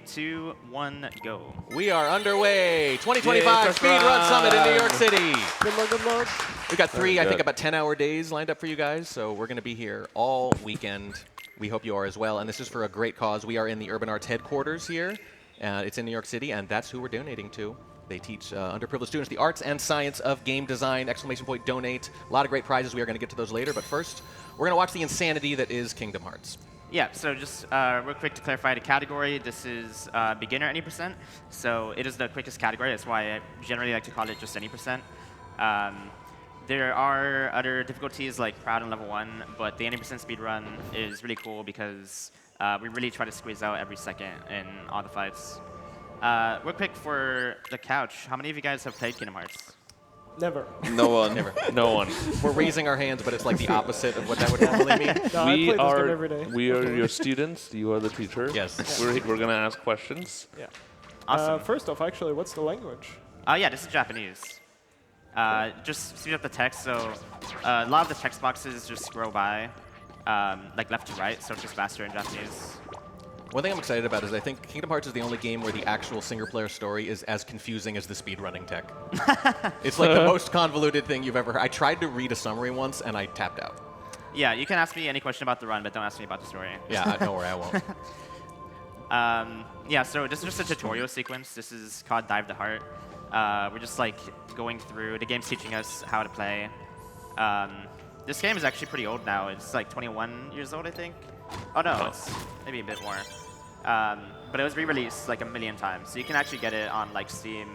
2, 1, go. We are underway. 2025 Speedrun Summit in New York City. Good luck, good luck. We've got three, I think, about 10-hour days lined up for you guys, so we're going to be here all weekend. We hope you are as well, and this is for a great cause. We are in the Urban Arts headquarters here. It's in New York City, and that's who we're donating to. They teach underprivileged students the arts and science of game design. ! Donate. A lot of great prizes. We are going to get to those later, but first, we're going to watch the insanity that is Kingdom Hearts. Yeah, so just real quick to clarify the category, this is beginner any percent. So it is the quickest category. That's why I generally like to call it just any percent. There are other difficulties like Proud and Level 1, but the any percent speedrun is really cool because we really try to squeeze out every second in all the fights. Real quick for the couch, how many of you guys have played Kingdom Hearts? Never. No one. Never. No one. We're raising our hands, but it's like the opposite of what that would normally mean. No, I play this game every day. We are your students. You are the teacher. Yes. We're going to ask questions. Yeah. Awesome. First off, actually, what's the language? Yeah, this is Japanese. Just speed up the text, so a lot of the text boxes just scroll by, like left to right, so it's just faster in Japanese. One thing I'm excited about is I think Kingdom Hearts is the only game where the actual single-player story is as confusing as the speedrunning tech. It's like the most convoluted thing you've ever heard. I tried to read a summary once, and I tapped out. Yeah, you can ask me any question about the run, but don't ask me about the story. Yeah, don't worry, I won't. Yeah, so this is just a tutorial sequence. This is called Dive the Heart. We're just like going through, the game's teaching us how to play. This game is actually pretty old now. It's like 21 years old, I think. Oh no, it's maybe a bit more. But it was re-released like a million times, so you can actually get it on like Steam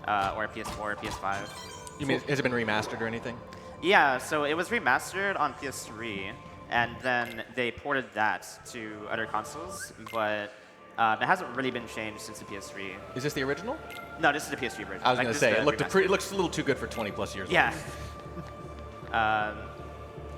or PS4 or PS5. You mean, has it been remastered or anything? Yeah, so it was remastered on PS3, and then they ported that to other consoles, but it hasn't really been changed since the PS3. Is this the original? No, this is the PS3 version. I was Like, going to this say, is it the looks a little too good for 20-plus years Yeah.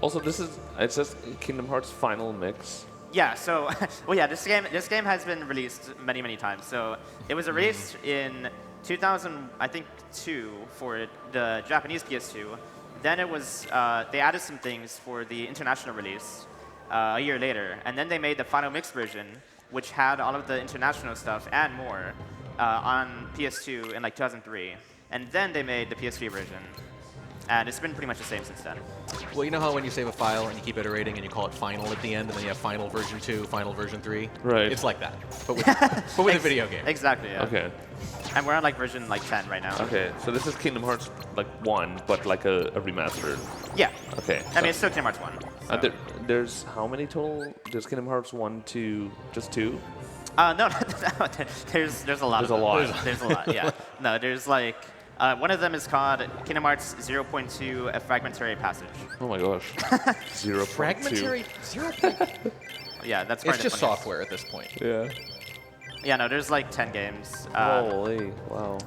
Also, it says Kingdom Hearts Final Mix. Yeah, so, well, yeah, this game has been released many, many times. So it was released in 2000, I think, 2 for the Japanese PS2. Then it was, they added some things for the international release a year later. And then they made the Final Mix version, which had all of the international stuff and more on PS2 in like 2003. And then they made the PS3 version. And it's been pretty much the same since then. Well, you know how when you save a file and you keep iterating and you call it final at the end, and then you have final version 2, final version 3? Right. It's like that, but with a video game. Exactly, yeah. Okay. And we're on like version like 10 right now. Okay, so this is Kingdom Hearts like 1, but like a remastered. Yeah. Okay. I mean, it's still Kingdom Hearts 1. So. There's how many total? There's Kingdom Hearts 1, 2, just 2? No, there's a lot. There's a lot. There's a lot, yeah. No, there's like, one of them is called Kingdom Hearts 0.2, A Fragmentary Passage. Oh my gosh. 0.2. Fragmentary 0. Yeah, that's part It's of just the funniest. software at this point. Yeah. Yeah, no, there's like 10 games. Holy, wow.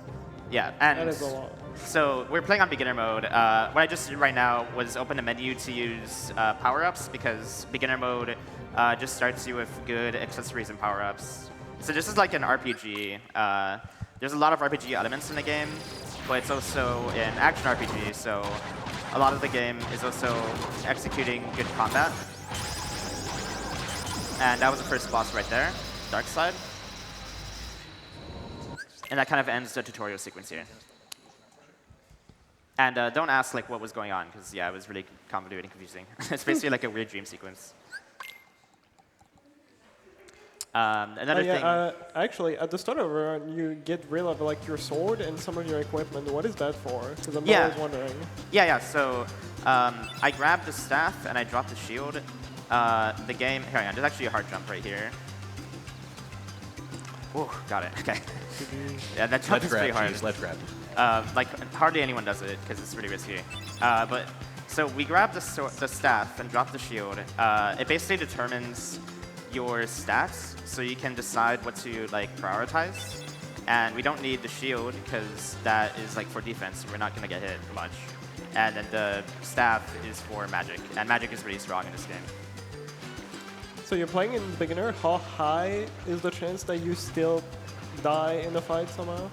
Yeah, That and is a lot. so we're playing on beginner mode. What I just did right now was open the menu to use power-ups because beginner mode just starts you with good accessories and power-ups. So this is like an RPG. There's a lot of RPG elements in the game, but it's also an action RPG, so a lot of the game is also executing good combat. And that was the first boss right there, Dark Side. And that kind of ends the tutorial sequence here. And don't ask like what was going on, because yeah, it was really convoluted and confusing. It's basically like a weird dream sequence. Another thing. Actually, at the start of a run, you get rid of like your sword and some of your equipment. What is that for? Because I'm always wondering. Yeah. So I grabbed the staff and I dropped the shield. The game. Hang on. There's actually a hard jump right here. Ooh, got it. Okay. Yeah, that jump is pretty hard. Let's grab. Like hardly anyone does it because it's really risky. But so we grab the staff and drop the shield. It basically determines your stats, so you can decide what to like prioritize. And we don't need the shield because that is like for defense. So we're not gonna get hit much. And then the staff is for magic, and magic is really strong in this game. So you're playing in beginner. How high is the chance that you still die in the fight somehow?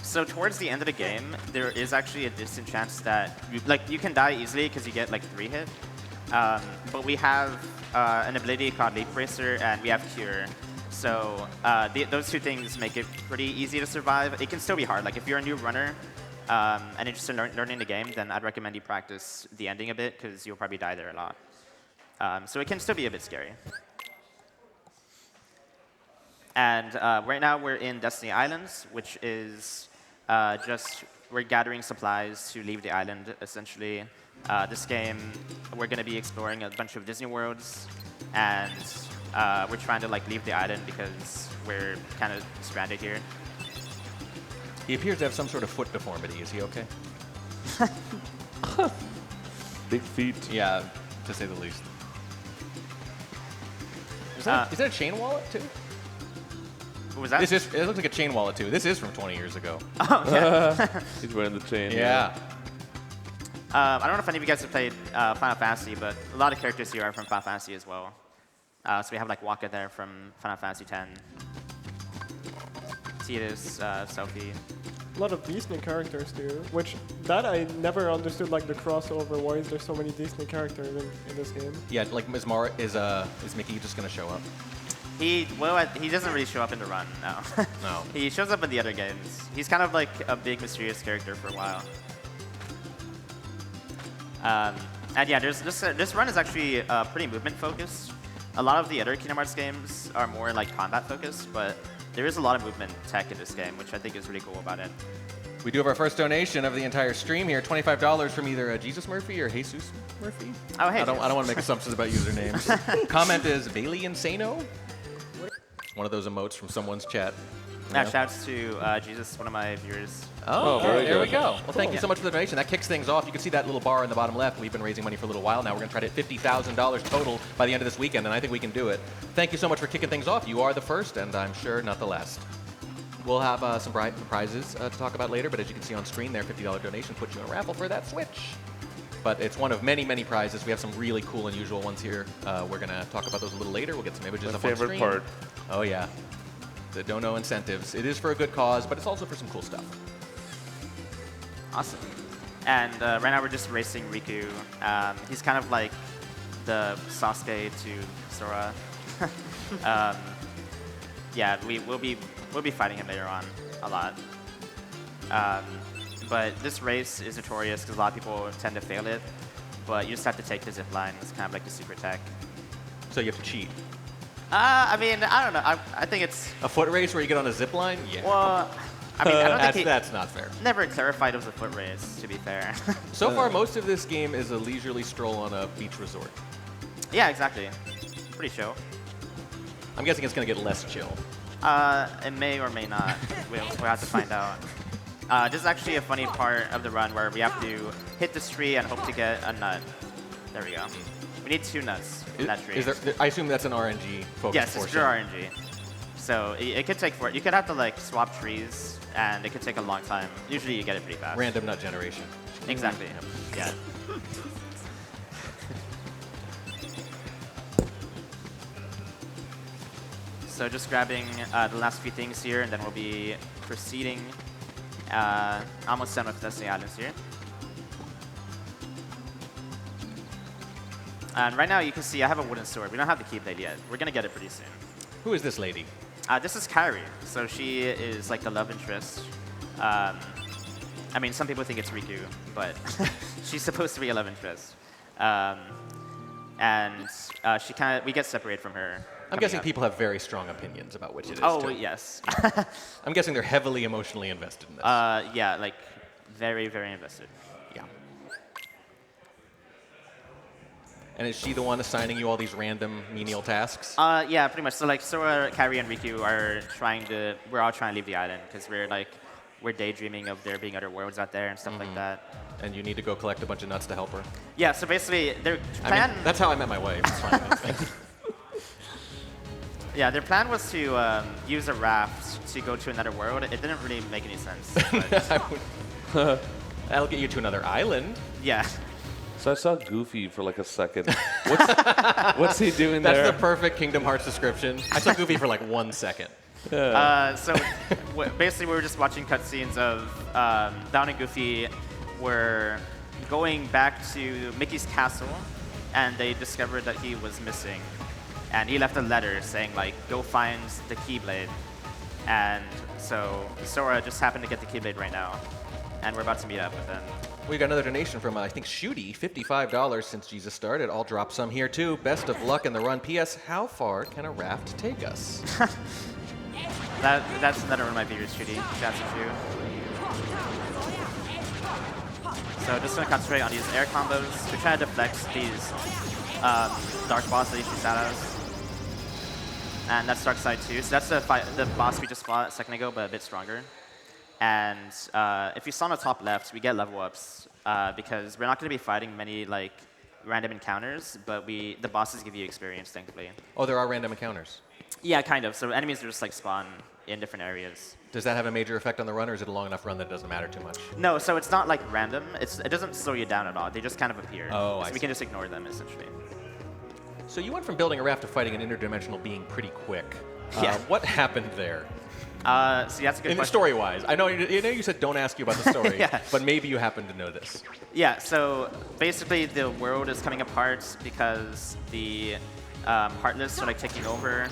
So towards the end of the game, there is actually a distant chance that you can die easily because you get like 3 hit. But we have an ability called Leap Racer, and we have Cure. So those two things make it pretty easy to survive. It can still be hard. Like if you're a new runner and interested in learning the game, then I'd recommend you practice the ending a bit because you'll probably die there a lot. So it can still be a bit scary. And right now we're in Destiny Islands, which is we're gathering supplies to leave the island, essentially. This game, we're going to be exploring a bunch of Disney worlds, and we're trying to leave the island because we're kind of stranded here. He appears to have some sort of foot deformity. Is he okay? Big feet. Yeah, to say the least. Is that a chain wallet, too? What was that? It looks like a chain wallet, too. This is from 20 years ago. Oh, yeah. He's wearing the chain. Yeah. I don't know if any of you guys have played Final Fantasy, but a lot of characters here are from Final Fantasy as well. So we have Waka there from Final Fantasy X. Tidus, Sophie. A lot of Disney characters too, which that I never understood, the crossover. Why is there so many Disney characters in this game? Yeah, is Mickey just going to show up? He doesn't really show up in the run, no. No. He shows up in the other games. He's kind of like a big mysterious character for a while. And yeah, this run is actually pretty movement focused. A lot of the other Kingdom Hearts games are more combat focused, but there is a lot of movement tech in this game, which I think is really cool about it. We do have our first donation of the entire stream here, $25 from either Jesus Murphy or Jesus Murphy. Oh, hey. I don't want to make assumptions about usernames. Comment is Bailey Insano. One of those emotes from someone's chat. Yeah, shouts to Jesus, one of my viewers. Oh, very there we good. go. Well, thank you Yeah. so much for the donation. That kicks things off. You can see that little bar in the bottom left. We've been raising money for a little while now. We're going to try to hit $50,000 total by the end of this weekend, and I think we can do it. Thank you so much for kicking things off. You are the first, and I'm sure not the last. We'll have some prizes to talk about later, but as you can see on screen there, $50 donation puts you in a raffle for that Switch. But it's one of many, many prizes. We have some really cool, unusual ones here. We're going to talk about those a little later. We'll get some images My up on favorite screen. part. Oh, yeah. The dono incentives. It is for a good cause, but it's also for some cool stuff. Awesome. And right now we're just racing Riku. He's kind of like the Sasuke to Sora. Yeah, we'll be fighting him later on a lot. But this race is notorious because a lot of people tend to fail it. But you just have to take the zip line. It's kind of like the super tech. So you have to cheat. I mean, I don't know. I think it's A foot race where you get on a zip line? Yeah. well. I mean, I don't think that's not fair. never clarified it was a foot race. To be fair. So far, most of this game is a leisurely stroll on a beach resort. Yeah, exactly. Pretty chill. I'm guessing it's going to get less chill. It may or may not. We'll have to find out. This is actually a funny part of the run where we have to hit this tree and hope to get a nut. There we go. We need 2 nuts in that tree. Is there, I assume that's an RNG focus. Yes, it's pure RNG. So it could take you could have to swap trees, and it could take a long time. Usually you get it pretty fast. Random nut generation. Exactly. Yeah. So just grabbing the last few things here, and then we'll be proceeding. Almost done with Destiny Islands here. And right now you can see I have a wooden sword. We don't have the Keyblade yet. We're going to get it pretty soon. Who is this lady? This is Kairi. So she is like the love interest. I mean, some people think it's Riku, but she's supposed to be a love interest. And we get separated from her. I'm guessing people have very strong opinions about which it is. Oh, too. yes. I'm guessing they're heavily emotionally invested in this. Yeah, like very, very invested. Yeah. And is she the one assigning you all these random menial tasks? Yeah, pretty much. So like Sora, Kairi, and Riku are we're all trying to leave the island because we're daydreaming of there being other worlds out there and stuff like that. And you need to go collect a bunch of nuts to help her. Yeah, so basically their I plan. mean, that's how I met my wife. It's fine. Yeah, their plan was to use a raft to go to another world. It didn't really make any sense. But That'll get you to another island. yeah. So I saw Goofy for like a second. What's he doing That's there? the perfect Kingdom Hearts description. I saw Goofy for like 1 second. So basically we were just watching cutscenes of Down and Goofy were going back to Mickey's castle, and they discovered that he was missing. and he left a letter saying like, "Go find the Keyblade." And so Sora just happened to get the Keyblade right now, and we're about to meet up with him. We got another donation from, I think, Shooty, $55 since Jesus started. I'll drop some here, too. Best of luck in the run. P.S. How far can a raft take us? That's another one of my favorites, Shooty. That's a few. So just going to concentrate on these air combos. We're trying to deflect these Dark Boss that he shoots at us. And that's Dark Side too. So that's the boss we just fought a second ago, but a bit stronger. And if you saw on the top left, we get level ups because we're not going to be fighting many like random encounters, but the bosses give you experience, thankfully. Oh, there are random encounters. Yeah, kind of. So enemies are just like spawn in different areas. Does that have a major effect on the run, or is it a long enough run that it doesn't matter too much? No, so it's not like random. It doesn't slow you down at all. They just kind of appear. Oh, so I we can just ignore them, essentially. So you went from building a raft to fighting an interdimensional being pretty quick. Yeah. What happened there? So that's a good question. Story-wise. I know you said don't ask you about the story, Yeah. but maybe you happen to know this. Yeah, so basically the world is coming apart because the Heartless are like taking over,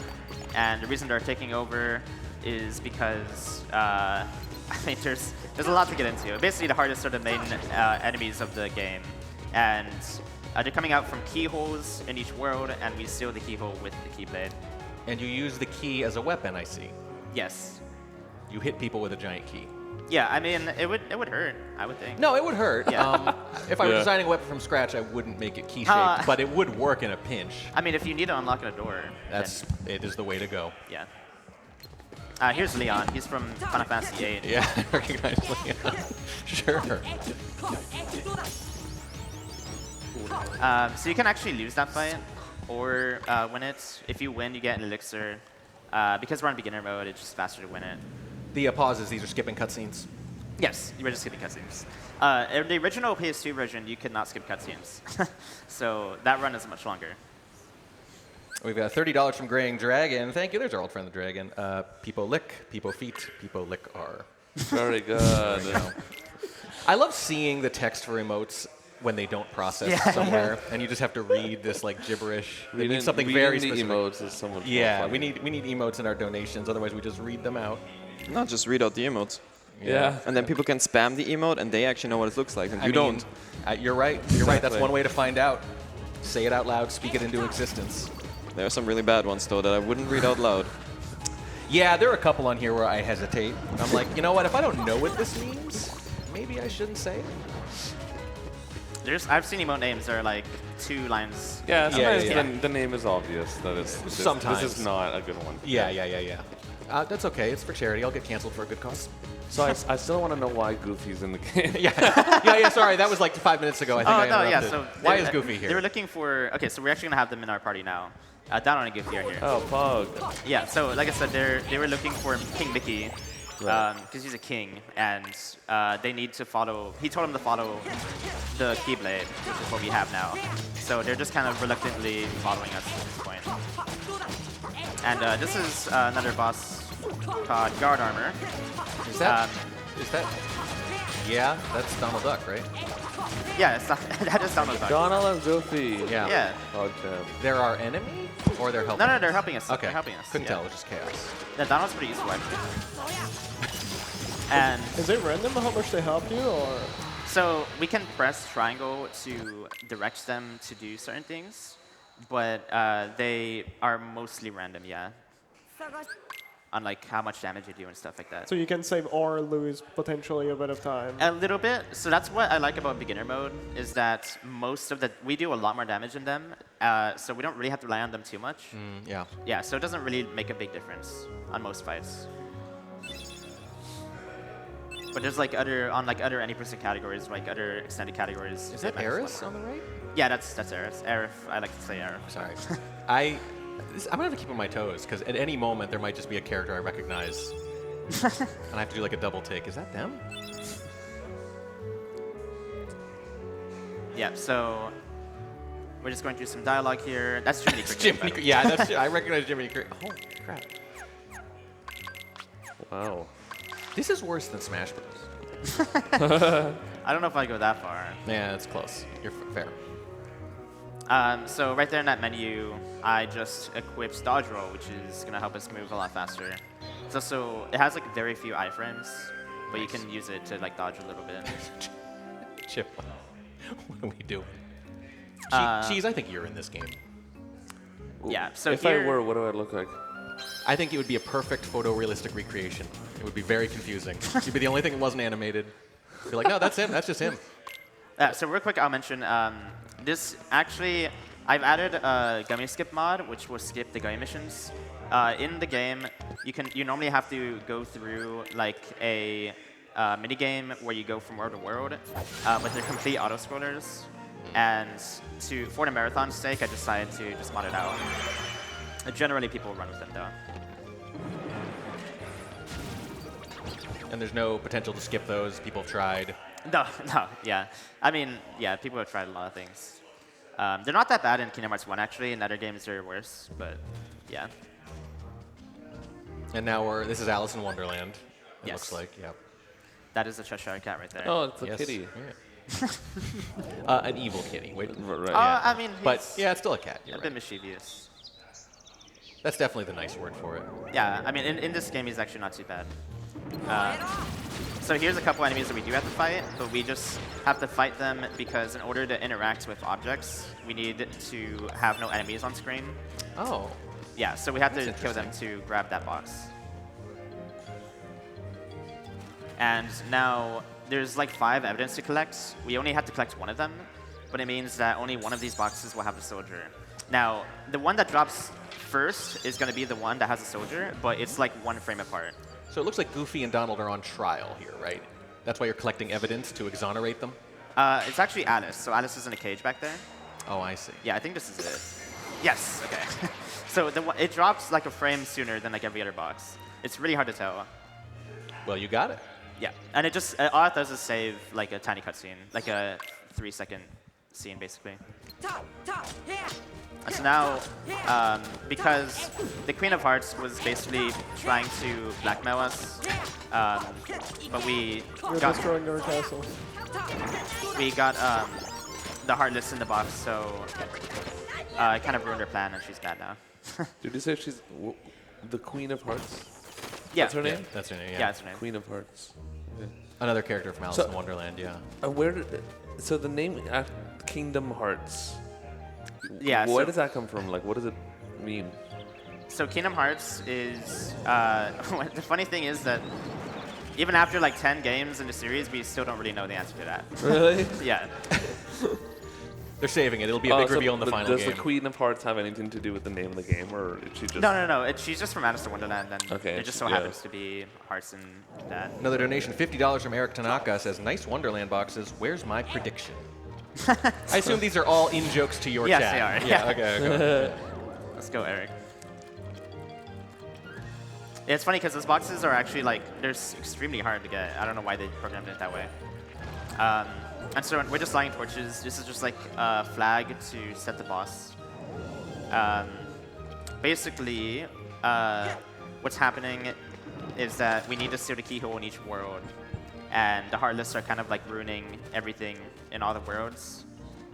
and the reason they're taking over is because I mean there's a lot to get into. Basically, the Heartless are the main enemies of the game, and they're coming out from keyholes in each world, and we seal the keyhole with the Keyblade. And you use the key as a weapon, I see. Yes. You hit people with a giant key. Yeah, I mean it would hurt, I would think. No, it would hurt. Yeah. If I were Yeah. designing a weapon from scratch, I wouldn't make it key-shaped, but it would work in a pinch. I mean, if you need to unlock a door, It is the way to go. then, yeah. Here's Leon. He's from Final Fantasy VIII. Yeah, I recognize Leon. Sure. So you can actually lose that fight or win it. If you win, you get an elixir. Because we're on beginner mode, it's just faster to win it. The pauses, these are skipping cutscenes. Yes, you were just skipping cutscenes. In the original PS2 version, you could not skip cutscenes. So that run is much longer. We've got $30 from Graying Dragon. Thank you. There's our old friend, the Dragon. People lick, people feet, people lick R. Very good. I love seeing the text for emotes when they don't process somewhere, and you just have to read this like gibberish. It means something very the specific. emotes is so much more Yeah, fun. we need emotes in our donations. Otherwise, we just read them out. No, just read out the emotes. Yeah. And then people can spam the emote, and they actually know what it looks like, and you don't. You're right. You're right. That's Exactly. one way to find out. Say it out loud. Speak it into existence. There are some really bad ones, though, that I wouldn't read out loud. Yeah, there are a couple on here where I hesitate. I'm like, you know what? If I don't know what this means, maybe I shouldn't say it. I've seen emote names that are like 2 lines. Yeah, sometimes yeah. The name is obvious that Sometimes. this is not a good one. Yeah. That's okay. It's for charity. I'll get canceled for a good cause. So I still want to know why Goofy's in the game. yeah. Sorry, that was like 5 minutes ago. I think I Oh, no, yeah, interrupted. so Why they- is Goofy here? They were looking for, okay, so we're actually going to have them in our party now. Down on a Goofy right here. Oh, Pug. Yeah, so like I said, they were looking for King Mickey Right. because he's a king, and they need to follow. He told them to follow the Keyblade, which is what we have now. So they're just kind of reluctantly following us at this point. And this is another boss called Guard Armor. Is that? Yeah, that's Donald Duck, right? Yeah, it's not, that is Donald Duck. Donald and Goofy. Yeah. Yeah. Pug Jam. They're our enemy, or they're helping? No, they're helping us. Okay. They're helping us. Couldn't yeah. tell. It was just chaos. Yeah, Donald's pretty useful actually. And Is it random how much they help you, or? so we can press triangle to direct them to do certain things, but they are mostly random, yeah. On like how much damage you do and stuff like that. So you can save or lose potentially a bit of time. A little bit. So that's what I like about beginner mode is that we do a lot more damage than them, so we don't really have to rely on them too much. Yeah. Yeah, so it doesn't really make a big difference on most fights. But there's like other any percent categories, like other extended categories. Is that it matters a lot Eris more. on the right? Yeah, that's Aerith. Aerith, I like to say Aerith. Sorry. I'm gonna have to keep on my toes because at any moment there might just be a character I recognize, and I have to do like a double take. Is that them? Yeah, so we're just going through some dialogue here. That's Jiminy It's Cricket. Jiminy. Yeah, I recognize Jiminy Cricket. Oh crap! Wow. This is worse than Smash Bros. I don't know if I go that far. Yeah, that's close. You're fair. So right there in that menu, I just equipped dodge roll, which is going to help us move a lot faster. So it has like very few iframes, but you can use it to like dodge a little bit. Chip, what are we doing? Cheese, I think you're in this game. Yeah. So if here, I were, what do I look like? I think it would be a perfect photorealistic recreation. It would be very confusing. You'd be the only thing that wasn't animated. You're like, no, that's him. That's just him. so real quick, I'll mention this. Actually, I've added a gummy skip mod, which will skip the gummy missions. In the game, you normally have to go through like a mini game where you go from world to world, but they're complete auto scrollers. And for the marathon's sake, I decided to just mod it out. Generally, people run with them though. And there's no potential to skip those. People have tried. No, yeah. I mean, yeah, people have tried a lot of things. They're not that bad in Kingdom Hearts 1, actually. In other games, they're worse, but yeah. And now this is Alice in Wonderland, it Yes. looks like, yep. That is a Cheshire Cat right there. Oh, it's a Yes. kitty. Yeah. An evil kitty. Wait. Right. yeah. I mean, But he's yeah, it's still a cat. You're a right. bit mischievous. That's definitely the nice word for it. Yeah, I mean, in this game, he's actually not too bad. So here's a couple enemies that we do have to fight, but we just have to fight them because in order to interact with objects, we need to have no enemies on screen. Oh. Yeah, so we have to That's kill them to grab that box. And now there's like 5 evidence to collect. We only have to collect 1 of them, but it means that only 1 of these boxes will have a soldier. Now, the one that drops first is going to be the one that has a soldier, but it's like 1 frame apart. So it looks like Goofy and Donald are on trial here, right? That's why you're collecting evidence to exonerate them? It's actually Alice. So Alice is in a cage back there. Oh, I see. Yeah, I think this is it. Yes, okay. So it drops like a frame sooner than like every other box. It's really hard to tell. Well, you got it. Yeah, and all it does is save like a tiny cutscene, like a 3-second scene basically. And so now, because the Queen of Hearts was basically trying to blackmail us, but we You're got destroying your castle. the Heartless in the box, so it kind of ruined her plan, and she's bad now. Did you say she's the Queen of Hearts? Yeah, That's her name? That's her name, yeah, yeah. that's her name. Queen of Hearts. Okay. Another character from Alice So- in Wonderland, yeah. So the name Kingdom Hearts. Yeah, Where so- does that come from? Like, what does it mean? So Kingdom Hearts is the funny thing is that even after like 10 games in the series, we still don't really know the answer to that. Really? Yeah. They're saving it. It'll be a big reveal in the final does game. the Queen of Hearts have anything to do with the name of the game, or is she just? No. She's just from Alice in Wonderland, and Okay, it just so yeah. happens to be Hearts and that. Another donation, $50 from Eric Tanaka, says, nice Wonderland boxes. Where's my prediction? I assume these are all in-jokes to your Yes, chat. they are, Yeah, yeah. okay. Let's go, Eric. It's funny because those boxes are actually like they're extremely hard to get. I don't know why they programmed it that way. And so we're just lighting torches. This is just like a flag to set the boss. Basically, what's happening is that we need to steal the keyhole in each world, and the Heartless are kind of like ruining everything in all the worlds.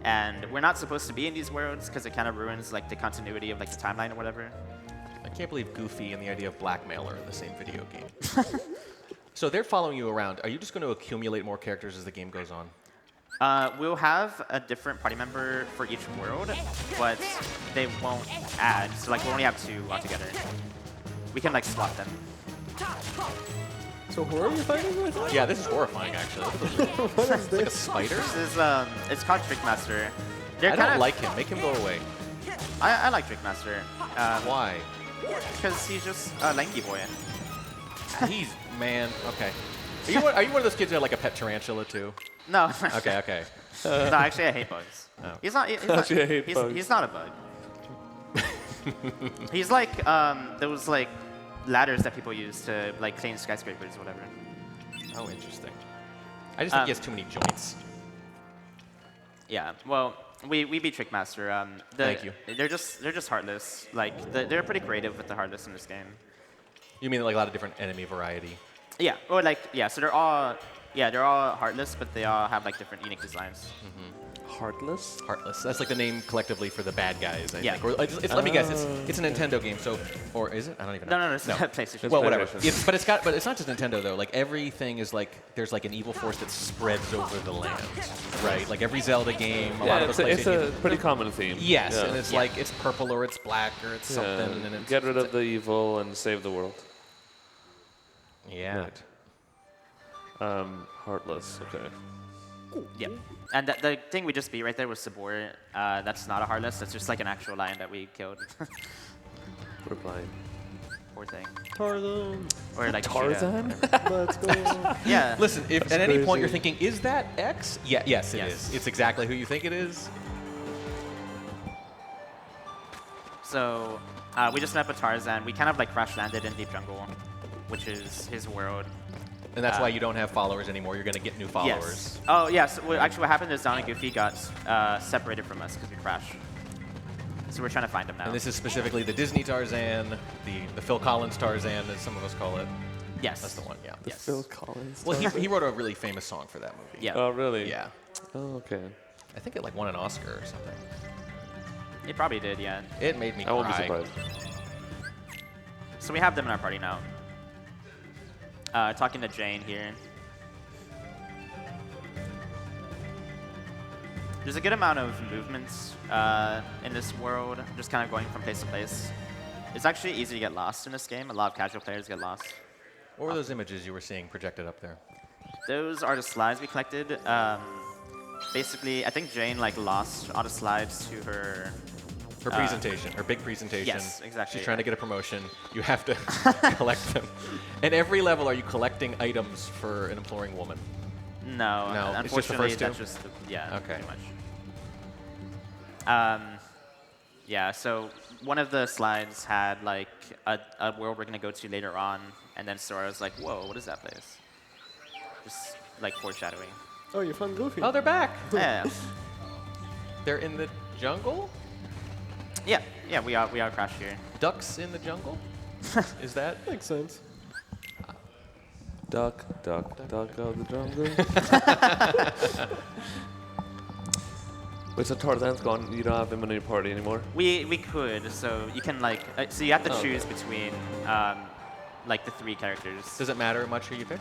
And we're not supposed to be in these worlds because it kind of ruins like the continuity of like the timeline or whatever. I can't believe Goofy and the idea of blackmail are in the same video game. So they're following you around. Are you just going to accumulate more characters as the game goes on? We'll have a different party member for each world, but they won't add. So like we'll only have 2 altogether. We can like swap them. So who are you fighting with? Yeah, this is horrifying, actually. Look at those. What is It's like a this? spider? This is it's called Trickmaster. They're I kind don't of like him. Make him go away. I like Trickmaster. Why? Because he's just a lanky boy. He's, man, okay. Are you one of those kids who had like a pet tarantula too? No. Okay, okay. No, actually I hate bugs. Oh. He's not. Actually, I hate bugs. He's not a bug. He's like those like ladders that people use to like clean skyscrapers or whatever. Oh, interesting. I just think he has too many joints. Yeah. Well, we beat Trickmaster. Thank you. They're just heartless. Like they're pretty creative with the heartless in this game. You mean like a lot of different enemy variety? Yeah. Or like yeah. So they're all heartless, but they all have like different unique designs. Heartless? Heartless. That's like the name collectively for the bad guys, I Yeah. think. Or let me guess, it's a Nintendo game. So, or is it? I don't even know. No, it's not PlayStation. Well, whatever. PlayStation. But it's not just Nintendo though. Like everything is like there's like an evil force that spreads over the land, right? Like every Zelda game, a lot of it's those a PlayStation pretty common theme. Yes, Yeah. and it's like it's purple or it's black or it's something. And it's, Get rid of the evil and save the world. Yeah. Heartless. Okay. Yep. And the thing we just beat right there was Sabor. That's not a Heartless. That's just like an actual lion that we killed. We're blind. Poor thing. Tarzan. Or like Tarzan? Let's go. Yeah. Listen, if at any point you're crazy. thinking, is that X? Yeah, yes, it Yes. is. It's exactly who you think it is. So we just met up with Tarzan. We kind of like crash landed in Deep Jungle, which is his world. And that's why you don't have followers anymore. You're going to get new followers. Yes. Oh, yes. Well, actually, what happened is Don and Goofy got separated from us because we crashed. So we're trying to find them now. And this is specifically the Disney Tarzan, the Phil Collins Tarzan, as some of us call it. Yes. That's the one, yeah. Yes. Phil Collins. Well, he wrote a really famous song for that movie. Yeah. Oh, really? Yeah. Oh, okay. I think it like won an Oscar or something. It probably did, yeah. It made me I won't be cry. surprised. So we have them in our party now. Talking to Jane here. There's a good amount of movements in this world, just kind of going from place to place. It's actually easy to get lost in this game. A lot of casual players get lost. What were those images you were seeing projected up there? Those are the slides we collected. Basically, I think Jane like lost all the slides to her. Her presentation, her big presentation. Yes, exactly. She's trying to get a promotion. You have to collect them. At every level, are you collecting items for an imploring woman? No, No, it's just the unfortunately, first two? that's just yeah, Okay. pretty much. Yeah, so one of the slides had like a world we're gonna go to later on, and then Sora was like, "Whoa, what is that place?" Just like foreshadowing. Oh, you found Goofy. Oh, they're back. Yeah, They're in the jungle? yeah, we are crashed here. Ducks in the jungle? Is that? Makes sense. Duck of the jungle. Wait, so Tarzan's gone. You don't have him in your party anymore? We could, so you can like, so you have to Oh, choose between like the three characters. Does it matter much who you pick?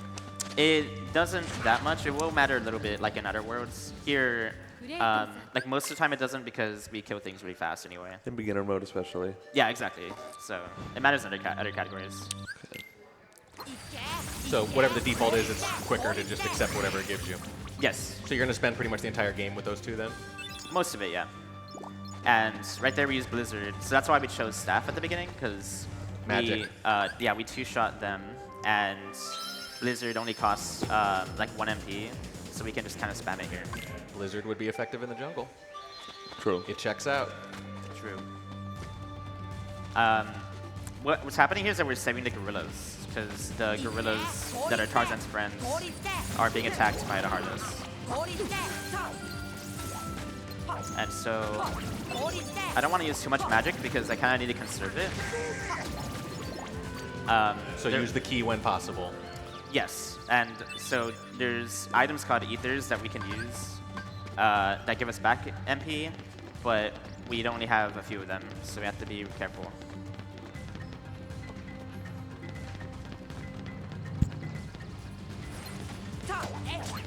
It doesn't that much. It will matter a little bit, like in other worlds. Here, like most of the time, it doesn't because we kill things really fast anyway. In beginner mode, especially. Yeah, exactly. So it matters in other categories. So whatever the default is, it's quicker to just accept whatever it gives you. Yes, So you're going to spend pretty much the entire game with those two then? most of it, yeah. And right there we use Blizzard, so that's why we chose Staff at the beginning, because Magic. we two-shot them, and Blizzard only costs like 1 MP, so we can just kind of spam it here. Blizzard would be effective in the jungle. True. It checks out. True. What's happening here is that we're saving the gorillas, because the gorillas that are Tarzan's friends are being attacked by the Heartless. And so I don't want to use too much magic because I kind of need to conserve it. So use the key when possible. Yes, and so there's items called ethers that we can use that give us back MP, but we only have a few of them, so we have to be careful.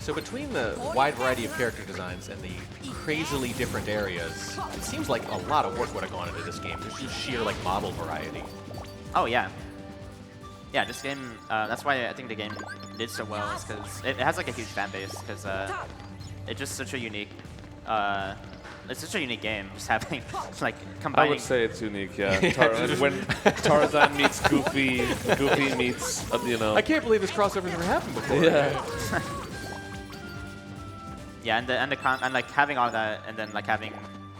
So between the wide variety of character designs and the crazily different areas, it seems like a lot of work would have gone into this game. There's just sheer like model variety. Oh yeah. Yeah, this game, that's why I think the game did so well, is because it has like a huge fan base, because it's just such a unique, it's such a unique game, just having, like, I combining. would say it's unique, yeah. When Tarzan meets Goofy, Goofy meets, you know. I can't believe this crossover's ever happened before. Yeah. Yeah, and like having all that, and then like having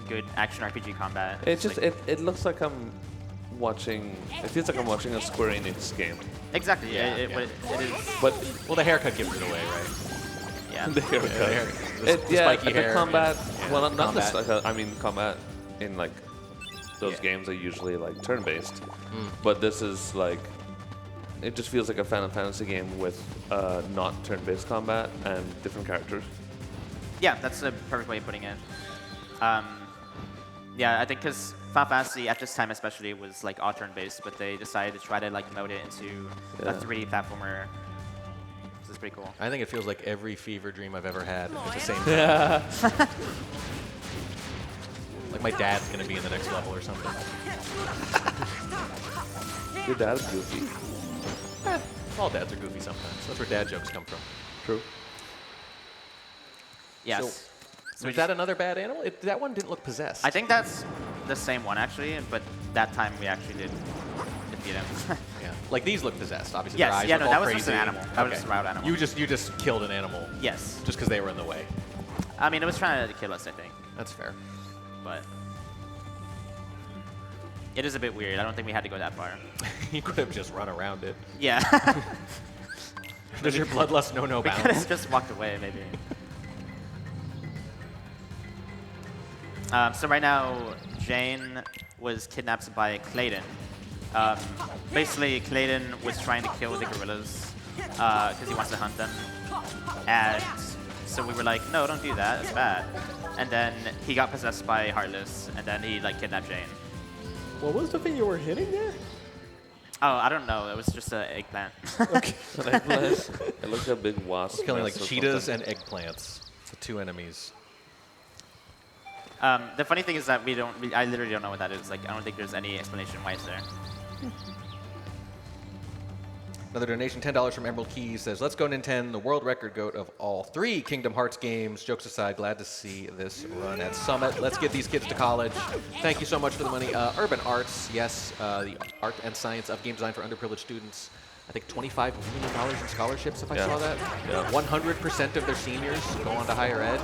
good action RPG combat. It's just, like, it looks like I'm watching, it feels like I'm watching a Square Enix game. exactly. Yeah, It yeah. is. But Well, the haircut gives it away, right? Yeah. the haircut. The Yeah, spiky the hair. combat, yeah, well, not combat. the, I mean, combat in like, those Yeah. games are usually like turn-based. Mm. But this is like, it just feels like a Final Fantasy game with not turn-based combat and different characters. Yeah, that's a perfect way of putting it. Yeah, I think because Final Fantasy at this time especially was like all turn-based, but they decided to try to like mode it into a 3D platformer. This is pretty cool. I think it feels like every fever dream I've ever had at the same time. Like my dad's gonna be in the next level or something. Your dad's goofy. All dads are goofy sometimes. That's where dad jokes come from. True. Yes. So Is that another bad animal? That one didn't look possessed. I think that's the same one actually, but that time we actually did defeat him. Yeah. Like these look possessed. Obviously, Yes, their eyes yeah, look no, all that was crazy. just an animal. That was just a wild animal. You just killed an animal. Yes. Just because they were in the way. I mean, it was trying to kill us, I think, That's fair. but it is a bit weird. I don't think we had to go that far. You could have just run around it. Yeah. Does your bloodlust know no We could bounds? have just walked away, maybe. So right now, Jane was kidnapped by Clayton. Basically, Clayton was trying to kill the gorillas because he wants to hunt them. And so we were like, no, don't do that. It's bad. And then he got possessed by Heartless, and then he like kidnapped Jane. What was the thing you were hitting there? Oh, I don't know. It was just an eggplant. Okay. An eggplant. It looked like a big wasp. Killing like nest or cheetahs something. and eggplants. So 2 enemies. The funny thing is that I literally don't know what that is. Like, I don't think there's any explanation why it's there. Another donation, $10 from Emerald Keys, says, let's go Ninten, the world record goat of all 3 Kingdom Hearts games. Jokes aside, glad to see this run at Summit. Let's get these kids to college. Thank you so much for the money. Urban Arts, yes, the art and science of game design for underprivileged students. I think $25 million in scholarships, if I saw that. Yeah. 100% of their seniors go on to higher ed.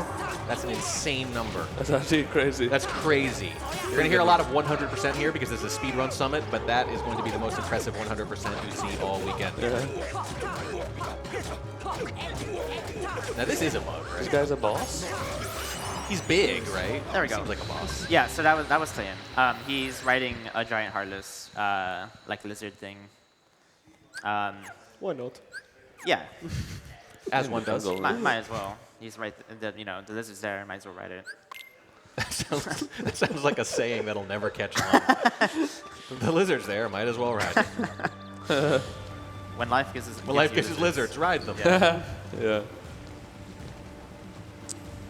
That's an insane number. That's actually crazy. That's crazy. You're going to hear a lot of 100% here because this is a speedrun summit, but that is going to be the most impressive 100% you see all weekend. Yeah. Now this is a bug, This right? guy's a boss? He's big, right? There we go. Seems like a boss. Yeah, so that was Clayton. He's riding a giant Heartless, like lizard thing. Why not? Yeah, As one does. might as well. He's right. The lizard's there. Might as well ride it. That sounds like a saying that'll never catch on. The lizard's there, might as well ride it. When life gives us Well, life gives us lizards, ride them. Yeah.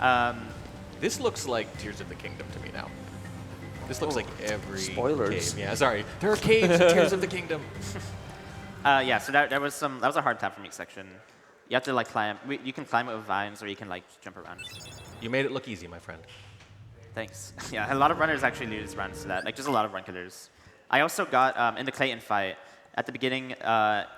Yeah. This looks like Tears of the Kingdom to me now. This looks like every Spoilers. cave. Yeah, sorry. There are caves in Tears of the Kingdom. Yeah, so that was a hard platforming section. You have to like climb. You can climb it with vines, or you can like jump around. You made it look easy, my friend. Thanks. Yeah, a lot of runners actually lose runs to that. Like just a lot of run killers. I also got in the Clayton fight at the beginning.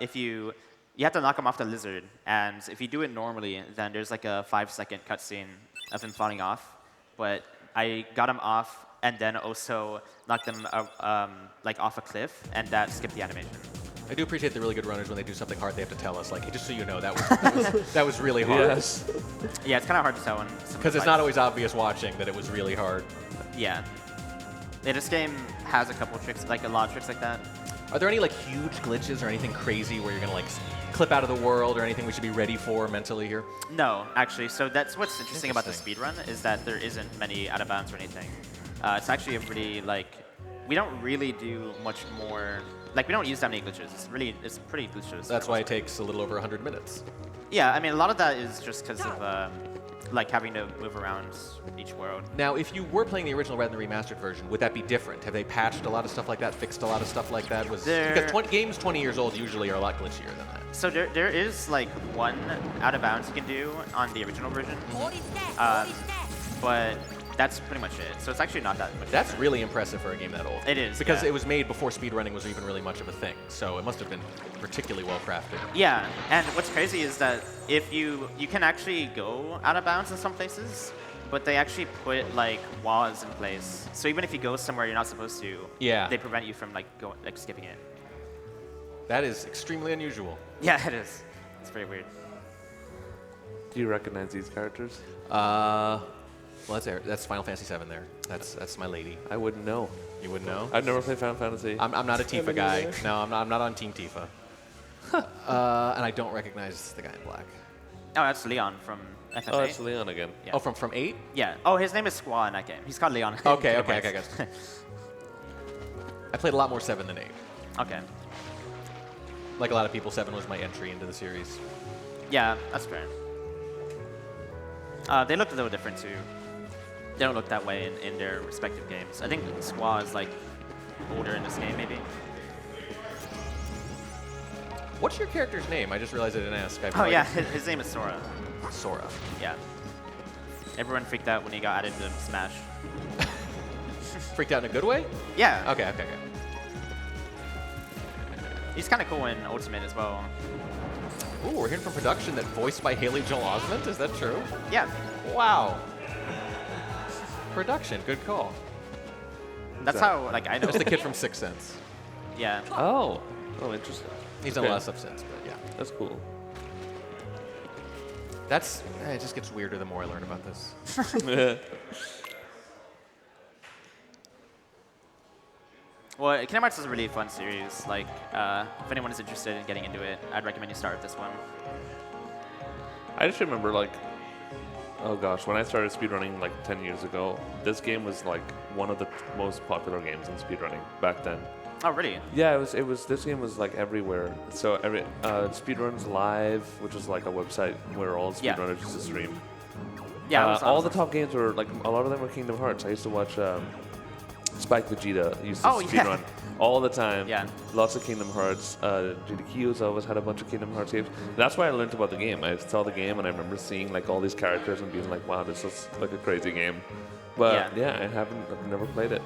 If you have to knock him off the lizard, and if you do it normally, then there's like a 5-second cutscene of him falling off. But I got him off, and then also knocked him like off a cliff, and that skipped the animation. I do appreciate the really good runners when they do something hard, they have to tell us, like, hey, just so you know, that was really hard. Yes. Yeah, it's kind of hard to tell. Because it's not always obvious watching that it was really hard. Yeah. Yeah, this game has a couple tricks, like a lot of tricks like that. Are there any like huge glitches or anything crazy where you're gonna like clip out of the world or anything we should be ready for mentally here? No, actually. So that's what's interesting about the speedrun is that there isn't many out of bounds or anything. It's actually a pretty like we don't really do much more. Like we don't use that many glitches. It's pretty glitchless. That's why it takes a little over 100 minutes. Yeah, I mean a lot of that is just because of like having to move around each world. Now, if you were playing the original rather than the remastered version, would that be different? Have they patched a lot of stuff like that, fixed a lot of stuff like that? Because games 20 years old usually are a lot glitchier than that. So there is like one out of bounds you can do on the original version, but that's pretty much it. So it's actually not that much. That's really impressive for a game that old. It is, because yeah. it was made before speedrunning was even really much of a thing. So it must have been particularly well crafted. Yeah, and what's crazy is that if you can actually go out of bounds in some places, but they actually put like walls in place. So even if you go somewhere you're not supposed to, Yeah. they prevent you from like skipping it. That is extremely unusual. Yeah, it is. It's pretty weird. Do you recognize these characters? Well, that's Final Fantasy VII there. That's my lady. I wouldn't know. You wouldn't know? I've never played Final Fantasy. I'm not a Tifa me guy. neither. No, I'm not on Team Tifa. And I don't recognize the guy in black. Oh, that's Leon from FF8. Oh, it's Leon again. Yeah. Oh, from 8? Yeah. Oh, his name is Squaw in that game. He's called Leon. Okay, in okay, Kingdom okay, Hearts. I played a lot more 7 than 8. Okay. Like a lot of people, 7 was my entry into the series. Yeah, that's fair. They look a little different too. They don't look that way in their respective games. I think Squaw is like older in this game, maybe. What's your character's name? I just realized I didn't ask. Oh yeah, his name is Sora. Sora. Yeah. Everyone freaked out when he got added to Smash. Freaked out in a good way? Yeah. Okay, okay, okay. He's kind of cool in Ultimate as well. Ooh, we're hearing from production that voiced by Haley Joel Osment. Is that true? Yeah. Wow. Production, good call. That's how like I know. That's the kid from Sixth Sense. Yeah. Oh. Oh, interesting. He's done a lot of stuff since, but yeah. That's cool. That's, it just gets weirder the more I learn about this. Well, Kingdom Hearts is a really fun series. Like, if anyone is interested in getting into it, I'd recommend you start with this one. I just remember, like, oh gosh, when I started speedrunning like 10 years ago, this game was like one of the most popular games in speedrunning back then. Oh, really? Yeah, it was. This game was like everywhere. So Speedruns Live, which is like a website where all Yeah. speedrunners used to stream. Yeah. it was All the awesome. top games were like a lot of them were Kingdom Hearts. I used to watch Spike Vegeta used to Oh, yeah. speedrun all the time. Yeah. Lots of Kingdom Hearts. GDQs always had a bunch of Kingdom Hearts games. That's why I learned about the game. I saw the game and I remember seeing like all these characters and being like, wow, this is like a crazy game. But yeah, I've never played it.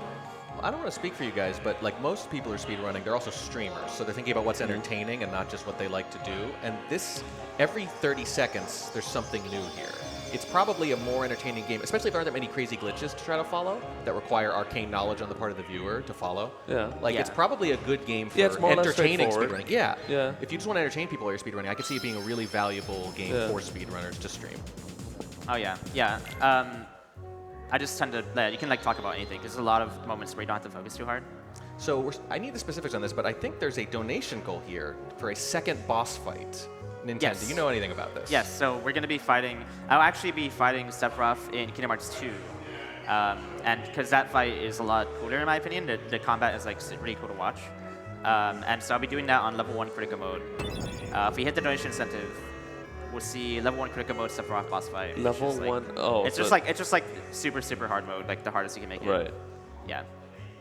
I don't want to speak for you guys, but like most people are speedrunning, they're also streamers. So they're thinking about what's entertaining and not just what they like to do. And this, every 30 seconds, there's something new here. It's probably a more entertaining game, especially if there aren't that many crazy glitches to try to follow that require arcane knowledge on the part of the viewer to follow. Yeah. Like, Yeah. it's probably a good game for Yeah, it's more or less entertaining straightforward. speedrunning. Yeah. Yeah. If you just want to entertain people while you're speedrunning, I could see it being a really valuable game Yeah. for speedrunners to stream. Oh, yeah. Yeah. I just tend to, you can like talk about anything. There's a lot of moments where you don't have to focus too hard. So I need the specifics on this, but I think there's a donation goal here for a second boss fight. Ninten, Yes. do you know anything about this? Yes, so we're going to be fighting, I'll actually be fighting Sephiroth in Kingdom Hearts 2. And because that fight is a lot cooler in my opinion, the combat is like really cool to watch. And so I'll be doing that on level 1 critical mode. If we hit the donation incentive, we'll see level 1 critical mode Sephiroth boss fight. which Level is, like- 1. Oh, It's so- just like super hard mode, like the hardest you can make it. Right. Yeah.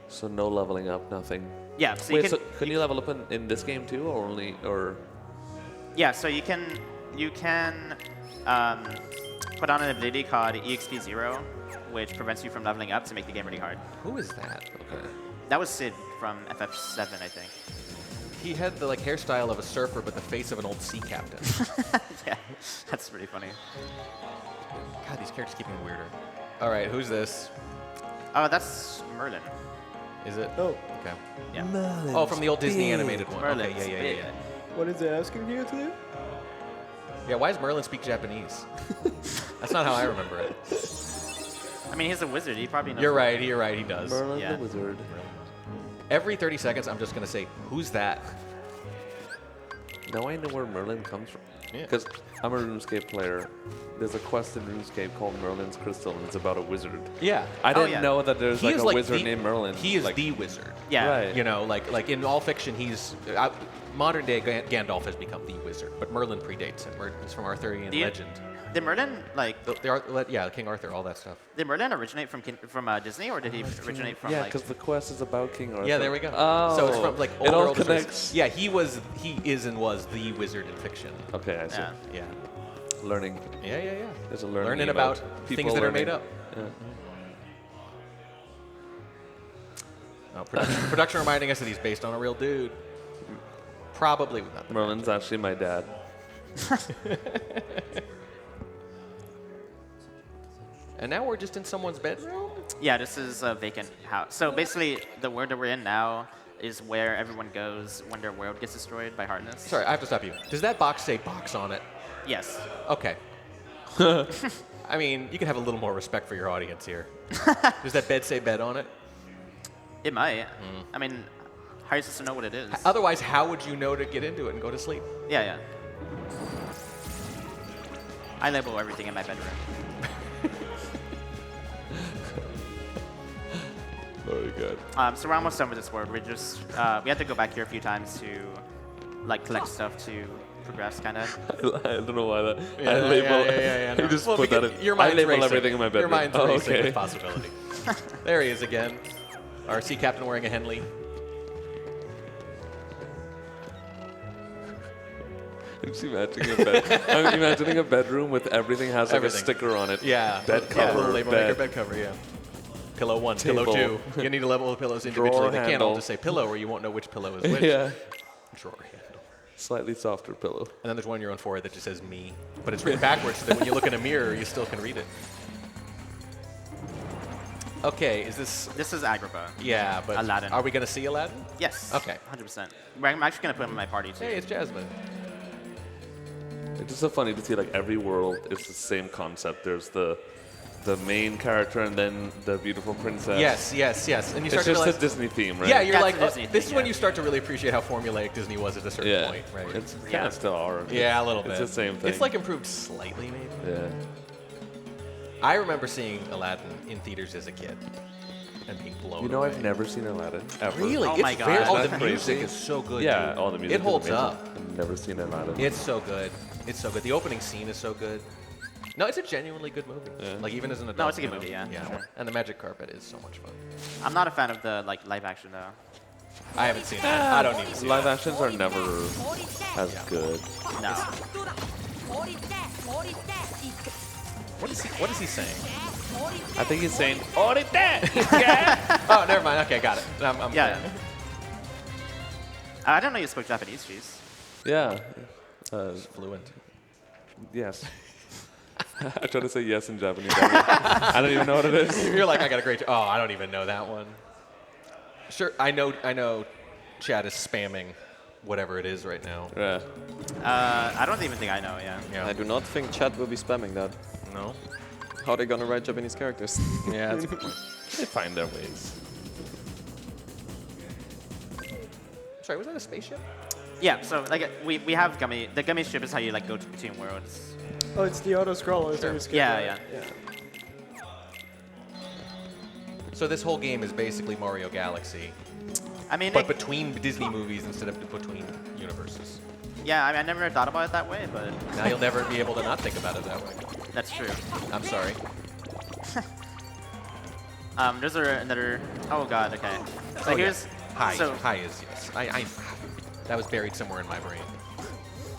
So no leveling up, nothing. Yeah. So Wait, you can, so can you level up in this game too, or only or? Yeah, so you can put on an ability called EXP0, which prevents you from leveling up to make the game really hard. Who is that? Okay. That was Sid from FF7, I think. He had the like hairstyle of a surfer, but the face of an old sea captain. Yeah, that's pretty funny. God, these characters keep getting weirder. All right, who's this? Oh, that's Merlin. Is it? Oh, Okay. Yeah. Oh, from the old Disney animated one. Merlin. Okay, yeah. what is it asking you to do? Yeah, why does Merlin speak Japanese? That's not how I remember it. I mean, he's a wizard. He probably knows. You're right, he does. Merlin Yeah. the Wizard. Every 30 seconds, I'm just going to say, who's that? Now I know where Merlin comes from. Yeah. Because I'm a RuneScape player. There's a quest in RuneScape called Merlin's Crystal, and it's about a wizard. Yeah. I didn't yeah. know that there's He like is a like wizard the- named Merlin. He is like, the wizard. Yeah. Right. You know, like in all fiction, he's modern day Gandalf has become the wizard, but Merlin predates him. It's from Arthurian Do you- legend. Did Merlin Yeah, King Arthur, all that stuff. did Merlin originate from Disney, or did he originate from Yeah, like? because the quest is about King Arthur. Yeah, there we go. Oh. So it's from like It all older connects. stories. Yeah, he is and was the wizard in fiction. Okay, I see. Yeah. Yeah. Learning. Yeah. There's a learning Learning about people things that are learning. made up. Yeah. Oh, production reminding us that he's based on a real dude. Probably not. The Merlin's actually my dad. And now we're just in someone's bedroom? Yeah, this is a vacant house. So basically, the world that we're in now is where everyone goes when their world gets destroyed by hardness. Sorry, I have to stop you. Does that box say box on it? Yes. Okay. I mean, you can have a little more respect for your audience here. Does that bed say bed on it? It might. I mean, how are you supposed to know what it is? Otherwise, how would you know to get into it and go to sleep? Yeah. I label everything in my bedroom. Very good. So we're almost done with this world. We just we have to go back here a few times to like collect stuff to progress, kind of. I don't know why that. Yeah, I label. yeah, no. You just Well, put that in. Your I mind's label racing. everything in my bedroom. Your mind's oh, racing okay. with possibility. There he is again. Our sea captain wearing a Henley. I'm just imagining a bed. I'm imagining a bedroom with everything has like Everything. a sticker on it. Yeah. Bed cover. Little label maker bed cover, yeah. Pillow 1, Table. pillow 2. You need to level the pillows individually. Drawer They can't handle. all just say pillow or you won't know which pillow is which. Yeah. Drawer handle. Slightly softer pillow. And then there's one on your own forehead that just says me. But it's written backwards so that when you look in a mirror, you still can read it. Okay, is this... This is Agrippa. Yeah, but Aladdin. are we going to see Aladdin? Yes. Okay. 100%. I'm actually gonna put him in my party too. Hey, it's Jasmine. It's just so funny to see like every world is the same concept. There's the main character and then the beautiful princess. Yes. And you It's start to just realize... a Disney theme, right? Yeah, you're That's like, the Disney this is thing, when yeah. you start to really appreciate how formulaic Disney was at a certain Yeah. point, right? It's kind Yeah. of still are. Yeah, a little bit. It's the same thing. It's like improved slightly, maybe. Yeah. I remember seeing Aladdin in theaters as a kid and being blown You know, away. I've never seen Aladdin ever. Really? Oh it's my God. very- Isn't oh, that the music crazy? is so good. Yeah, dude. all the music. It holds is amazing. up. I've never seen Aladdin. It's so good. It's so good. The opening scene is so good. No, it's a genuinely good movie. Yeah. Like even as an adult. No, it's a good you know? movie, yeah, for sure. And the magic carpet is so much fun. I'm not a fan of the like live action though. I haven't seen it. I don't need to see Live it. actions are never as good. No. What is he saying? I think he's saying, "Oh, did that?" Oh, never mind. Okay, got it. I'm Yeah. I don't know you spoke Japanese, jeez. Yeah. fluent. Yes. I tried to say yes in Japanese. I don't even know what it is. You're like, I got a great. Oh, I don't even know that one. Sure, I know. Chad is spamming whatever it is right now. Yeah. I don't even think I know. Yeah. Yeah. I do not think chat will be spamming that. No. How are they gonna write Japanese characters? Yeah, that's a good point. They find their ways. Sorry, was that a spaceship? Yeah. So like we have gummy. The gummy ship is how you like go between worlds. Oh, it's the auto scroller. Sure. Yeah. So this whole game is basically Mario Galaxy, I mean, but between Disney movies instead of between universes. yeah. I mean, I never thought about it that way, but Now you'll never be able to not think about it that way. that's true. I'm sorry. There's another. Oh God. Okay. So Oh, yeah. here's. Hi. So Hi is yes. I that was buried somewhere in my brain.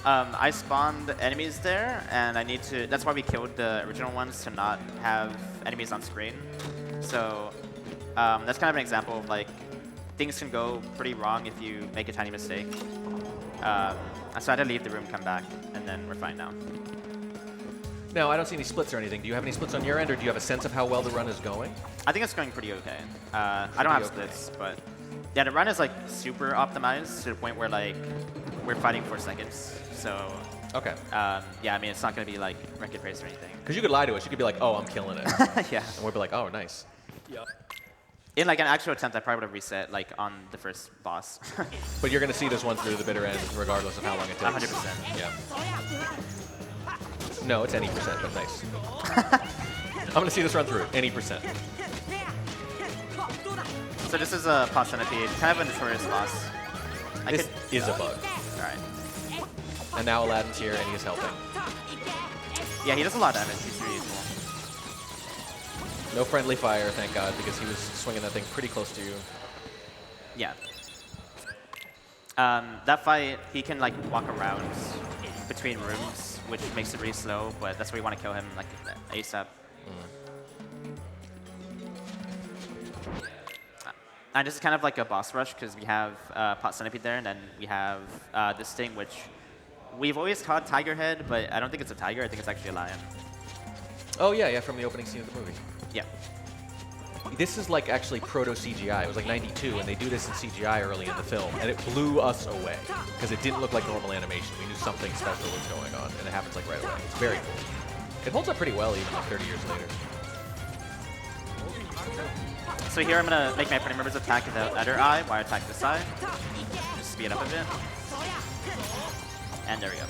I spawned enemies there, and I need to. That's why we killed the original ones to not have enemies on screen. So that's kind of an example of like things can go pretty wrong if you make a tiny mistake. So I had to leave the room, come back, and then we're fine now. No, I don't see any splits or anything. Do you have any splits on your end, or do you have a sense of how well the run is going? I think it's going pretty okay. I don't have Pretty okay. splits, but yeah, the run is like super optimized to the point where like we're fighting for seconds. So Okay. yeah, I mean it's not going to be like record race or anything. Because you could lie to us. You could be like, "Oh, I'm killing it," Yeah. and we'd be like, "Oh, nice." In like an actual attempt, I probably would have reset like on the first boss. But you're going to see this one through the bitter end, regardless of how long it takes. 100%. Yeah. No, it's any percent, but nice. I'm going to see this run through. Any percent. So this is a boss centipede, kind of a notorious boss. This is a bug. All right. And now Aladdin's here, and he's helping. Yeah, he does a lot of damage. He's really useful. No friendly fire, thank God, because he was swinging that thing pretty close to you. Yeah. That fight, he can like walk around between rooms, which makes it really slow. But that's why you want to kill him like ASAP. And this is kind of like a boss rush because we have Pot Centipede there, and then we have this thing which we've always called Tiger Head, but I don't think it's a tiger. I think it's actually a lion. Oh, yeah, from the opening scene of the movie. Yeah. This is like actually proto-CGI. It was like 92, and they do this in CGI early in the film, and it blew us away because it didn't look like normal animation. We knew something special was going on, and it happens like right away. It's very cool. It holds up pretty well even like 30 years later. So here I'm going to make my party members attack the other eye while I attack this eye. Just speed up a bit. And there we go.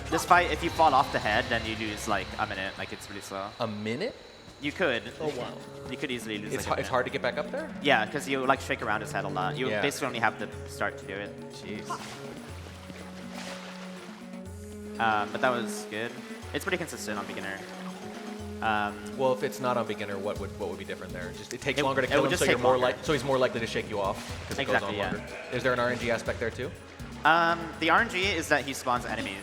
This fight, if you fall off the head, then you lose like a minute. Like it's really slow. A minute? You could. Oh wow. You could easily lose. It's, like a it's minute. hard to get back up there? Yeah, because you like shake around his head a lot. You Yeah. basically only have the start to do it. Jeez. But that was good. It's pretty consistent on beginner. Well, if it's not on beginner, what would be different there? Just it takes It- longer to it kill would him, just so you're take more longer. so he's more likely to shake you off because it Exactly, goes on yeah. longer. Is there an RNG aspect there too? The RNG is that he spawns enemies.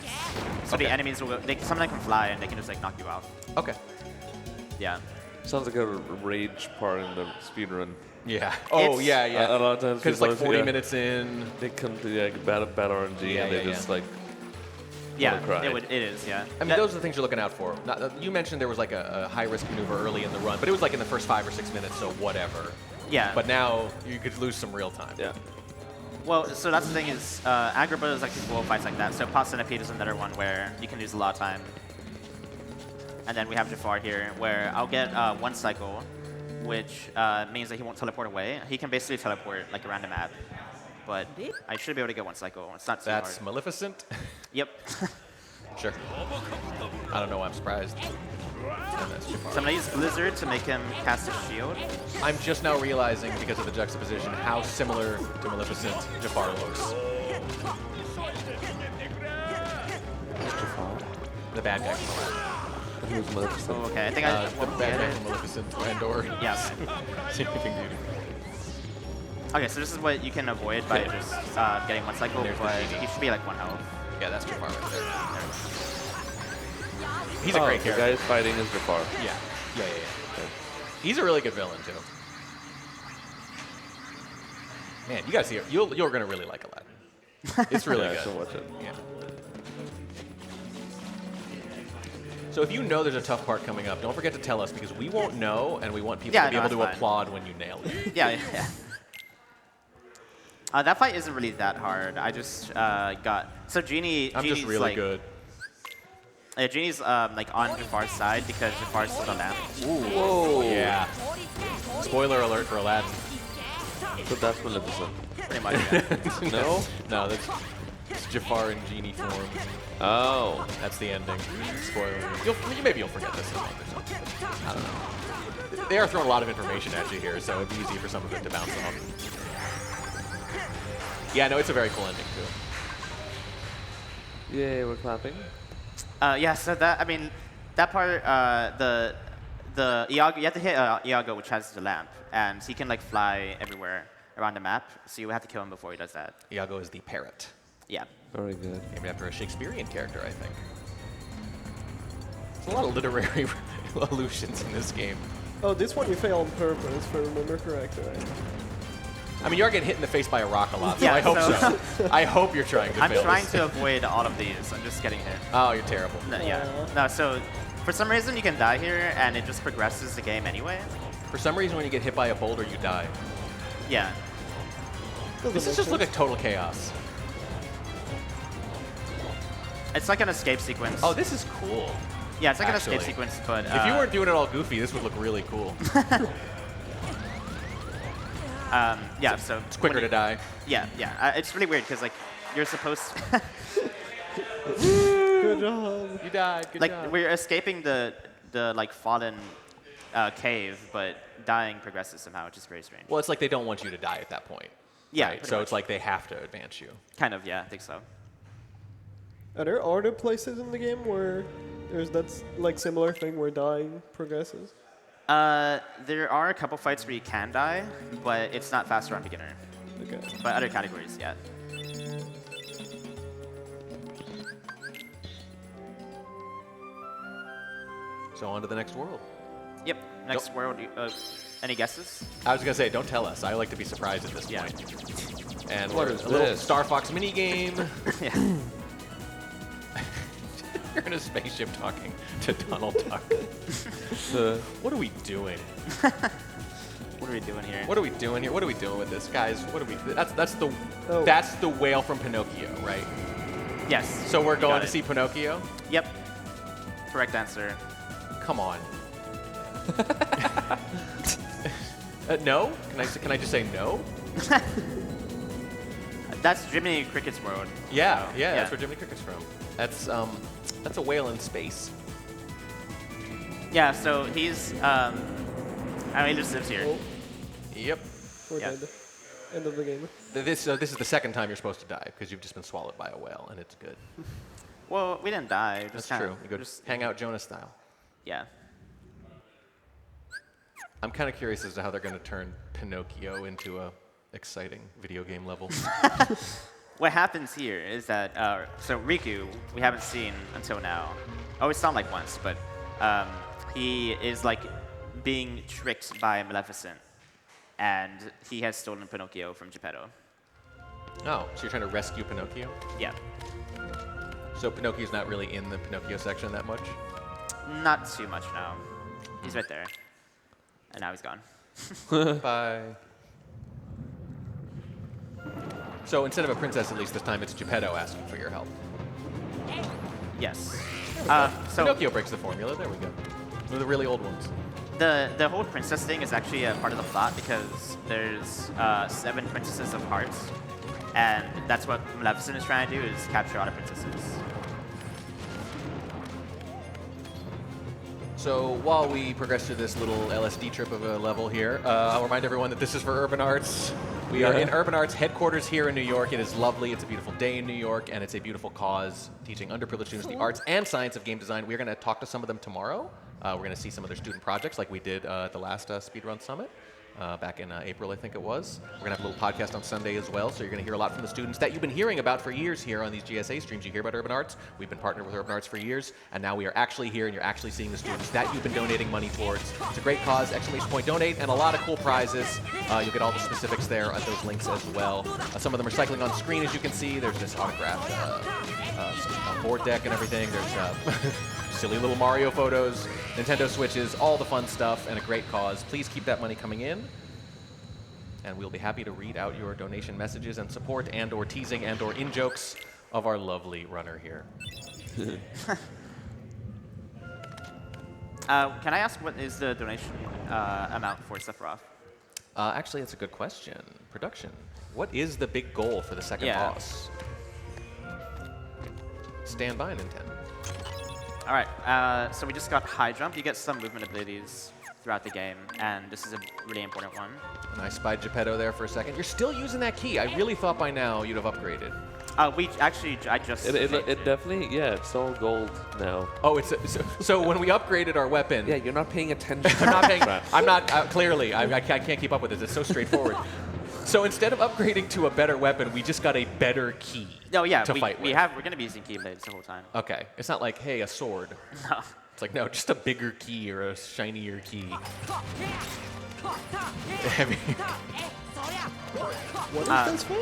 So Okay. the enemies will, some of them can fly and they can just like knock you out. Okay. Yeah. Sounds like a rage part in the speedrun. Yeah. Oh, It's- yeah, yeah. A lot of times Because like people- 40 yeah, minutes in. they come to bad RNG Yeah, and they yeah, just yeah. like Yeah, cry. it is, yeah. I mean, those are the things you're looking out for. You mentioned there was like a high-risk maneuver early in the run, but it was like in the first 5 or 6 minutes, so whatever. Yeah. But now you could lose some real time. yeah. Well, so that's the thing is, Agrabah is like these dual fights like that. So Pot Centipede is another one where you can lose a lot of time. And then we have Jafar here, where I'll get 1 cycle, which means that he won't teleport away. He can basically teleport like around the map. But I should be able to get 1 cycle. It's not too That's hard. Maleficent. Yep. Sure. I don't know why I'm surprised. And that's Jafar. So I'm gonna use Blizzard to make him cast a shield. I'm just now realizing, because of the juxtaposition, how similar to Maleficent Jafar looks. The bad guy from Aladdin. Who's Maleficent? Oh, okay, I think I The won't bad get guy it. from Maleficent, Randor. Yeah. Same thing, dude. Okay, so this is what you can avoid by just getting 1 cycle, There's the but genie. he should be like 1 health. Yeah, that's Jafar right there. He's a Oh, great the character. guy fighting is Jafar. Yeah. He's a really good villain too. Man, you guys see it. You're gonna really like Aladdin. It's really Yeah, I good. should watch it. Yeah. So if you know there's a tough part coming up, don't forget to tell us because we won't know, and we want people Yeah, to be no, able to that's fine. applaud when you nail it. Yeah, yeah, yeah. That fight isn't really that hard. I just got so Genie's I'm just really like, good. Genie's like on Jafar's side because Jafar's still on lamp. Whoa. Yeah. Spoiler alert for Aladdin. So that's Maleficent. Pretty much. Yeah. No? No, that's it's Jafar in genie form. Oh. That's the ending. Spoiler. Maybe you'll forget this in a month or something. I don't know. They are throwing a lot of information at you here, so it'd be easy for some of it to bounce off. Yeah, no, it's a very cool ending too. Yay, we're clapping. Yeah. So that that part the Iago, you have to hit Iago, which has the lamp, and he can like fly everywhere around the map. So you have to kill him before he does that. Iago is the parrot. Yeah. Very good. Named after a Shakespearean character, I think. There's a lot of literary allusions in this game. Oh, this one you fail on purpose, if I remember correctly. Right? I mean, you are getting hit in the face by a rock a lot, so Yeah, I hope so- so. I hope you're trying to I'm fail trying this. to avoid all of these. I'm just getting hit. Oh, you're terrible. No, yeah. No. So for some reason you can die here, and it just progresses the game anyway. For some reason, when you get hit by a boulder, you die. Yeah. Doesn't This make is just sense. like a total chaos. It's like an escape sequence. Oh, this is cool. yeah, it's like actually. an escape sequence, but If you weren't doing it all goofy, this would look really cool. yeah, so It's quicker to die. Yeah, yeah. It's really weird because like you're supposed to Good job. You died. Good like job. we're escaping the like fallen cave, but dying progresses somehow, which is very strange. Well, it's like they don't want you to die at that point. Yeah, Right? pretty So much. it's like they have to advance you. Kind of, yeah, I think so. Are there other places in the game where there's that like similar thing where dying progresses? There are a couple fights where you can die, but it's not faster on beginner. Okay. But other categories, yeah. So on to the next world. Yep. Next world. Any guesses? I was gonna say, don't tell us. I like to be surprised at this Yeah. point. And What there's is a little this? Star Fox mini game. Yeah. You're in a spaceship talking to Donald Duck. What are we doing? What are we doing here? What are we doing here? What are we doing with this, guys? What are we? That's Oh. the whale from Pinocchio, right? Yes. So we're you going got to it. see Pinocchio. Yep. Correct answer. Come on. No? Can I just say no? That's Jiminy Cricket's world. Yeah, So, yeah, that's where Jiminy Cricket's from. That's a whale in space. Yeah, so he's, I mean, he just lives here. Oh, Yep. we're Yeah. dead. End of the game. This is the second time you're supposed to die because you've just been swallowed by a whale, and it's good. Well, we didn't die. Just That's kinda, true. You go just, hang out Jonah style. Yeah. I'm kind of curious as to how they're going to turn Pinocchio into a exciting video game level. What happens here is that, so Riku, we haven't seen until now. Oh, we saw him like once, but he is like being tricked by Maleficent, and he has stolen Pinocchio from Geppetto. Oh, so you're trying to rescue Pinocchio? Yeah. So Pinocchio's not really in the Pinocchio section that much? Not too much now. He's right there. And now he's gone. Bye. So instead of a princess, at least this time it's Geppetto asking for your help. Yes. So Pinocchio breaks the formula. There we go. One of the really old ones. the whole princess thing is actually a part of the plot because there's 7 princesses of hearts, and that's what Maleficent is trying to do, is capture all the princesses. So while we progress through this little LSD trip of a level here, I'll remind everyone that this is for Urban Arts. We are in Urban Arts headquarters here in New York. It is lovely. It's a beautiful day in New York, and it's a beautiful cause teaching underprivileged students the arts and science of game design. We're going to talk to some of them tomorrow. We're going to see some of their student projects like we did at the last Speedrun Summit. Back in April, I think it was. We're going to have a little podcast on Sunday as well, so you're going to hear a lot from the students that you've been hearing about for years here on these GSA streams. You hear about Urban Arts. We've been partnered with Urban Arts for years, and now we are actually here, and you're actually seeing the students that you've been donating money towards. It's a great cause, _donate, and a lot of cool prizes. You'll get all the specifics there at those links as well. Some of them are cycling on screen, as you can see. There's this autographed board deck and everything. There's silly little Mario photos, Nintendo Switches, all the fun stuff, and a great cause. Please keep that money coming in. And we'll be happy to read out your donation messages and support and or teasing and or in-jokes of our lovely runner here. Can I ask what is the donation amount for Sephiroth? Actually, that's a good question. Production. What is the big goal for the second boss? Stand by, Ninten. All right, so we just got high jump. You get some movement abilities throughout the game, and this is a really important one. And I spied Geppetto there for a second. You're still using that key. I really thought by now you'd have upgraded. I just... It definitely, yeah, it's all gold now. Oh, so when we upgraded our weapon... Yeah, you're not paying attention. I'm not paying... I'm not, clearly, I can't keep up with this. It's so straightforward. So instead of upgrading to a better weapon, we just got a better key to fight with. We're going to be using keyblades the whole time. Okay. It's not like, hey, a sword. No. It's like, no, just a bigger key or a shinier key. What is this for?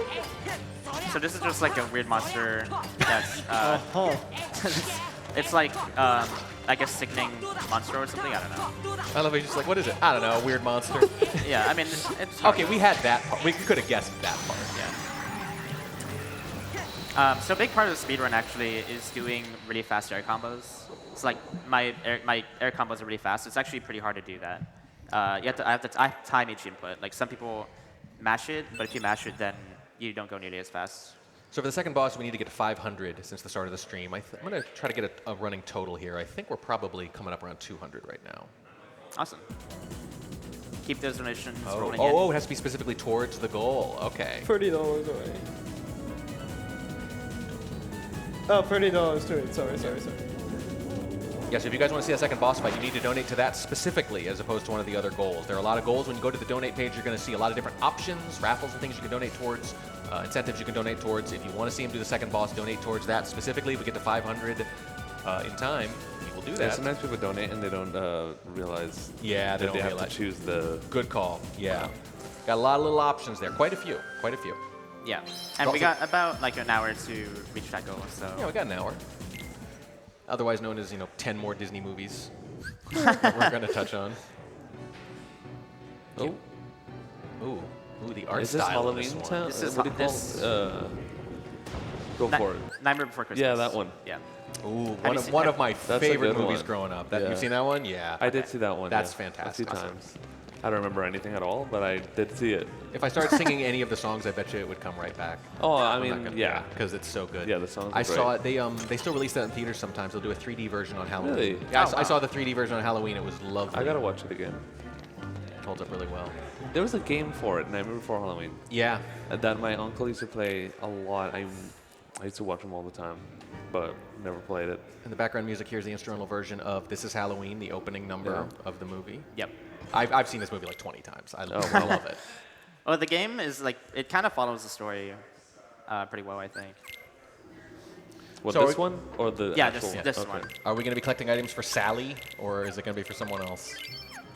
So this is just like a weird monster that's... it's like, I guess, sickening monster or something. I don't know. I love it. Just like, what is it? I don't know, a weird monster. Yeah, I mean, it's hard. Okay, we had that part. We could have guessed that part. Yeah. So a big part of the speedrun actually is doing really fast air combos. It's like my air combos are really fast. It's actually pretty hard to do that. I have to time each input. Like some people mash it, but if you mash it, then you don't go nearly as fast. So for the second boss, we need to get to 500 since the start of the stream. I'm going to try to get a running total here. I think we're probably coming up around 200 right now. Awesome. Keep those donations Oh, rolling oh, in. it has to be specifically towards the goal. Okay. $30 away. Oh, $30 to it. Sorry. Yes, if you guys want to see a second boss fight, you need to donate to that specifically as opposed to one of the other goals. There are a lot of goals. When you go to the donate page, you're going to see a lot of different options, raffles and things you can donate towards, incentives you can donate towards. If you want to see him do the second boss, donate towards that specifically. If we get to 500 in time, we will do that. Yeah, sometimes people donate and they don't realize Yeah, they that don't have realize. to choose the... Good call. Yeah. Got a lot of little options there. Quite a few. Yeah. And we got about like an hour to reach that goal, so... Yeah, we got an hour. Otherwise known as, 10 more Disney movies that we're going to touch on. Oh. Ooh, the art Is this style of Halloween this one. Town? This is What do you call this- it? Go for it. Nightmare Before Christmas. Yeah, that one. Yeah. Ooh, Have you seen- one of my That's a favorite good movies one. growing up. Yeah. You've seen that one? Yeah. I did see that one. That's yeah, fantastic. A few Awesome. times. I don't remember anything at all, but I did see it. If I started singing any of the songs, I bet you it would come right back. Oh, I mean, yeah. Because it's so good. Yeah, the songs are I saw great. it. They still release that in theaters sometimes. They'll do a 3D version on Halloween. Really? Yeah, Oh, I saw the 3D version on Halloween. It was lovely. I gotta watch it again. It holds up really well. There was a game for it, Nightmare Before Halloween, Yeah. that my uncle used to play a lot. I used to watch him all the time, but never played it. And the background music here is the instrumental version of This Is Halloween, the opening number of the movie. Yep. I've seen this movie like 20 times. I love it. Well, the game is like, it kind of follows the story pretty well, I think. What, So this are- one or the Yeah, actual this Okay. one. Are we going to be collecting items for Sally, or is it going to be for someone else?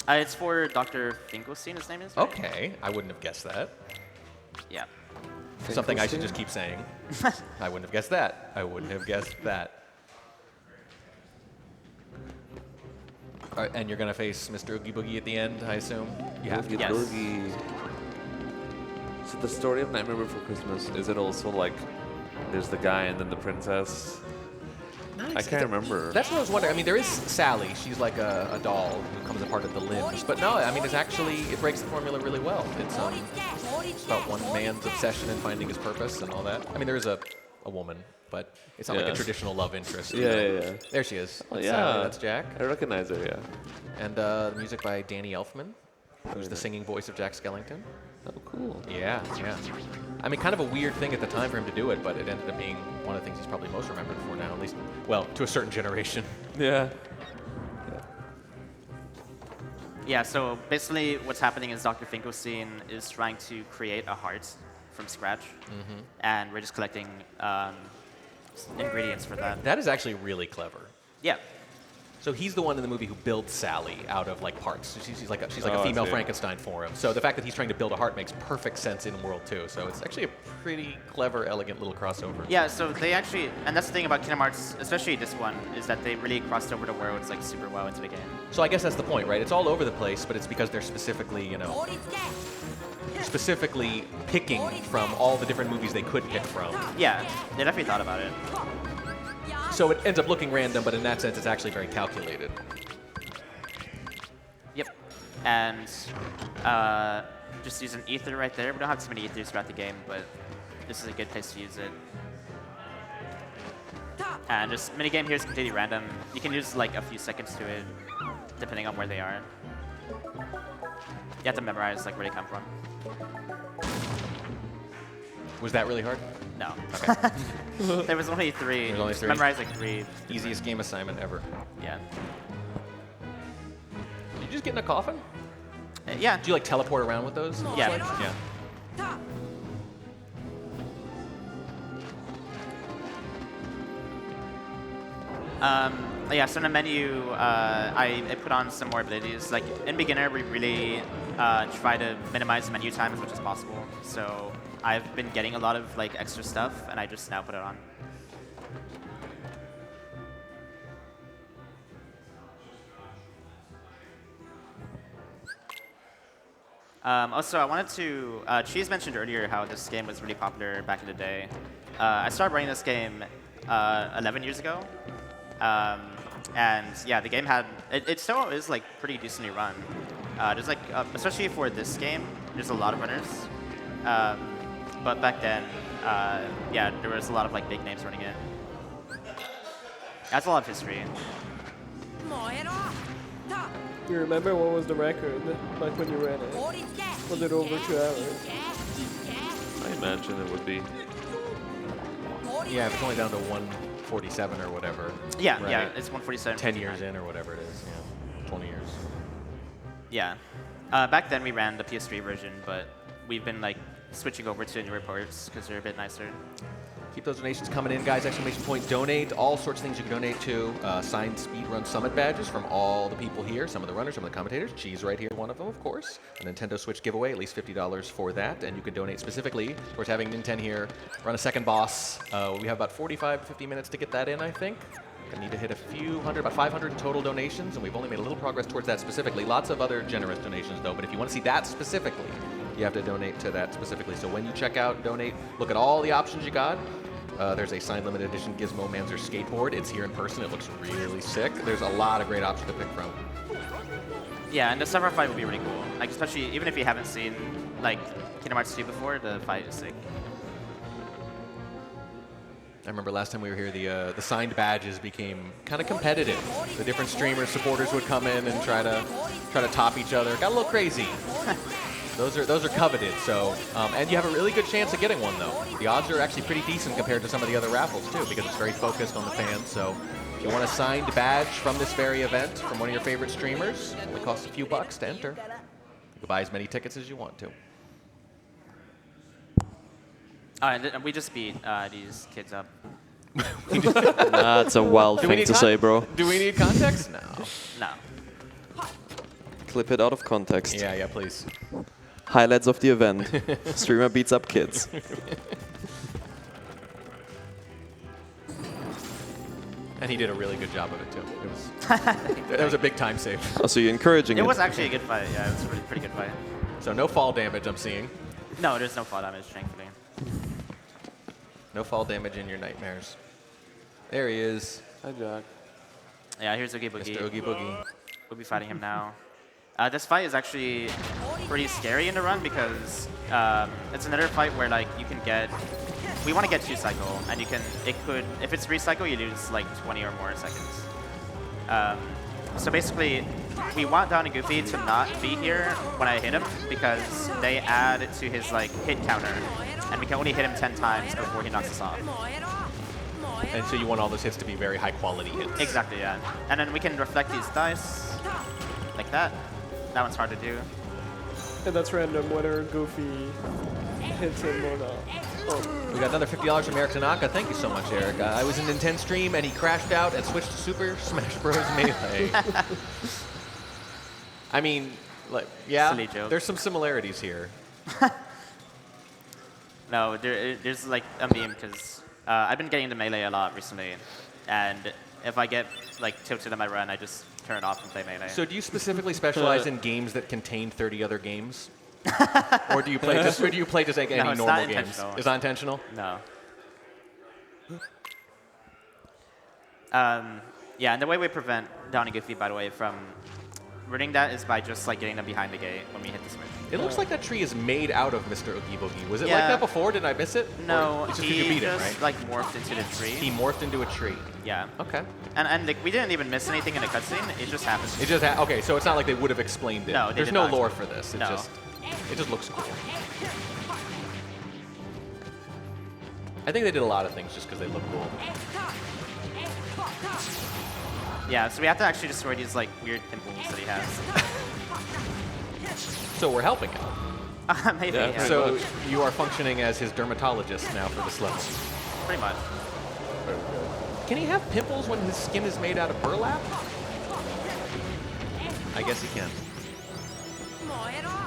It's for Dr. Finkelstein, his name is? Right? Okay, I wouldn't have guessed that. Yeah. Something I should just keep saying. I wouldn't have guessed that. I wouldn't have guessed that. All right, and you're going to face Mr. Oogie Boogie at the end, I assume? You have to. Oogie Yes. Boogie. So the story of Nightmare Before Christmas, is it also like there's the guy and then the princess? I can't remember. That's what I was wondering. I mean, there is Sally. She's like a doll who comes apart at the limbs. But no, I mean, it's actually, it breaks the formula really well. It's about one man's obsession and finding his purpose and all that. I mean, there is a woman, but it's not like a Yeah. traditional love interest. Yeah. There she is. Oh, That's yeah. Sally. That's Jack. I recognize her, yeah. And the music by Danny Elfman, who's the singing voice of Jack Skellington. Oh, cool. Yeah. I mean, kind of a weird thing at the time for him to do it, but it ended up being one of the things he's probably most remembered for now, at least, well, to a certain generation. Yeah. Yeah, so basically what's happening is Dr. Finkelstein is trying to create a heart from scratch, and we're just collecting ingredients for that. That is actually really clever. Yeah. So he's the one in the movie who builds Sally out of like parts. She's like a Oh, I female see. Frankenstein for him. So the fact that he's trying to build a heart makes perfect sense in World 2. So it's actually a pretty clever, elegant little crossover. Yeah, so they actually, and that's the thing about Kingdom Hearts, especially this one, is that they really crossed over the worlds like super well into the game. So I guess that's the point, right? It's all over the place, but it's because they're specifically, specifically picking from all the different movies they could pick from. Yeah, they definitely thought about it. So it ends up looking random, but in that sense, it's actually very calculated. Yep. And just use an ether right there. We don't have too many ethers throughout the game, but this is a good place to use it. And just minigame here is completely random. You can use like a few seconds to it, depending on where they are. You have to memorize like where they come from. Was that really hard? No. There was only three. There was only Just three? memorize like three. Easiest game assignment ever. Yeah. Did you just get in a coffin? Yeah. Do you like teleport around with those? Yeah. Yeah. Yeah, so in the menu, I put on some more abilities. Like, in beginner, we really try to minimize menu time as much as possible. So I've been getting a lot of like extra stuff, and I just now put it on. Also, I wanted to, Cheese mentioned earlier how this game was really popular back in the day. I started running this game 11 years ago. And yeah, the game had, it still is like pretty decently run. There's like, especially for this game, there's a lot of runners. But back then, yeah, there was a lot of like big names running it. That's a lot of history. You remember what was the record, like when you ran it? Was it over 2 hours? I imagine it would be. Yeah, if it's only down to 147 or whatever. Yeah, right? yeah, it's 147. 10 years in or whatever it is. Yeah, 20 years. Yeah. Back then we ran the PS3 version, but we've been like switching over to newer ports because they're a bit nicer. Keep those donations coming in, guys. Exclamation point donate. All sorts of things you can donate to. Signed Speedrun Summit badges from all the people here. Some of the runners, some of the commentators. Cheese right here, one of them, of course. A Nintendo Switch giveaway, at least $50 for that. And you can donate specifically towards having Ninten here run a second boss. We have about 45 to 50 minutes to get that in, I think. I need to hit a few hundred, about 500 total donations, and we've only made a little progress towards that specifically. Lots of other generous donations, though, but if you want to see that specifically, you have to donate to that specifically. So when you check out and donate, look at all the options you got. There's a signed limited edition Gizmo Manzer skateboard. It's here in person. It looks really sick. There's a lot of great options to pick from. Yeah, and the summer fight would be really cool. Like, especially even if you haven't seen like Kingdom Hearts 2 before, the fight is sick. I remember last time we were here, the signed badges became kind of competitive. The different streamers, supporters would come in and try to top each other. Got a little crazy. Those are coveted. So, and you have a really good chance of getting one though. The odds are actually pretty decent compared to some of the other raffles too, because it's very focused on the fans. So, if you want a signed badge from this very event from one of your favorite streamers, it only costs a few bucks to enter. You can buy as many tickets as you want to. And we just beat these kids up. That's a wild thing to say, bro. Do we need context? No. No. Clip it out of context. Yeah, please. Highlights of the event. Streamer beats up kids. And he did a really good job of it too. It was that was a big time save. Oh, so you're encouraging it. It was actually a good fight. Yeah, it was a pretty good fight. So no fall damage I'm seeing. No, there's no fall damage, thankfully. No fall damage in your nightmares. There he is. Hi, Jack. Yeah, here's Oogie Boogie. Mr. Oogie Boogie. We'll be fighting him now. This fight is actually pretty scary in the run because it's another fight where like you can get. We want to get 2 cycle, and if it's recycle, you lose like 20 or more seconds. So basically, we want Down and Goofy to not be here when I hit him because they add to his like hit counter, and we can only hit him 10 times before he knocks us off. And so you want all those hits to be very high quality hits. Exactly, yeah. And then we can reflect these dice like that. That one's hard to do. And that's random whether Goofy hits him or not. Oh. We got another $50 from Eric Tanaka. Thank you so much, Eric. I was in Ninten stream and he crashed out and switched to Super Smash Bros. Melee. I mean, like, yeah, Silly joke. there's some similarities here. No, there's like a meme because I've been getting into Melee a lot recently. And if I get like tilted in my run, I just turn it off and play Melee. So do you specifically specialize in games that contain 30 other games? Or do you play just like any No, it's normal not games? intentional. Is that intentional? No. Yeah, and the way we prevent Down and Goofy, by the way, from ruining that is by just like getting them behind the gate when we hit the switch. It looks like that tree is made out of Mr. Oogie Boogie. Was it like Yeah. that before? Did I miss it? No, Or it's just 'cause he you beat just it, right? like morphed into the tree. He morphed into a tree. Yeah. Okay. And like we didn't even miss anything in the cutscene. It just happened. It just okay, so it's not like they would have explained it. No, they There's did no not lore explain for this. It No. just looks cool. I think they did a lot of things just because they look cool. Yeah, so we have to actually destroy these like weird pimples that he has. So we're helping him. Maybe. Yeah, Yeah, So you are functioning as his dermatologist now for this level. pretty much. Can he have pimples when his skin is made out of burlap? I guess he can.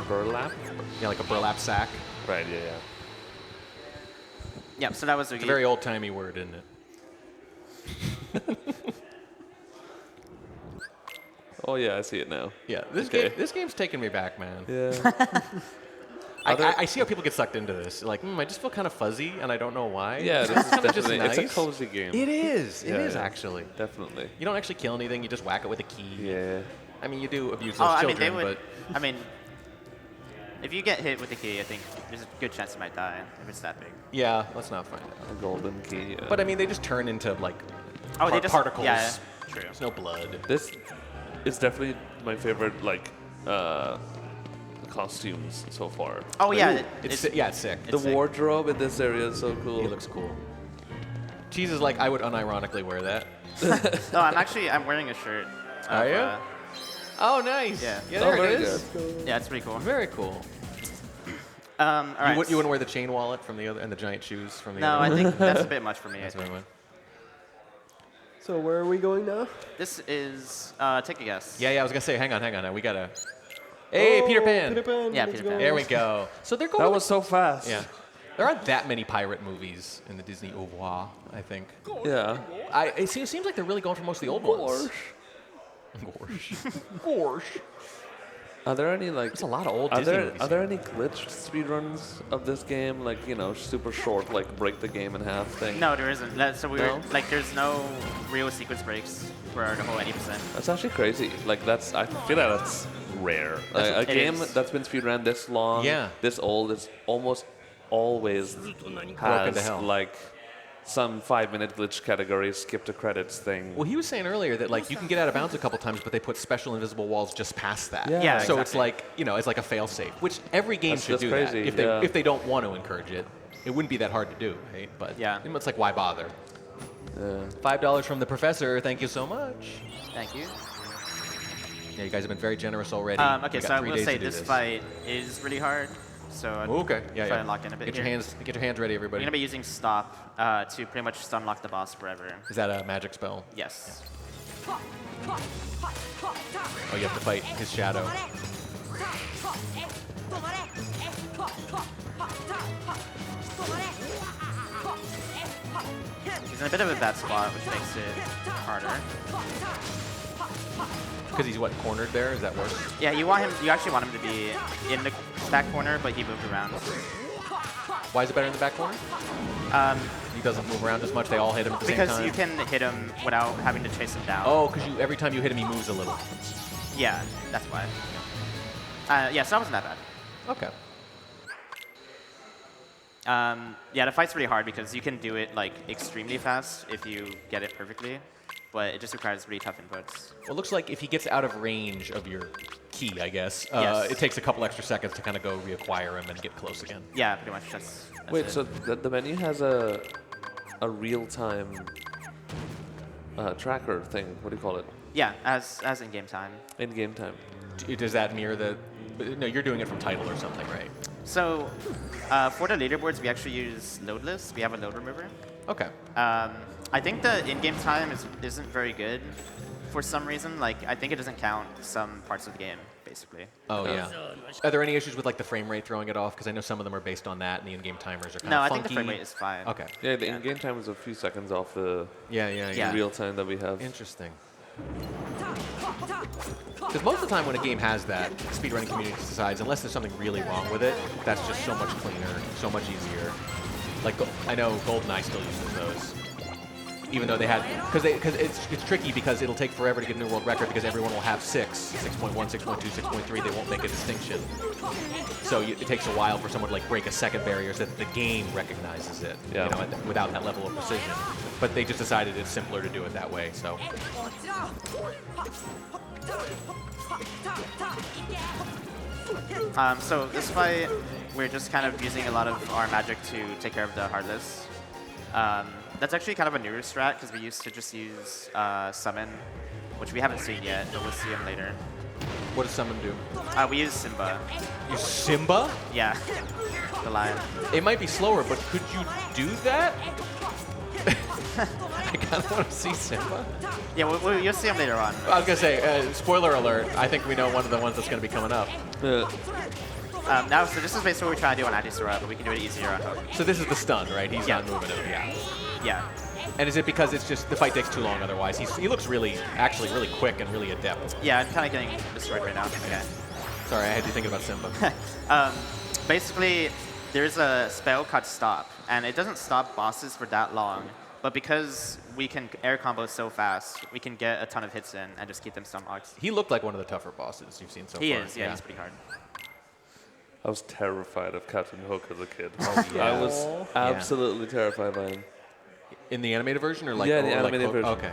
Burlap? Yeah, like a burlap sack. Right, yeah. Yeah, so that was It's a very old-timey word, isn't it? Oh, yeah, I see it now. Yeah, Okay. this game's taking me back, man. Yeah. I see how people get sucked into this. Like, I just feel kind of fuzzy, and I don't know why. Yeah, this is kinda just definitely, it's a nice. cozy game. It is. It Yeah, is yeah. actually. Definitely. You don't actually kill anything. You just whack it with a key. Yeah. I mean, you do abuse Oh, those I mean, children, they would. but I mean, if you get hit with the key, I think there's a good chance you might die if it's that big. yeah, let's not find out. A golden key. Yeah. But I mean, they just turn into like Oh, they just particles. Yeah, true. There's no blood. This is definitely my favorite, like, costumes so far. Oh Like, yeah, It's sick. It's The it's sick. wardrobe in this area is so cool. He looks cool. Cheese is like, I would unironically wear that. No, I'm wearing a shirt. Are you? Oh, nice. Yeah. Yeah, Oh, there very it is. good. Yeah, it's pretty cool. Very cool. All right. You wouldn't wear the chain wallet from the other and the giant shoes from the No, other. I think that's a bit much for me. I That's what I think. went. So where are we going now? This is take a guess. Yeah, I was gonna say, hang on. We gotta. Hey, Peter Pan. Peter Pan. Yeah, let's Peter go. Pan. There we go. So they're going. That was so fast. Yeah. There aren't that many pirate movies in the Disney au revoir, I think. Yeah. It seems like they're really going for most of the old ones. Gorsh. Are there any like? There's a lot of old Are Disney there movies are there here. any glitched speedruns of this game? Like super short, like break the game in half thing. No, there isn't. So No? like, there's no real sequence breaks for the whole 80%. That's actually crazy. Like I feel like that's rare. A it game is. that's been speedrun this long, Yeah. this old, is almost always Broken to has hell. like some 5-minute glitch category, skip to credits thing. Well, he was saying earlier that like you can get out of bounds a couple times, but they put special invisible walls just past that. Yeah. Yeah, So it's exactly. like it's like a fail-safe, which every game should That's do crazy, that. If yeah. they don't want to encourage it, it wouldn't be that hard to do, right? But Yeah. it's like why bother? Yeah. $5 from the professor. Thank you so much. Thank you. Yeah, you guys have been very generous already. Okay, We got so I 3 will days say to do this fight is really hard. So I'd Okay. Yeah, try yeah. and lock in a bit Get here. your hands ready, We're everybody. gonna be using stop to pretty much stun lock the boss forever. Is that a magic spell? Yes. Oh, you have to fight his shadow. He's in a bit of a bad spot, which makes it harder. Because he's what, cornered there? Is that worse? Yeah, you actually want him to be in the back corner, but he moved around. Why is it better in the back corner? He doesn't move around as much. They all hit him at the same Because time. you can hit him without having to chase him down. Oh, because every time you hit him, he moves a little. Yeah, that's why. Yeah, so that wasn't that bad. Okay. Yeah, the fight's really hard because you can do it like extremely fast if you get it perfectly, but it just requires really tough inputs. Well, it looks like if he gets out of range of your key, I guess, Yes. it takes a couple extra seconds to kind of go reacquire him and get close again. Yeah, pretty much. That's Wait, it. so the menu has a real-time tracker thing. What do you call it? Yeah, as in game time. In game time. Does that mirror the... No, you're doing it from title or something, right? So for the leaderboards, we actually use load lists. We have a load remover. Okay. I think the in-game time isn't very good for some reason. Like, I think it doesn't count some parts of the game, basically. Oh, yeah. Are there any issues with like the frame rate throwing it off? Because I know some of them are based on that, and the in-game timers are kind No, of I funky. think the frame rate is fine. Okay. Yeah, the in-game time is a few seconds off the Yeah. Yeah. real time that we have. Interesting. Because most of the time when a game has that, the speedrunning community decides, unless there's something really wrong with it, that's just so much cleaner, so much easier. Like, I know GoldenEye still uses those. Even though they had, because it's tricky because it'll take forever to get a new world record because everyone will have 6.1, 6.2, 6.3. They won't make a distinction. So it takes a while for someone to like break a second barrier so that the game recognizes it, Yeah. without that level of precision. But they just decided it's simpler to do it that way. So. So this fight, we're just kind of using a lot of our magic to take care of the Heartless. That's actually kind of a newer strat because we used to just use Summon, which we haven't seen yet, but we'll see him later. What does summon do? We use Simba. You Simba? Yeah, the lion. It might be slower, but could you do that? I kind of want to see Simba. Yeah, you'll see him later on. I was going to say, spoiler alert, I think we know one of the ones that's going to be coming up. Uh, So this is basically what we try to do on Anti-Sora, but we can do it easier on Hook. So this is the stun, right? He's Yeah. not moving it. Yeah. Yeah. And is it because it's just the fight takes too long otherwise? He looks actually really quick and really adept. Yeah, I'm kind of getting destroyed right now. Okay. Sorry, I had you thinking about Simba. Basically, there's a spell called Stop, and it doesn't stop bosses for that long. But because we can air combo so fast, we can get a ton of hits in and just keep them stun locked. He looked like one of the tougher bosses you've seen so He far. is, yeah, he's pretty hard. I was terrified of Captain Hook as a kid. Oh, yeah. I was absolutely terrified by him. In the animated version or like Yeah, the or like animated version. Okay,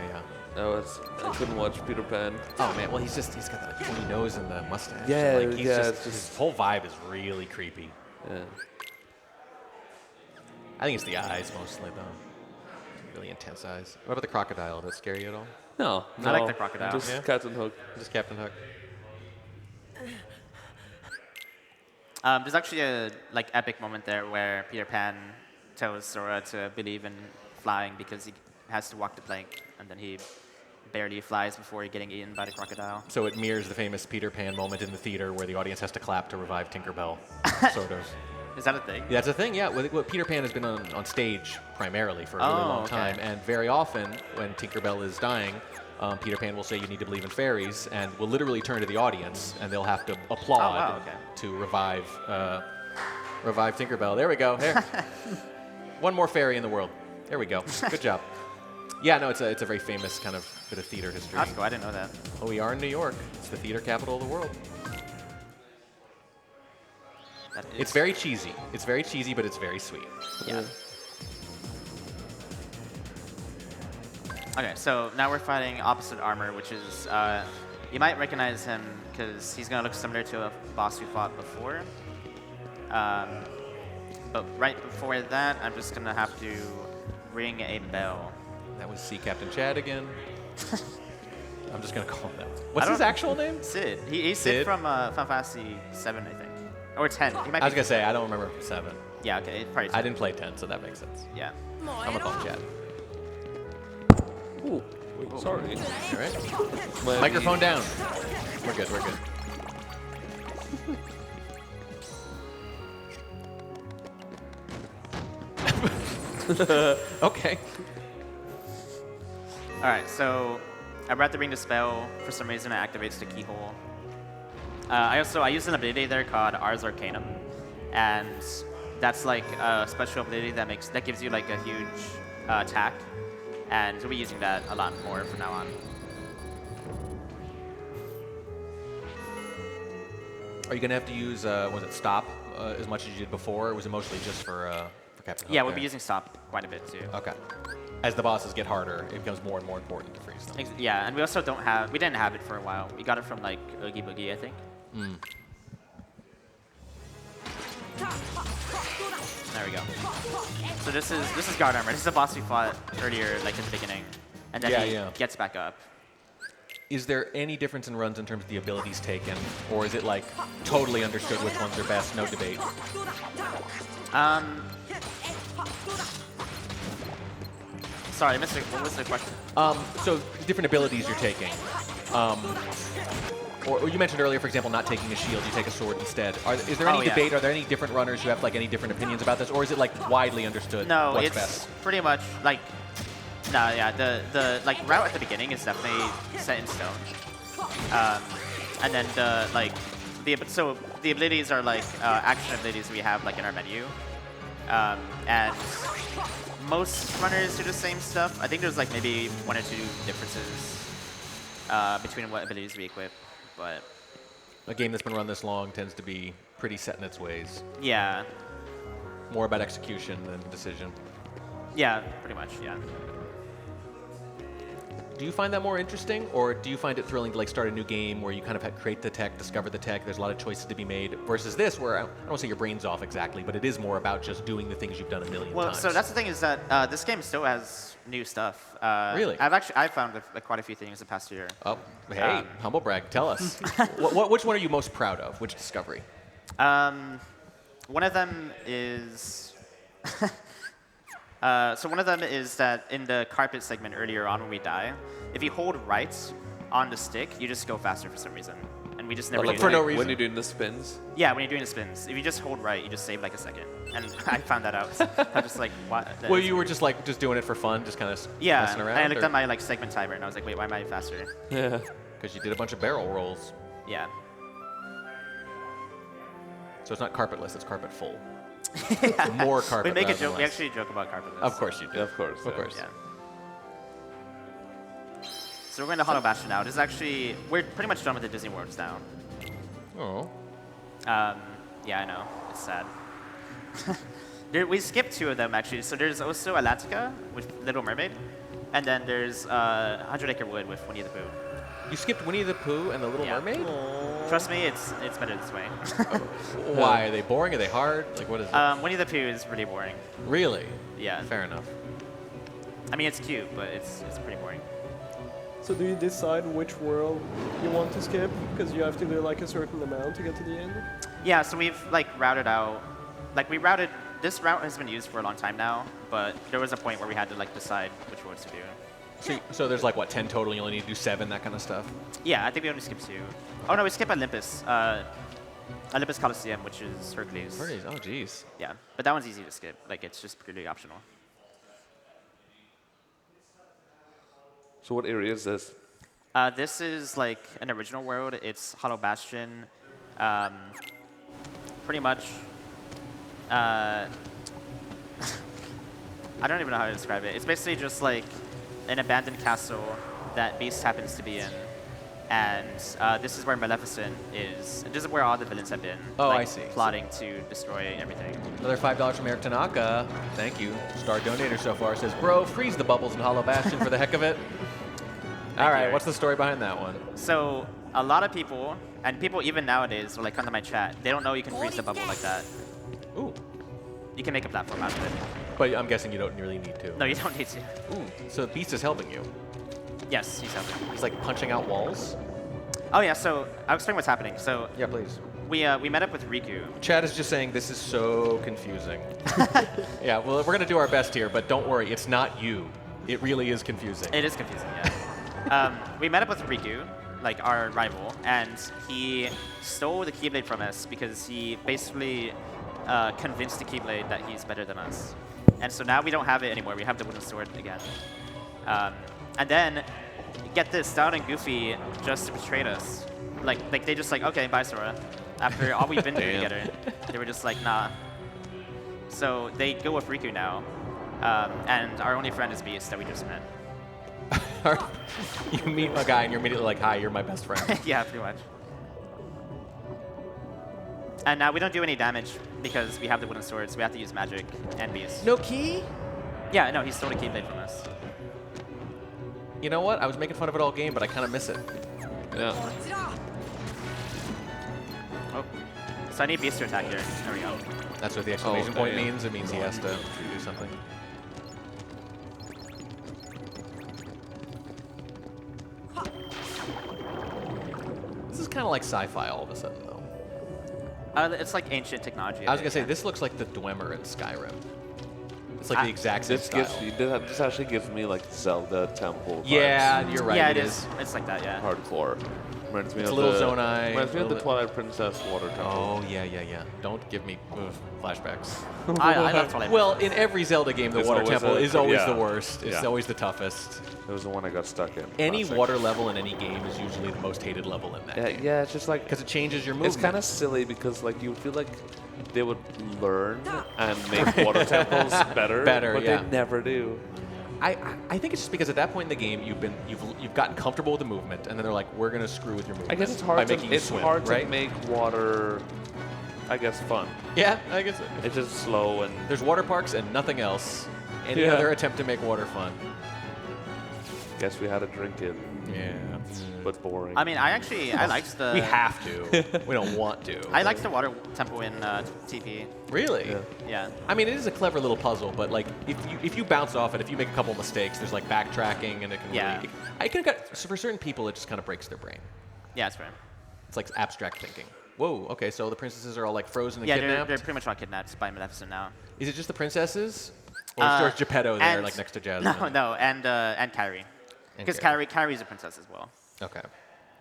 yeah. I couldn't watch Peter Pan. Oh man, well he's got that pointy nose and the mustache. Yeah, like, he's yeah, just, it's just- his whole vibe is really creepy. Yeah. I think it's the eyes mostly though. Really intense eyes. What about the crocodile? Does that scare you at all? No, I like the crocodile. Just Yeah? Captain Hook. Just Captain Hook. There's actually a epic moment there where Peter Pan tells Sora to believe in flying because he has to walk the plank, and then he barely flies before getting eaten by the crocodile. So it mirrors the famous Peter Pan moment in the theater where the audience has to clap to revive Tinkerbell, sort of. Is that a thing? That's a thing, yeah. Well, Peter Pan has been on stage primarily for a really long time, and very often when Tinkerbell is dying, Peter Pan will say, "You need to believe in fairies," and will literally turn to the audience, and they'll have to applaud to revive Tinkerbell. There we go. There. One more fairy in the world. There we go. Good job. Yeah, no, it's a very famous kind of bit of theater history. That's cool. I didn't know that. Oh, we are in New York. It's the theater capital of the world. It's very cheesy. It's very cheesy, but it's very sweet. Yeah. Okay, so now we're fighting opposite armor, which is, you might recognize him because he's going to look similar to a boss we fought before. But right before that, I'm just going to have to ring a bell. That was Sea Captain Chad again. I'm just going to call him that. What's his actual name? Sid. He's Sid from Final Fantasy 7, I think. Or 10. He might I was going to say, I don't remember 7. Yeah, okay, probably 10. I didn't play 10, so that makes sense. Yeah. I'm going to call him Chad. Ooh, sorry. All right. Microphone down. We're good, we're good. Okay. All right, so I brought the ring to spell. For some reason, it activates the keyhole. I use an ability there called Ars Arcanum, and that's like a special ability that gives you like a huge attack, and we'll be using that a lot more from now on. Are you going to have to use, was it stop as much as you did before, or was it mostly just for Captain Hook? Yeah, we'll be using stop quite a bit too. Okay. As the bosses get harder, it becomes more and more important to freeze them. Yeah, and we also didn't have it for a while. We got it from like Oogie Boogie, I think. There we go. So this is guard armor. This is a boss we fought earlier, like in the beginning, and then he gets back up. Is there any difference in runs in terms of the abilities taken, or is it like totally understood which ones are best, no debate? Sorry, I missed it. What was the question? So different abilities you're taking. Or you mentioned earlier, for example, not taking a shield, you take a sword instead. Is there any debate? Are there any different runners who have like any different opinions about this, or is it like widely understood? No, what's it's best? pretty much like the like route at the beginning is definitely set in stone. And then the abilities are like action abilities we have like in our menu. And most runners do the same stuff. I think there's like maybe 1 or 2 differences between what abilities we equip, but a game that's been run this long tends to be pretty set in its ways. Yeah. More about execution than decision. Yeah, pretty much, yeah. Do you find that more interesting, or do you find it thrilling to like start a new game where you kind of create the tech, discover the tech, there's a lot of choices to be made, versus this where I don't want to say your brain's off exactly, but it is more about just doing the things you've done a million times? Well, so that's the thing is that this game still has new stuff. Really? I've found quite a few things the past year. Oh, hey, humble brag, tell us. Which one are you most proud of? Which discovery? One of them is... so one of them is that in the carpet segment earlier on when we die, if you hold right on the stick, you just go faster for some reason. And we just never like for no reason. When you're doing the spins? Yeah, when you're doing the spins. If you just hold right, you just save like a second. And I found that out. I'm just like, what? Well, you were just like doing it for fun, just kind of messing around? Yeah, I looked at my like segment timer and I was like, wait, why am I faster? Yeah. Because you did a bunch of barrel rolls. Yeah. So it's not carpetless, it's carpet full. Yeah. More carpet. We make a joke. We actually joke about carpetless. Of course you do. Of course. Of course. Yeah. So we're going to Hollow Bastion now. This is actually, we're pretty much done with the Disney Worlds now. Oh. Yeah, I know. It's sad. We skipped 2 of them actually. So there's also Atlantica with Little Mermaid, and then there's 100 Acre Wood with Winnie the Pooh. You skipped Winnie the Pooh and the Little Mermaid? Trust me, it's better this way. Why? Are they boring? Are they hard? Like, what is it? Winnie the Pooh is really boring. Really? Yeah. Fair enough. I mean, it's cute, but it's pretty boring. So do you decide which world you want to skip? Because you have to do like a certain amount to get to the end? Yeah, so we've like routed out, this route has been used for a long time now, but there was a point where we had to like decide which worlds to do. So there's like, what, 10 total? You only need to do 7, that kind of stuff? Yeah, I think we only skipped 2. Oh no, we skipped Olympus. Olympus Coliseum, which is Hercules. Hercules. Oh, geez. Yeah, but that one's easy to skip. Like, it's just purely optional. So what area is this? This is like an original world. It's Hollow Bastion. Pretty much. I don't even know how to describe it. It's basically just like an abandoned castle that Beast happens to be in. And this is where Maleficent is. And this is where all the villains have been. Oh, like, I see. Plotting to destroy everything. Another $5 from Eric Tanaka. Thank you. Star donator so far says, bro, freeze the bubbles in Hollow Bastion for the heck of it. All right, what's the story behind that one? So a lot of people, and people even nowadays, will like come to my chat. They don't know you can freeze the bubble like that. Ooh. You can make a platform out of it. But I'm guessing you don't really need to. No, you don't need to. Ooh. So Beast is helping you. Yes, he's helping. He's like punching out walls? Oh yeah, so I'll explain what's happening. So Yeah, please. we met up with Riku. Chad is just saying this is so confusing. Yeah, well, we're going to do our best here, but don't worry, it's not you. It really is confusing. It is confusing, yeah. We met up with Riku, like our rival, and he stole the Keyblade from us because he basically convinced the Keyblade that he's better than us. And so now we don't have it anymore. We have the wooden sword again. And then, get this, Donald and Goofy just betrayed us. Like they just like, okay, bye, Sora. After all we've been through together, they were just like, nah. So they go with Riku now, and our only friend is Beast that we just met. You meet a guy and you're immediately like, hi, you're my best friend. Yeah, pretty much. And now we don't do any damage because we have the wooden swords. We have to use magic and Beast. No key? Yeah, no, he stole the Keyblade from us. You know what? I was making fun of it all game, but I kind of miss it. Yeah. Oh. So I need Beast to attack here. There we go. That's what the exclamation point yeah. means. It means he has to do something. This is kind of like sci-fi all of a sudden, though. It's like ancient technology. I was going to say, this looks like the Dwemer in Skyrim. It's like the exact same This style. this actually gives me like Zelda Temple vibes. Yeah, you're right. Yeah, it is. It's like that, yeah. Hardcore. Reminds me It's of a little the, Zonai, Reminds me of little the bit- Twilight Princess Water Temple. Oh, yeah. Don't give me flashbacks. I love Twilight. Well, in every Zelda game, the There's water always temple a- is always yeah. the worst. It's Yeah. always the toughest. It was the one I got stuck in. Any Classic. water level in any game is usually the most hated level in that game. Yeah, it's just like Because it changes your movement. it's kind of silly because like you would feel like they would learn and make water temples better, but yeah. they never do. I think it's just because at that point in the game you've gotten comfortable with the movement, and then they're like, we're gonna screw with your movement. I guess it's by hard to making you swim, right? make water, I guess, fun. Yeah, I guess It's just slow and there's water parks and nothing else. Any Yeah. other attempt to make water fun? guess we had to drink it, Yeah. but boring. I mean, I liked the... We have to. We don't want to. I liked the water temple in TP. Really? Yeah. Yeah. I mean, it is a clever little puzzle, but like, if you bounce off it, if you make a couple mistakes, there's like backtracking, and it can Yeah. really. I can got so for certain people, it just kind of breaks their brain. Yeah, that's fair. It's like abstract thinking. Whoa. Okay, so the princesses are all like frozen and Yeah, kidnapped. they're pretty much all kidnapped by Maleficent now. Is it just the princesses, or is George Geppetto there, and- like next to Jasmine? No, and Carrie. And Because Carrie. Carrie's a princess as well. Okay,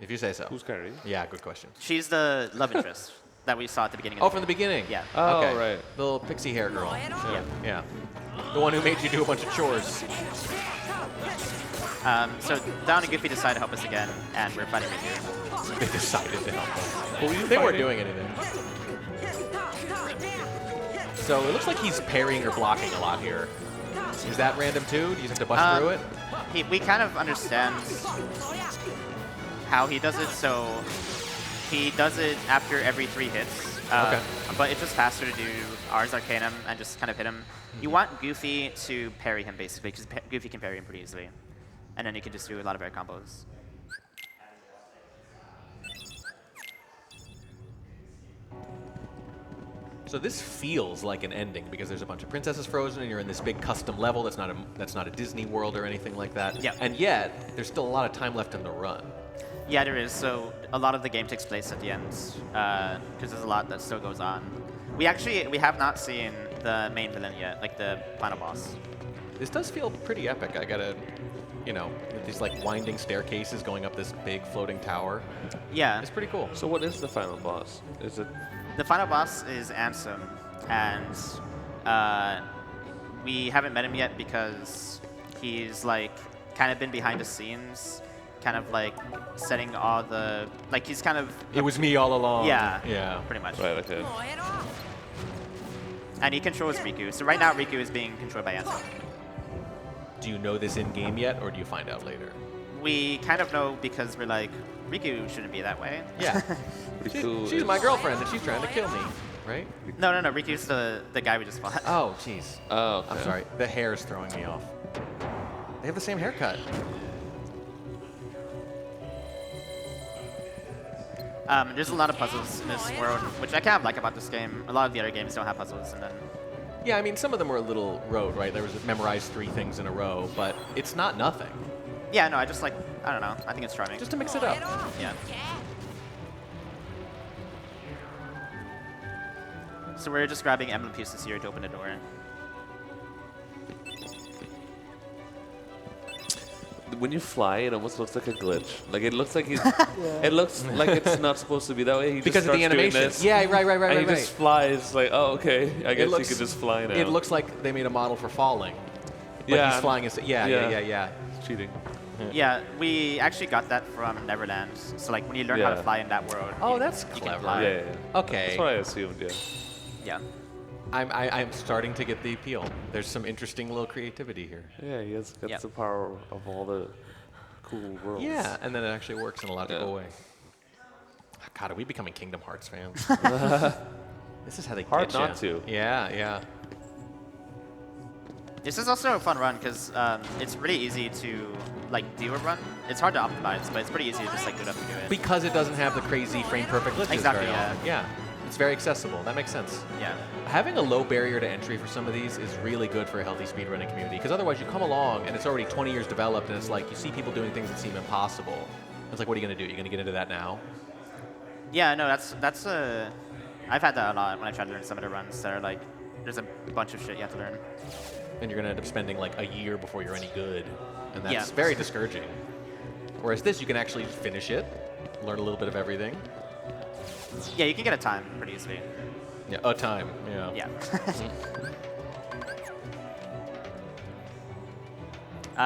if you say so. Who's Carrie? Yeah, good question. She's the love interest that we saw at the beginning of Oh, the from the game. beginning. Yeah. Oh, Okay. right. The little pixie hair girl. Yeah. Yeah. The one who made you do a bunch of chores. So Down and Goofy decide to help us again, and we're fighting Riku. They decided to help us. Who are you They weren't fighting? doing anything. So it looks like he's parrying or blocking a lot here. Is that random too? Do you have to bust through it? We kind of understand how he does it, so he does it after every 3 hits. Okay. But it's just faster to do Ars Arcanum and just kind of hit him. You want Goofy to parry him, basically, because Goofy can parry him pretty easily. And then you can just do a lot of air combos. So this feels like an ending because there's a bunch of princesses frozen and you're in this big custom level that's not a Disney World or anything like that. Yeah. And yet, there's still a lot of time left in the run. Yeah, there is. So a lot of the game takes place at the end, because there's a lot that still goes on. We have not seen the main villain yet, like the final boss. This does feel pretty epic. I gotta, you know, with these like winding staircases going up this big floating tower. Yeah. It's pretty cool. So what is the final boss? Is it? The final boss is Ansem, and we haven't met him yet because he's like kind of been behind the scenes, kind of like setting all the like he's kind of It was me all along. yeah Yeah. pretty much. Right. Okay. And he controls Riku. So right now Riku is being controlled by Ansem. Do you know this in game yet, or do you find out later? We kind of know because we're like Riku shouldn't be that way. Yeah. Riku She's is- my girlfriend, and she's trying to kill me, right? No, Riku's the guy we just fought. Oh, jeez. Oh, okay. I'm sorry. The hair's throwing me off. They have the same haircut. There's a lot of puzzles in this world, which I kind of like about this game. A lot of the other games don't have puzzles, and then Yeah, I mean, some of them were a little rote, right? There was memorize 3 things in a row, but it's not nothing. yeah, no, I just like I don't know. I think it's charming. Just to mix it up. yeah. So we're just grabbing emblem pieces here to open the door. When you fly, it almost looks like a glitch. Like it looks like he's. It looks like it's not supposed to be that way. He Because just of the starts doing animation. this, Yeah, right. and he just flies. Like, oh, okay. I guess he could just fly now. It looks like they made a model for falling. But Yeah. he's flying. Yeah. It's cheating. Yeah, we actually got that from Neverland. So like when you learn how to Yeah. fly in that world. Oh, you- that's you can clever. fly. Yeah. Okay. That's what I assumed. Yeah. Yeah. I'm starting to get the appeal. There's some interesting little creativity here. Yeah, he has got Yep. the power of all the cool worlds. Yeah, and then it actually works in a lot of Yeah. cool way. God, are we becoming Kingdom Hearts fans? This is how they Hard get ya. not to. Yeah. This is also a fun run because it's really easy to like do a run. It's hard to optimize, but it's pretty easy to just like boot up and do it. Because it doesn't have the crazy frame perfect glitches Exactly, very yeah. often. Yeah. It's very accessible. That makes sense. Yeah. Having a low barrier to entry for some of these is really good for a healthy speedrunning community, because otherwise you come along and it's already 20 years developed and it's like you see people doing things that seem impossible. It's like, what are you going to do? You're going to get into that now? Yeah, no, that's a. I've had that a lot when I try to learn some of the runs that are like, there's a bunch of shit you have to learn. And you're going to end up spending like a year before you're any good. And that's Yeah. very discouraging. Whereas this, you can actually finish it, learn a little bit of everything. Yeah, you can get a time pretty easily. Yeah, a time. Yeah. Yeah.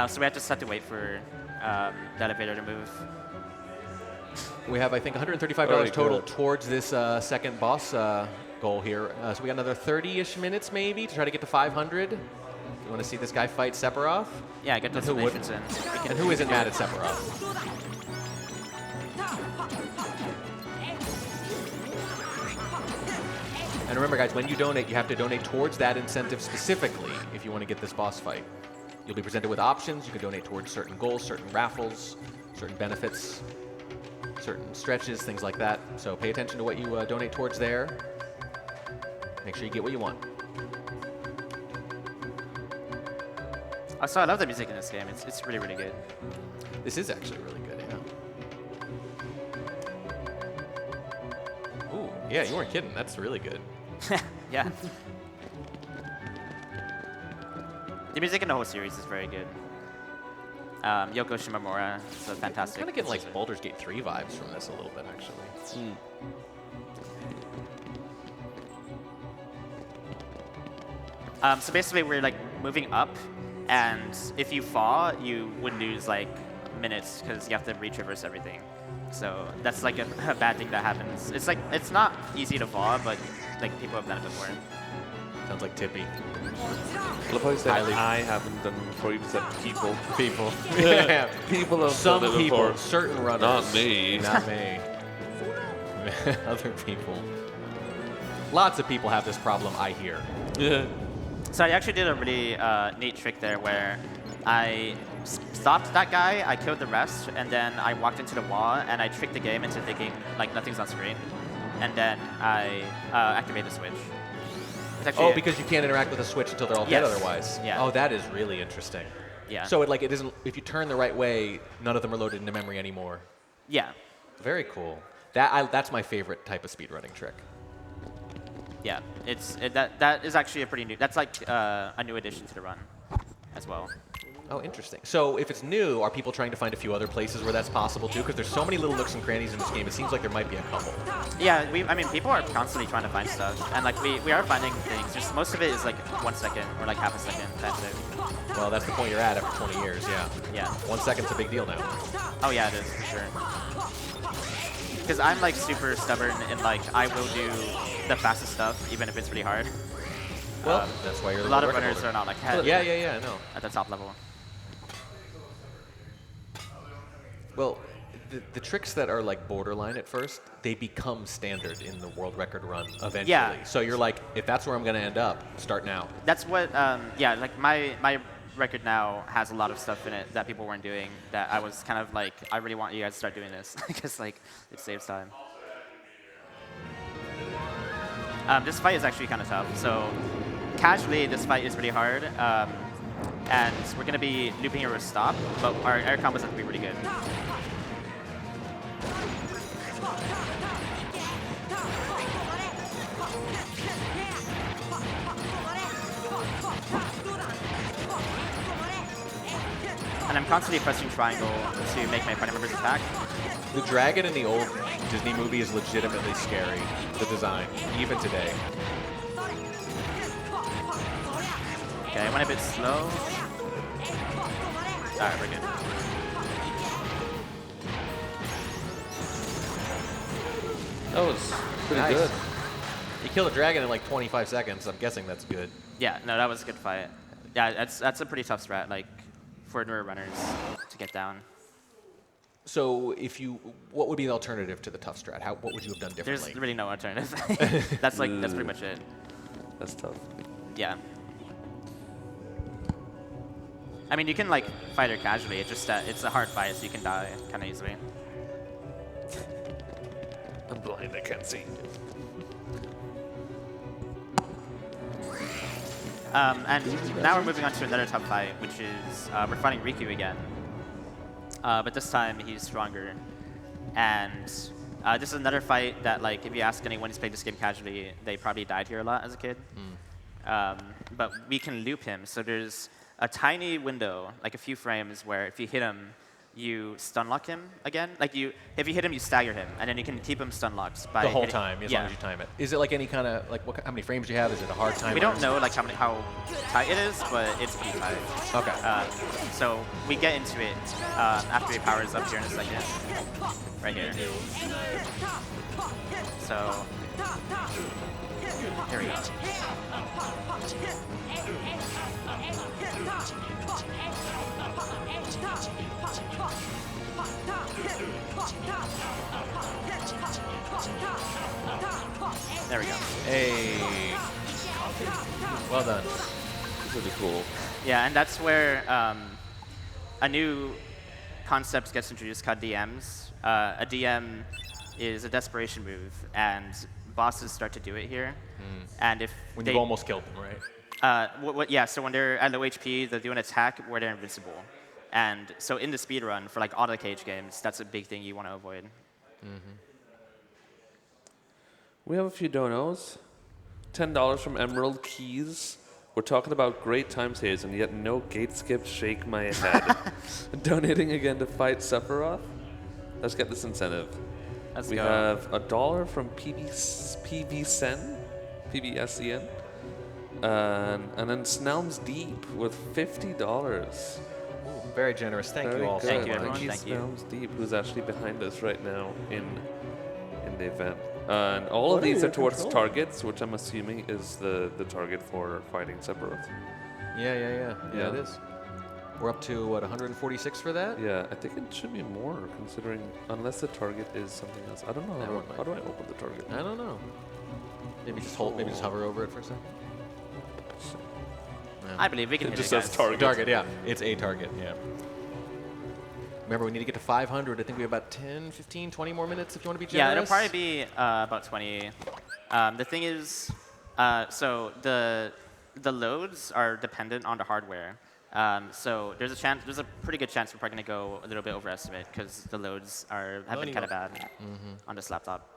So we just have to wait for the elevator to move. We have, I think, $135 Alright, total good. towards this second boss goal here. So we got another 30-ish minutes maybe to try to get to 500. You want to see this guy fight Sephiroth? Yeah, get those And who animations in. And who isn't mad at Sephiroth? And remember, guys, when you donate, you have to donate towards that incentive specifically if you want to get this boss fight. You'll be presented with options. You can donate towards certain goals, certain raffles, certain benefits, certain stretches, things like that. So pay attention to what you donate towards there. Make sure you get what you want. So I love the music in this game. It's really, really good. This is actually really good, yeah. Ooh, yeah, you weren't kidding. That's really good. Yeah. The music in the whole series is very good. Yoko Shimomura is a fantastic. Kind of getting like composer. Baldur's Gate 3 vibes from this a little bit, actually. So basically, we're like moving up, and if you fall, you would lose like minutes because you have to retraverse everything. So that's like a bad thing that happens. It's like it's not easy to fall, but like people have done it before. Sounds like Tippy. I love how you said Highly- I haven't done it before. You said people. People. Yeah. People have Some done it people, before. certain runners. Not me. Not me. Other people. Lots of people have this problem, I hear. Yeah. So I actually did a really neat trick there where I stopped that guy, I killed the rest, and then I walked into the wall and I tricked the game into thinking like nothing's on screen, and then I activated the switch. It's actually Oh, because you can't interact with a switch until they're all dead Yes. otherwise. Yeah. Oh, that is really interesting. yeah. So it isn't, if you turn the right way, none of them are loaded into memory anymore. yeah. Very cool. That's my favorite type of speedrunning trick. Yeah, that is actually a pretty new. That's like a new addition to the run, as well. Oh, interesting. So if it's new, are people trying to find a few other places where that's possible too? Because there's so many little nooks and crannies in this game. It seems like there might be a couple. Yeah, I mean, people are constantly trying to find stuff, and like we are finding things. Just most of it is like 1 second or like half a second. That's it. Well, that's the point you're at after 20 years. Yeah. Yeah. 1 second's a big deal now. Oh yeah, it is for sure. Because I'm like super stubborn and like I will do the fastest stuff even if it's really hard. Well, that's why you're a lot of runners are not like Yeah, I know. at the top level. Well, the tricks that are like borderline at first, they become standard in the world record run eventually. Yeah. So you're like, if that's where I'm going to end up, start now. That's what, yeah, like my record now has a lot of stuff in it that people weren't doing that I was kind of like, I really want you guys to start doing this because like it saves time. This fight is actually kind of tough. So casually, this fight is really hard. And we're going to be looping here with stop, but our air combos have to be really good. And I'm constantly pressing triangle to make my partner members attack. The dragon in the old Disney movie is legitimately scary, the design, even today. Okay, I went a bit slow. Alright, we're good. That was pretty Nice. good. You kill a dragon in like 25 seconds. I'm guessing that's good. Yeah, no, that was a good fight. Yeah, that's a pretty tough strat, like, for newer runners to get down. So what would be the alternative to the tough strat? What would you have done differently? There's really no alternative. That's pretty much it. That's tough. Yeah. I mean, you can like fight her casually. It's just that it's a hard fight, so you can die kind of easily. I'm blind, I can't see. And now we're moving on to another tough fight, which is we're fighting Riku again. But this time he's stronger. And this is another fight that, like, if you ask anyone who's played this game casually, they probably died here a lot as a kid. But we can loop him. So there's a tiny window, like a few frames, where if you hit him, you stun lock him again. Like if you hit him, you stagger him, and then you can keep him stun locked by the whole hitting, time, as long as you time it. Is it like any kind of how many frames do you have? Is it a hard time? We don't know like how tight it is, but it's pretty tight. Okay. So we get into it after he powers up here in a second, right here. So here we go. There we go. Hey. Well done. Pretty cool. Yeah, and that's where a new concept gets introduced called DMs. A DM is a desperation move, and bosses start to do it here. And if When they, you've almost killed them, right? yeah, so when they're at low HP, they'll do an attack where they're invincible. And so in the speedrun, for like auto cage games, that's a big thing you want to avoid. We have a few donos. $10 from Emerald Keys. We're talking about great time saves, and yet no gate skip. Shake my head. Donating again to fight Sephiroth. Let's get this incentive. Let's We go. have $1 from PBSen. PBSCN. And then Snelm's Deep with $50. Very generous. Thank Very you all good. Thank so you, much. everyone. Thank you, Thank you. Snelm's Deep, who's actually behind us right now in the event. And all of What are these are your towards controls? targets, which I'm assuming is the target for fighting Sephiroth. Yeah, Yeah. it is. We're up to, what, 146 for that? Yeah, I think it should be more, considering, unless the target is something else. I don't know. That one might How do I open the target? I don't know. Maybe just hover over it for a second. I believe we can It hit just it, says guys. target. Target, yeah. It's a target, yeah. Remember, we need to get to 500. I think we have about 10, 15, 20 more minutes if you want to be generous. Yeah, it'll probably be about 20. The thing is, so the loads are dependent on the hardware. So there's a pretty good chance we're probably going to go a little bit over estimate because the loads have been kind of bad on this laptop.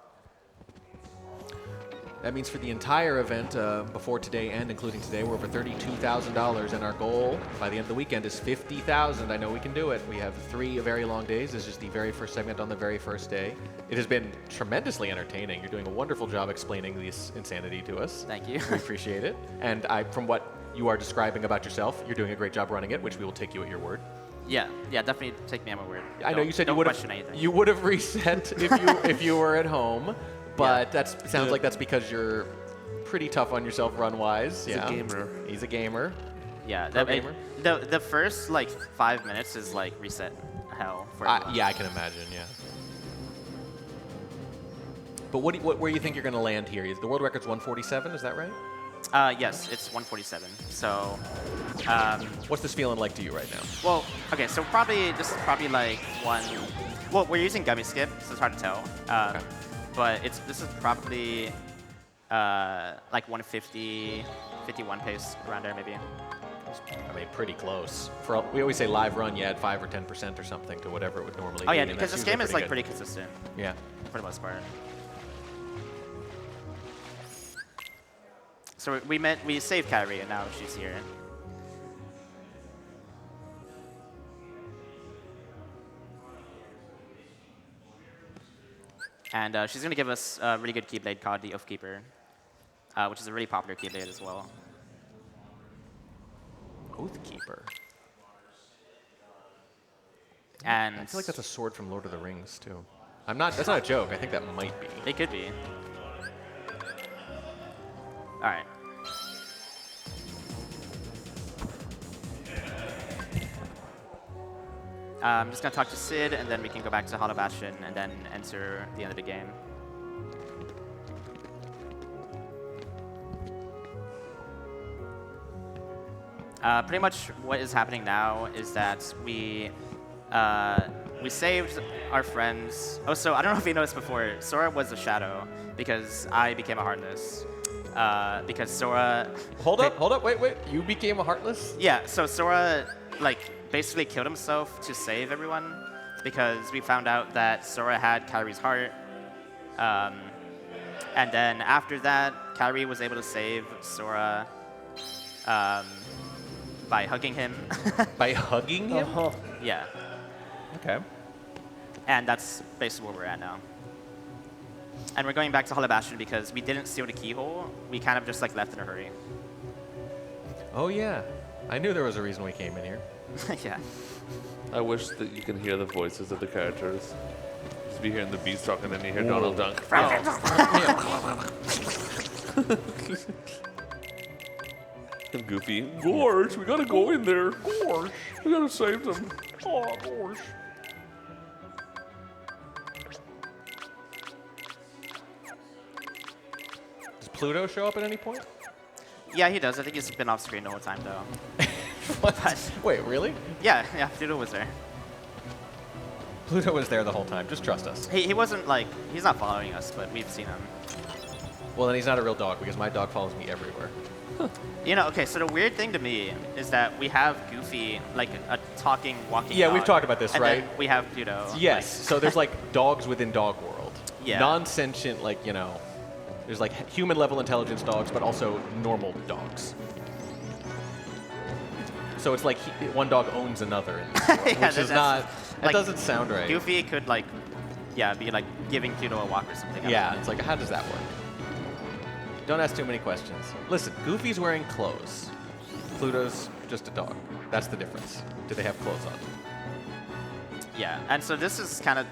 That means for the entire event, before today and including today, we're over $32,000, and our goal by the end of the weekend is $50,000. I know we can do it. We have 3 very long days. This is the very first segment on the very first day. It has been tremendously entertaining. You're doing a wonderful job explaining this insanity to us. Thank you. We appreciate it. And from what you are describing about yourself, you're doing a great job running it, which we will take you at your word. Yeah, definitely take me at my word. I know you said you would have reset if you were at home. But that sounds like that's because you're pretty tough on yourself run-wise. He's a gamer. He's a gamer. Yeah, gamer. The first like 5 minutes is like reset hell for everyone. Yeah, I can imagine. Yeah. But where do you think you're going to land here? The world record's 147. Is that right? Yes, it's 147. So, what's this feeling like to you right now? well, okay, so this is probably like one. Well, we're using gummy skip, so it's hard to tell. Okay. But this is probably like 150, 51 pace around there maybe. I mean, pretty close. We always say live run, you add 5 or 10% or something to whatever it would normally be. Oh yeah, and because that's this game is usually like pretty consistent Yeah. for the most part. So we saved Kyrie and now she's here. And she's going to give us a really good Keyblade called the Oathkeeper, which is a really popular Keyblade as well. Oathkeeper. And I feel like that's a sword from Lord of the Rings too. That's not a joke. I think that might be. It could be. All right. I'm just going to talk to Sid, and then we can go back to Hollow Bastion, and then enter the end of the game. Pretty much what is happening now is that we saved our friends. Oh, so I don't know if you noticed before, Sora was a shadow because I became a Heartless. Because Sora... Hold up, wait. You became a Heartless? Yeah, so Sora, basically killed himself to save everyone because we found out that Sora had Kyrie's heart. And then after that, Kyrie was able to save Sora by hugging him. By hugging him? Yeah. Okay. And that's basically where we're at now. And we're going back to Hollow Bastion because we didn't seal the keyhole. We kind of just left in a hurry. Oh yeah. I knew there was a reason we came in here. Yeah. I wish that you can hear the voices of the characters. Just be hearing the beast talking and you hear Donald Duck. And Goofy. Gorge, we gotta go in there. Gorge, we gotta save them. Oh, Gorge. Does Pluto show up at any point? Yeah, he does. I think he's been off screen the whole time, though. What? Wait, really? Yeah, Pluto was there. Pluto was there the whole time. Just trust us. He wasn't he's not following us, but we've seen him. Well, then he's not a real dog because my dog follows me everywhere. Okay, so the weird thing to me is that we have Goofy, a talking, walking Yeah, dog, we've talked about this, and right? then we have Pluto. Yes, so there's dogs within dog world. Yeah. Non-sentient, there's human level intelligence dogs, but also normal dogs. So it's like one dog owns another, which is not, that doesn't sound right. Goofy could be giving Pluto a walk or something. Yeah, it's how does that work? Don't ask too many questions. Listen, Goofy's wearing clothes. Pluto's just a dog. That's the difference. Do they have clothes on? Yeah, and so this is kind of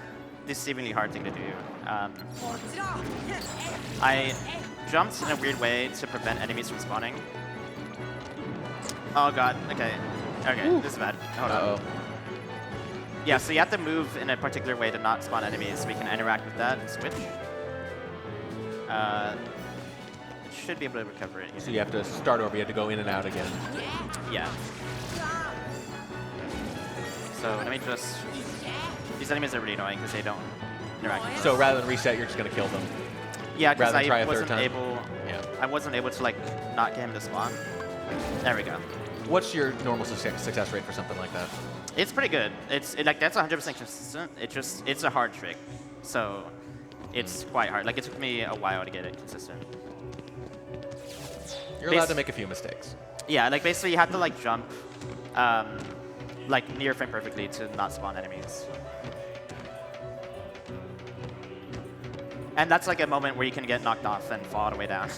deceivingly hard thing to do. I jumped in a weird way to prevent enemies from spawning. Oh god, okay. Okay, this is bad. Hold on. Yeah, so you have to move in a particular way to not spawn enemies so we can interact with that and switch. Should be able to recover it. So you have to start over, you have to go in and out again. Yeah. So let me just... These enemies are really annoying because they don't interact with us. So rather than reset, you're just going to kill them? Yeah, because I wasn't able to not get him to spawn. There we go. What's your normal success rate for something like that? It's pretty good. That's 100% consistent. It's a hard trick. So it's quite hard. It took me a while to get it consistent. You're allowed to make a few mistakes. Yeah, like basically you have to like jump like near frame perfectly to not spawn enemies. And that's like a moment where you can get knocked off and fall all the way down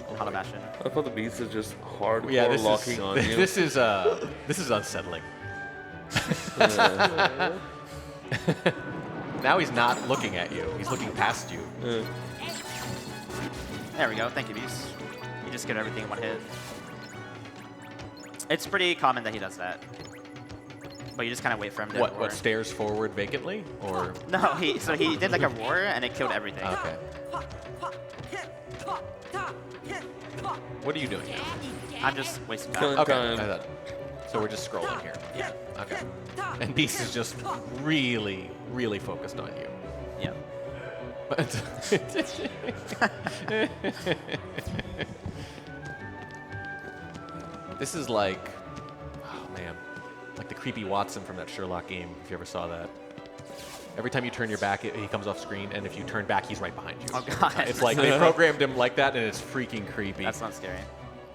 in Hollow Bastion. I thought the beast is just hardcore Yeah, locking on you. this is unsettling. Now he's not looking at you. He's looking past you. There we go. Thank you, Beast. You just get everything in one hit. It's pretty common that he does that. But you just kind of wait for him to roar. What, stares forward vacantly? Or No, he did like a roar and it killed everything. okay. What are you doing now? I'm just wasting Killing time. Okay. time. I thought- So we're just scrolling here. Yeah. Okay. And Beast is just really, really focused on you. Yeah. This is like, oh man, like the creepy Watson from that Sherlock game, if you ever saw that. Every time you turn your back, he comes off screen, and if you turn back, he's right behind you. Oh god. It's like they programmed him like that, and it's freaking creepy. That's not scary.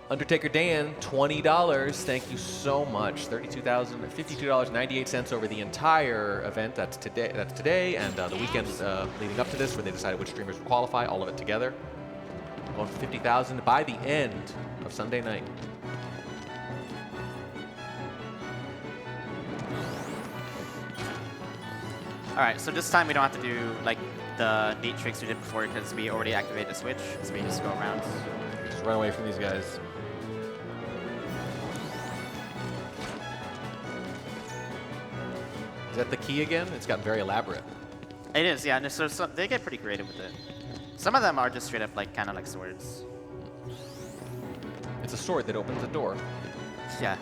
Undertaker Dan, $20. Thank you so much. $52.98 over the entire event. That's today, and the weekend leading up to this, where they decided which streamers would qualify. All of it together. Going for $50,000 by the end of Sunday night. All right, so this time we don't have to do like the neat tricks we did before because we already activated the switch, so we just go around. Just run away from these guys. Is that the key again? It's gotten very elaborate. It is, yeah. And so they get pretty creative with it. Some of them are just straight up like kind of like swords. It's a sword that opens a door. Yeah.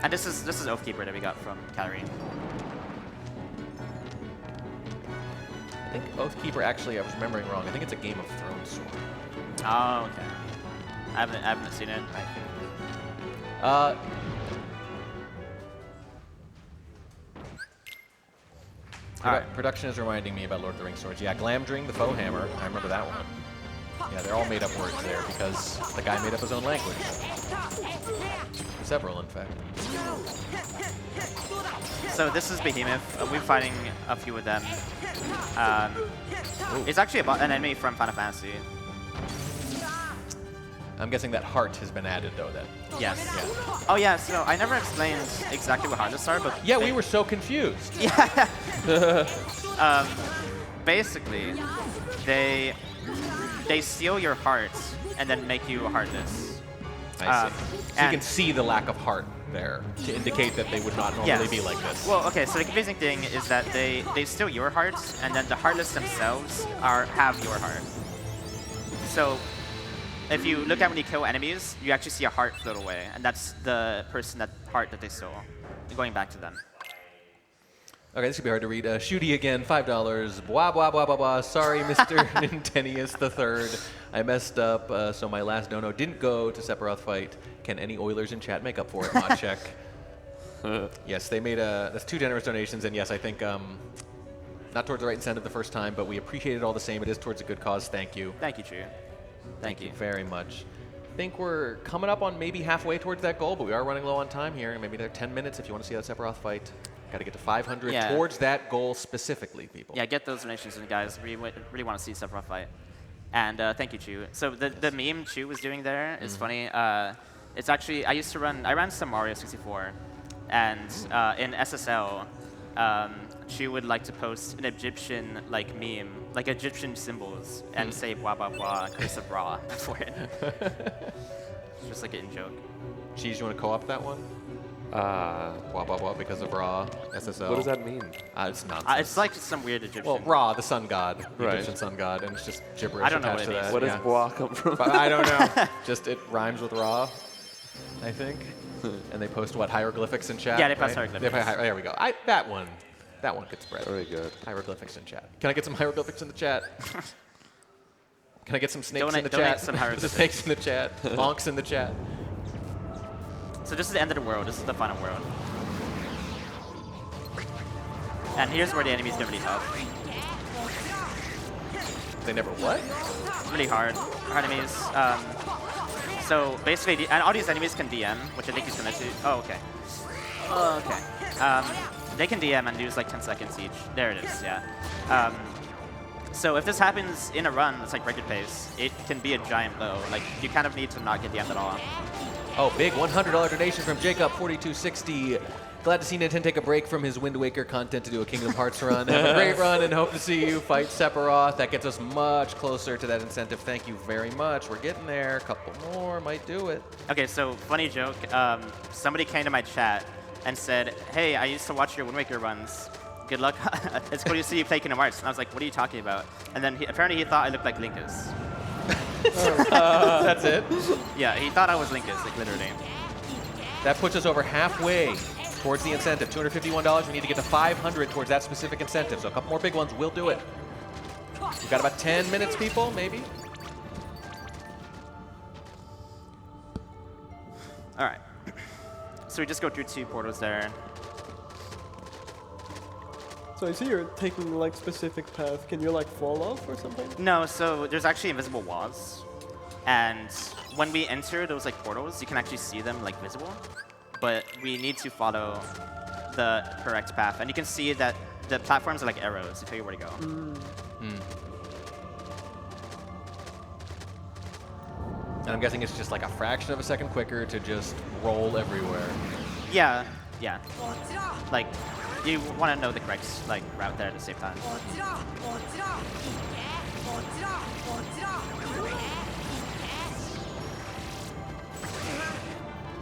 And this is Oathkeeper that we got from Katarine. I think Oathkeeper, actually, I was remembering wrong. I think it's a Game of Thrones sword. Oh, okay. I haven't seen it. Production is reminding me about Lord of the Rings swords. Yeah, Glamdring, the foe hammer. I remember that one. Yeah, they're all made up words there because the guy made up his own language. Several, in fact. So this is Behemoth. We're fighting a few of them. It's actually an enemy from Final Fantasy. I'm guessing that heart has been added, though, then. Yes. Yeah. Oh yeah, so I never explained exactly what heartless are, but Yeah, we were so confused. yeah. Basically, they steal your heart and then make you heartless. I see. So you can see the lack of heart there to indicate that they would not normally be like this. Well, okay, so the confusing thing is that they steal your heart, and then the heartless themselves have your heart. So if you look at when you kill enemies, you actually see a heart float away, and that's the heart that they stole, going back to them. Okay, this could be hard to read. Shooty again, $5. Blah, blah, blah, blah, blah. Sorry, Mr. Nintenius III. I messed up, so my last dono didn't go to Sephiroth fight. Can any Oilers in chat make up for it? Mod check. Yes, they made that's 2 generous donations, and yes, I think not towards the right incentive the first time, but we appreciate it all the same. It is towards a good cause. Thank you. Thank you, Chu. Thank you very much. I think we're coming up on maybe halfway towards that goal, but we are running low on time here. Maybe they're 10 minutes if you want to see that Sephiroth fight. Got to get to 500 towards that goal specifically, people. Yeah, get those donations in, guys. We really want to see Sephiroth fight. And thank you, Chu. So the meme Chu was doing there is funny. It's actually, I ran some Mario 64, and in SSL, Chu would like to post an Egyptian meme, like Egyptian symbols, and say blah blah blah, curse of Ra before it. It's just like an in-joke. Cheese, you want to co-op that one? Blah blah blah because of Ra, SSL. What does that mean? It's nonsense. It's like some weird Egyptian. Well, Ra, the sun god, the Right. Egyptian sun god, and it's just gibberish I don't know attached what it to means. that. Where does Bois come from? I don't know. Just it rhymes with Ra, I think. And they post what, hieroglyphics in chat? Yeah, they post right? hieroglyphics. There we go. That one could spread. Very good. Hieroglyphics in chat. Can I get some hieroglyphics in the chat? Can I get some snakes in the Donate chat? some hieroglyphics. Snakes in the chat. Bonks in the chat. So this is the end of the world. This is the final world. And here's where the enemies get really tough. They never what? Really hard enemies. So basically, and all these enemies can DM, which I think he's gonna do. Oh, okay. Oh, okay. They can DM and lose like 10 seconds each. There it is, yeah. So if this happens in a run, it's like record pace, it can be a giant blow. Like, you kind of need to not get DM'd at all. Oh, big $100 donation from Jacob4260. Glad to see Ninten take a break from his Wind Waker content to do a Kingdom Hearts run. Have a great run and hope to see you fight Sephiroth. That gets us much closer to that incentive. Thank you very much. We're getting there. A couple more might do it. Okay, so funny joke. Somebody came to my chat and said, hey, I used to watch your Wind Waker runs. Good luck. It's cool to see you play Kingdom Hearts. And I was like, what are you talking about? And then apparently he thought I looked like Linkus. That's it? Yeah, he thought I was Linkus, like literally. That puts us over halfway towards the incentive. $251. We need to get to 500 towards that specific incentive. So a couple more big ones will do it. We've got about 10 minutes, people, maybe. All right. So we just go through 2 portals there. So I see you're taking like specific path. Can you like fall off or something? No, so there's actually invisible walls. And when we enter those like portals, you can actually see them like visible. But we need to follow the correct path. And you can see that the platforms are like arrows to tell you where to go. And I'm guessing it's just like a fraction of a second quicker to just roll everywhere. Yeah, yeah. Like, you want to know the correct like route there at the same time.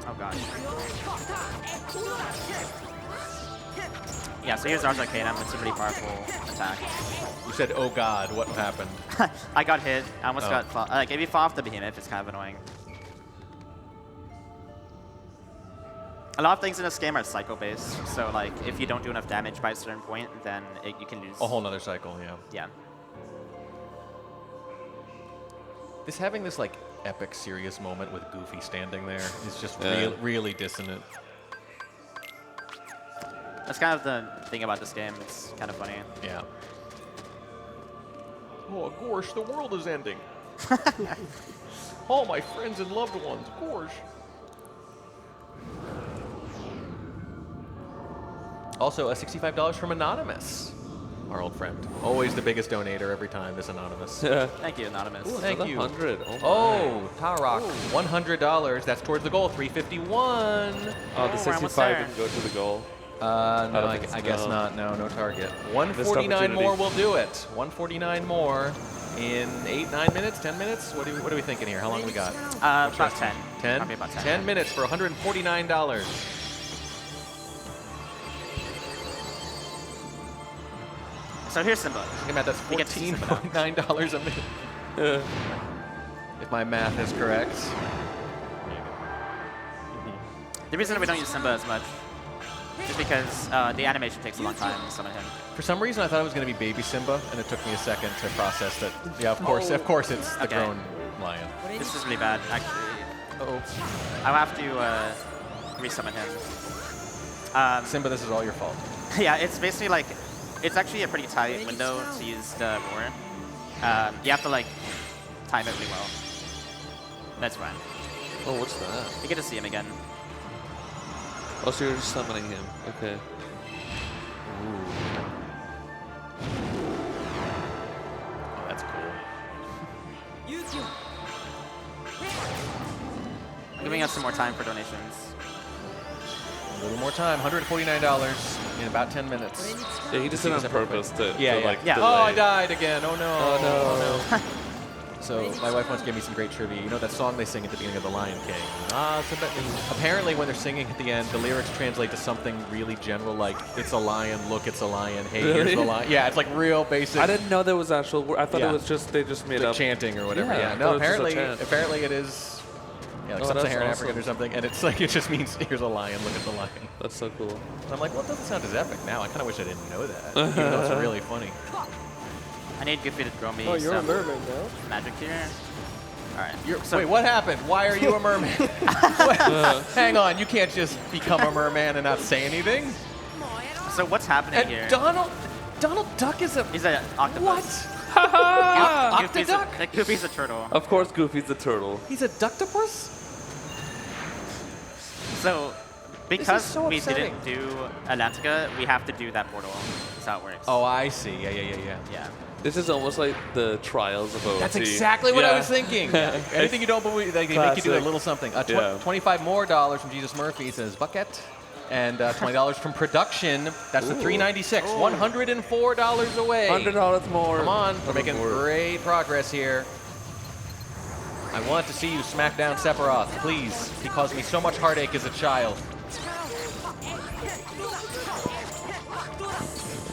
Oh gosh. Yeah, so here's Ars Arcanum. It's a pretty powerful attack. You said, oh god, what happened? I got hit. I almost got like if you fall off the behemoth, it's kind of annoying. A lot of things in this game are cycle-based, so like if you don't do enough damage by a certain point, then you can lose. A whole nother cycle, yeah. Yeah. This having this like epic serious moment with Goofy standing there is just really dissonant. That's kind of the thing about this game. It's kind of funny. Yeah. Oh gosh, the world is ending. All my friends and loved ones, gosh. Also, a $65 from Anonymous, our old friend. Always the biggest donator every time, this Anonymous. Thank you, Anonymous. Ooh, Thank you. 100. Oh, Tarok, $100. That's towards the goal, 351. Oh, the we're almost 65 there. didn't go to the goal. No, I guess not. No target. 149 opportunity. more will do it. 149 more in 8, 9 minutes, 10 minutes? What are we thinking here? How long we got? About 10. 10? Probably about 10. 10 minutes for $149. So here's Simba. Thinking about that's We get to see Simba now. $14.9 a minute. If my math is correct. The reason we don't use Simba as much is because the animation takes a long time to summon him. For some reason, I thought it was going to be Baby Simba, and it took me a second to process that. Yeah, of course it's the Okay. grown lion. This is really bad, actually. Uh-oh. I'll have to resummon him. Simba, this is all your fault. Yeah, it's basically like, it's actually a pretty tight window to use the roar. You have to like time it really well. That's fine. Oh, what's that? You get to see him again. Oh, so you're just summoning him. Okay. Oh, that's cool. Giving us some more time for donations. A little more time, $149 in about 10 minutes. Yeah, he just did it on purpose to like Yeah. Oh, I delay. died again. Oh no. Oh, no. So my wife once gave me some great trivia. You know that song they sing at the beginning of The Lion King? Apparently when they're singing at the end, the lyrics translate to something really general like, it's a lion, look, it's a lion, hey, here's the Really? lion. Yeah, it's like real basic. I didn't know there was actual. I thought Yeah. it was just they just made like up. chanting or whatever. Yeah, Yeah, I no, thought it was just a apparently chant. it is like Oh, that's sub-Saharan awesome. African or something, and it's like, it just means, here's a lion, look at the lion. That's so cool. And I'm like, well, it doesn't sound as epic now. I kind of wish I didn't know that, even though it's really funny. I need Goofy to throw me Oh, you're a some mermaid now. magic here. All right. Wait, what happened? Why are you a merman? Hang on, you can't just become a merman and not say anything. So what's happening And here? Donald Duck is a... He's an octopus. What? Goofy's a turtle. Of course, Goofy's the turtle. He's a ductopus? So, because so we upsetting. didn't do Atlantica, we have to do that portal. That's how it works. Oh, I see. Yeah. Yeah. This is almost like the trials of OT. That's exactly what I Yeah. was thinking. Anything you don't believe, they make you do a Classic. little something. Yeah. $25 more from Jesus Murphy says bucket, and $20 from production. That's the $396. $104 away. $100 more. Come on, we're making more. great progress here. I want to see you smack down Sephiroth, please. He caused me so much heartache as a child.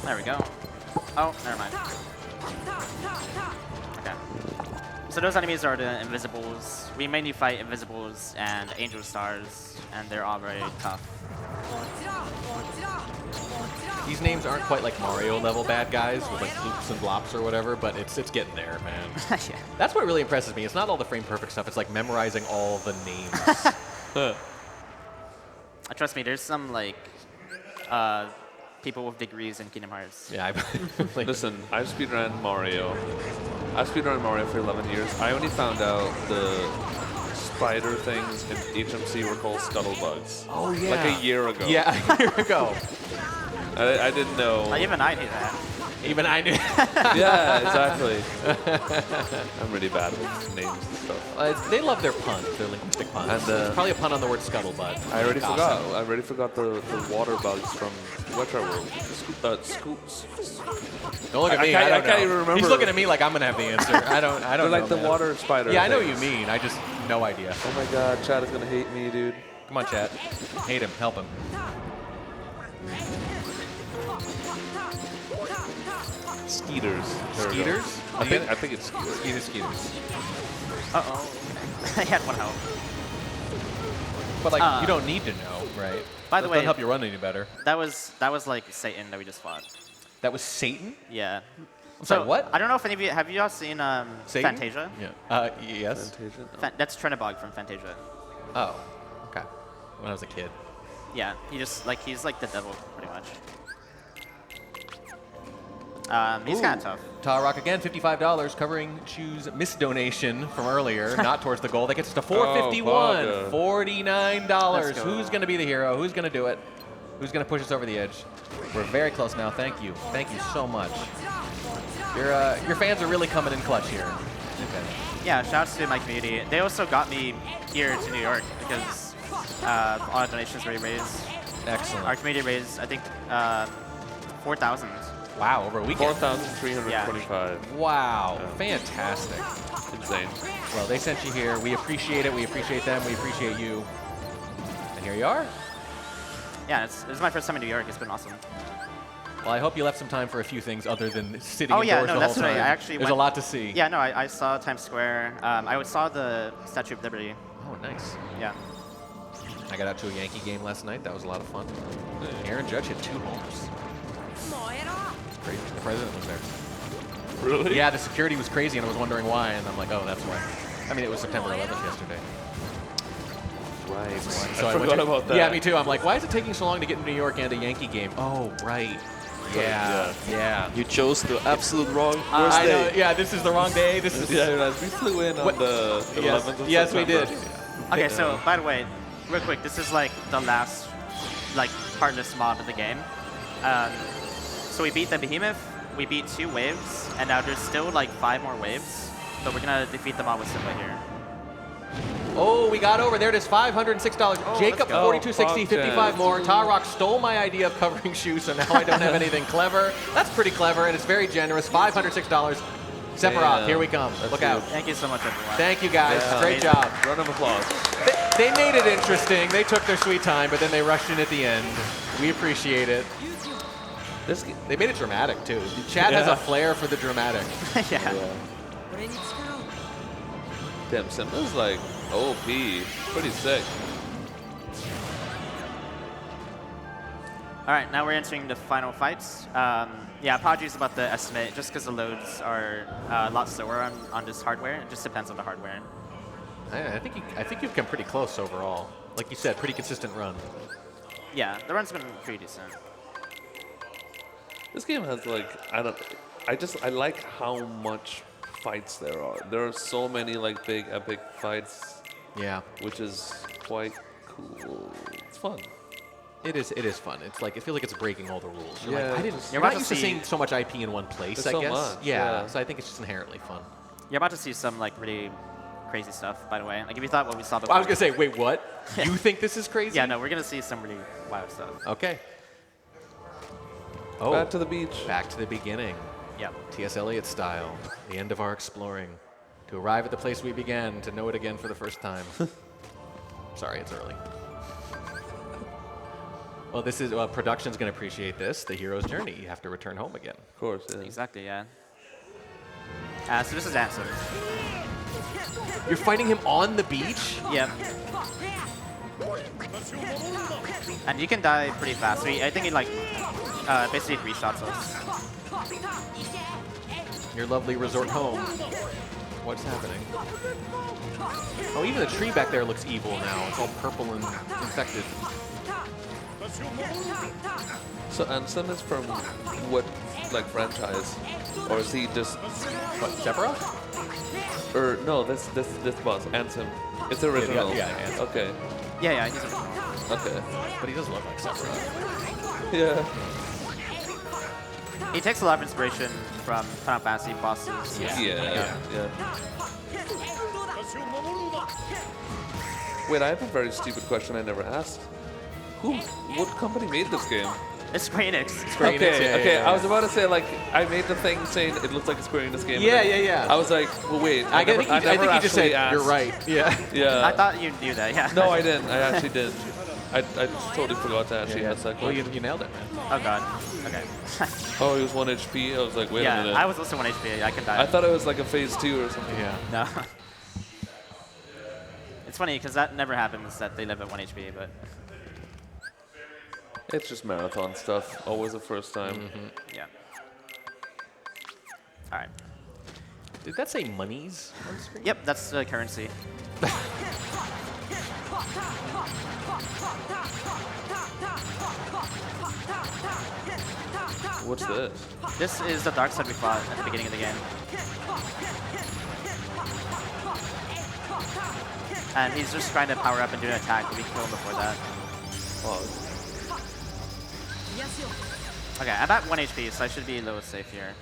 There we go. Oh, never mind. Okay. So those enemies are the Invisibles. We mainly fight Invisibles and Angel Stars, and they're all very tough. These names aren't quite like Mario level bad guys with like loops and blops or whatever, but it's getting there, man. Yeah. That's what really impresses me. It's not all the frame perfect stuff. It's like memorizing all the names. Trust me, there's some like people with degrees in Kingdom Hearts. Yeah. Like, Listen, I've speedrun Mario. I've speedrun Mario for 11 years. I only found out the spider things in HMC were called scuttlebugs. oh yeah. Like a year ago. Yeah, a year ago. I didn't know. Even I knew that. Even I knew. Yeah, exactly. I'm really bad with names and stuff. They love their puns, their linguistic puns. And, There's probably a pun on the word scuttlebutt. I already Awesome. forgot. I already forgot the water bugs from Retro World. Scoops. Don't look at I me. can't- I don't I can't know. even remember. He's looking at me like I'm gonna have the answer. I don't They're know. like the man. water spider. Yeah, I know what you things. mean. I just no idea. Oh my god, Chad is gonna hate me, dude. Come on, chat. Hate him. Help him. Skeeters. There we go. Skeeters? I think it's Skeeters. Skeeters. Uh-oh. I had one health. But like, you don't need to know, right? By the That way- doesn't help you run any better. That was like Satan that we just fought. That was Satan? Yeah. I'm sorry, what? I don't know if any of you have you all seen Satan? Fantasia? Yeah. Yes. Fantasia? That's Trinibog from Fantasia. Oh. Okay. When I was a kid. Yeah, he's like the devil pretty much. He's kind of tough. Tarok again, $55, covering Chu's misdonation from earlier, not towards the goal. That gets us to $451, bugger. $49. Let's go. Who's going to be the hero? Who's going to do it? Who's going to push us over the edge? We're very close now. Thank you. Thank you so much. Your fans are really coming in clutch here. Okay. Yeah, shouts to my community. They also got me here to New York because all the donations were raised. Excellent. Our community raised, I think, 4,000. Wow, over a weekend. 4,325. Wow, fantastic. Insane. Well, they sent you here. We appreciate it. We appreciate them. We appreciate you. And here you are. Yeah, this is my first time in New York. It's been awesome. Well, I hope you left some time for a few things other than sitting Oh, indoors yeah, no, the whole that's time. right. I actually There's went- a lot to see. Yeah, no, I saw Times Square. I saw the Statue of Liberty. Oh, nice. Yeah. I got out to a Yankee game last night. That was a lot of fun. Aaron Judge hit 2 homers. It's crazy. The president was there. Really? Yeah, the security was crazy, and I was wondering why. And I'm like, oh, that's why. I mean, it was September 11th yesterday. Right. So I went forgot to- about that. Yeah, me too. I'm like, why is it taking so long to get to New York and a Yankee game? Oh, right. Yeah. You chose the absolute wrong worst I know. day. Yeah, this is the wrong day. This is. Yeah, we flew in on What- the Yes. 11th of Yes, we September. did. Okay, so by the way, real quick, this is like the last like hardest mob of the game. So we beat the behemoth, we beat 2 waves, and now there's still like 5 more waves. But we're gonna defeat the mob with Simba here. Oh, we got over. There it is, $506. Jacob, let's go. 4260, 55 more. Tarok stole my idea of covering shoes, so now I don't have anything clever. That's pretty clever, and it's very generous. $506. Sephiroth, Damn. here we come. Look out. Thank you so much, everyone. Thank you, guys. Yeah. Great job. Round of applause. They made it interesting. They took their sweet time, but then they rushed in at the end. We appreciate it. This They made it dramatic, too. Chad has Yeah. a flair for the dramatic. Yeah. Damn, Simba's like OP. Pretty sick. All right, now we're entering the final fights. Yeah, apologies about the estimate, just because the loads are a lot slower on this hardware. It just depends on the hardware. I think you've come pretty close overall. Like you said, pretty consistent run. Yeah, the run's been pretty decent. This game has like I I like how much fights there are. There are so many like big epic fights, Yeah. which is quite cool. It's fun. It is fun. It's like, it feels like it's breaking all the rules. You're Yeah, like, just- you're about not to used to see- seeing so much IP in one place, There's I so guess. much, Yeah, yeah. so I think it's just inherently fun. You're about to see some like really crazy stuff, by the way. Like if you thought what we saw before. Well, I was going to say, wait, what? You think this is crazy? Yeah, no, we're gonna see some really wild stuff. Okay. Oh, Back to the beach. back to the beginning. Yep. T.S. Eliot style, the end of our exploring. To arrive at the place we began, to know it again for the first time. Sorry, it's early. Well, this is, production's going to appreciate this. The hero's journey. You have to return home again. Of course, yeah. Exactly, yeah. So this is Ansem. You're fighting him on the beach? Yep. And you can die pretty fast. So I think he like basically 3-shots us. Your lovely resort home. What's happening? Oh, even the tree back there looks evil now. It's all purple and infected. So Ansem is from what like franchise, or is he just? What, Sephiroth? Or no, this boss Ansem. It's the original. Yeah, Ansem. Okay. Yeah, he's original. Okay. But he does look like Sephiroth. Yeah. He takes a lot of inspiration from Final Fantasy bosses. Yeah. Wait, I have a very stupid question I never asked. What company made this game? It's Square Enix. Square Enix, Okay, yeah. I was about to say, like, I made the thing saying it looks like a Square Enix game. Yeah, and then yeah. I was like, well, wait. I think you just said, asked. you're right. Yeah. Yeah. I thought you knew that, yeah. No, I didn't. I actually did. I totally forgot to actually ask that Well, question. you nailed it, man. Oh god. Okay. Oh, he was 1 HP? I was like, wait a yeah, minute. I was also 1 HP. I can die. I thought it was like a phase 2 or something. Yeah. No. It's funny because that never happens that they live at 1 HP, but It's just marathon stuff. Always the first time. yeah. All right. Did that say monies on screen? Yep, that's the currency. What's this? This is the dark side we fought at the beginning of the game. And he's just trying to power up and do an attack, but we can kill him before that. Oh, Okay, I'm at 1 HP, so I should be low safe here.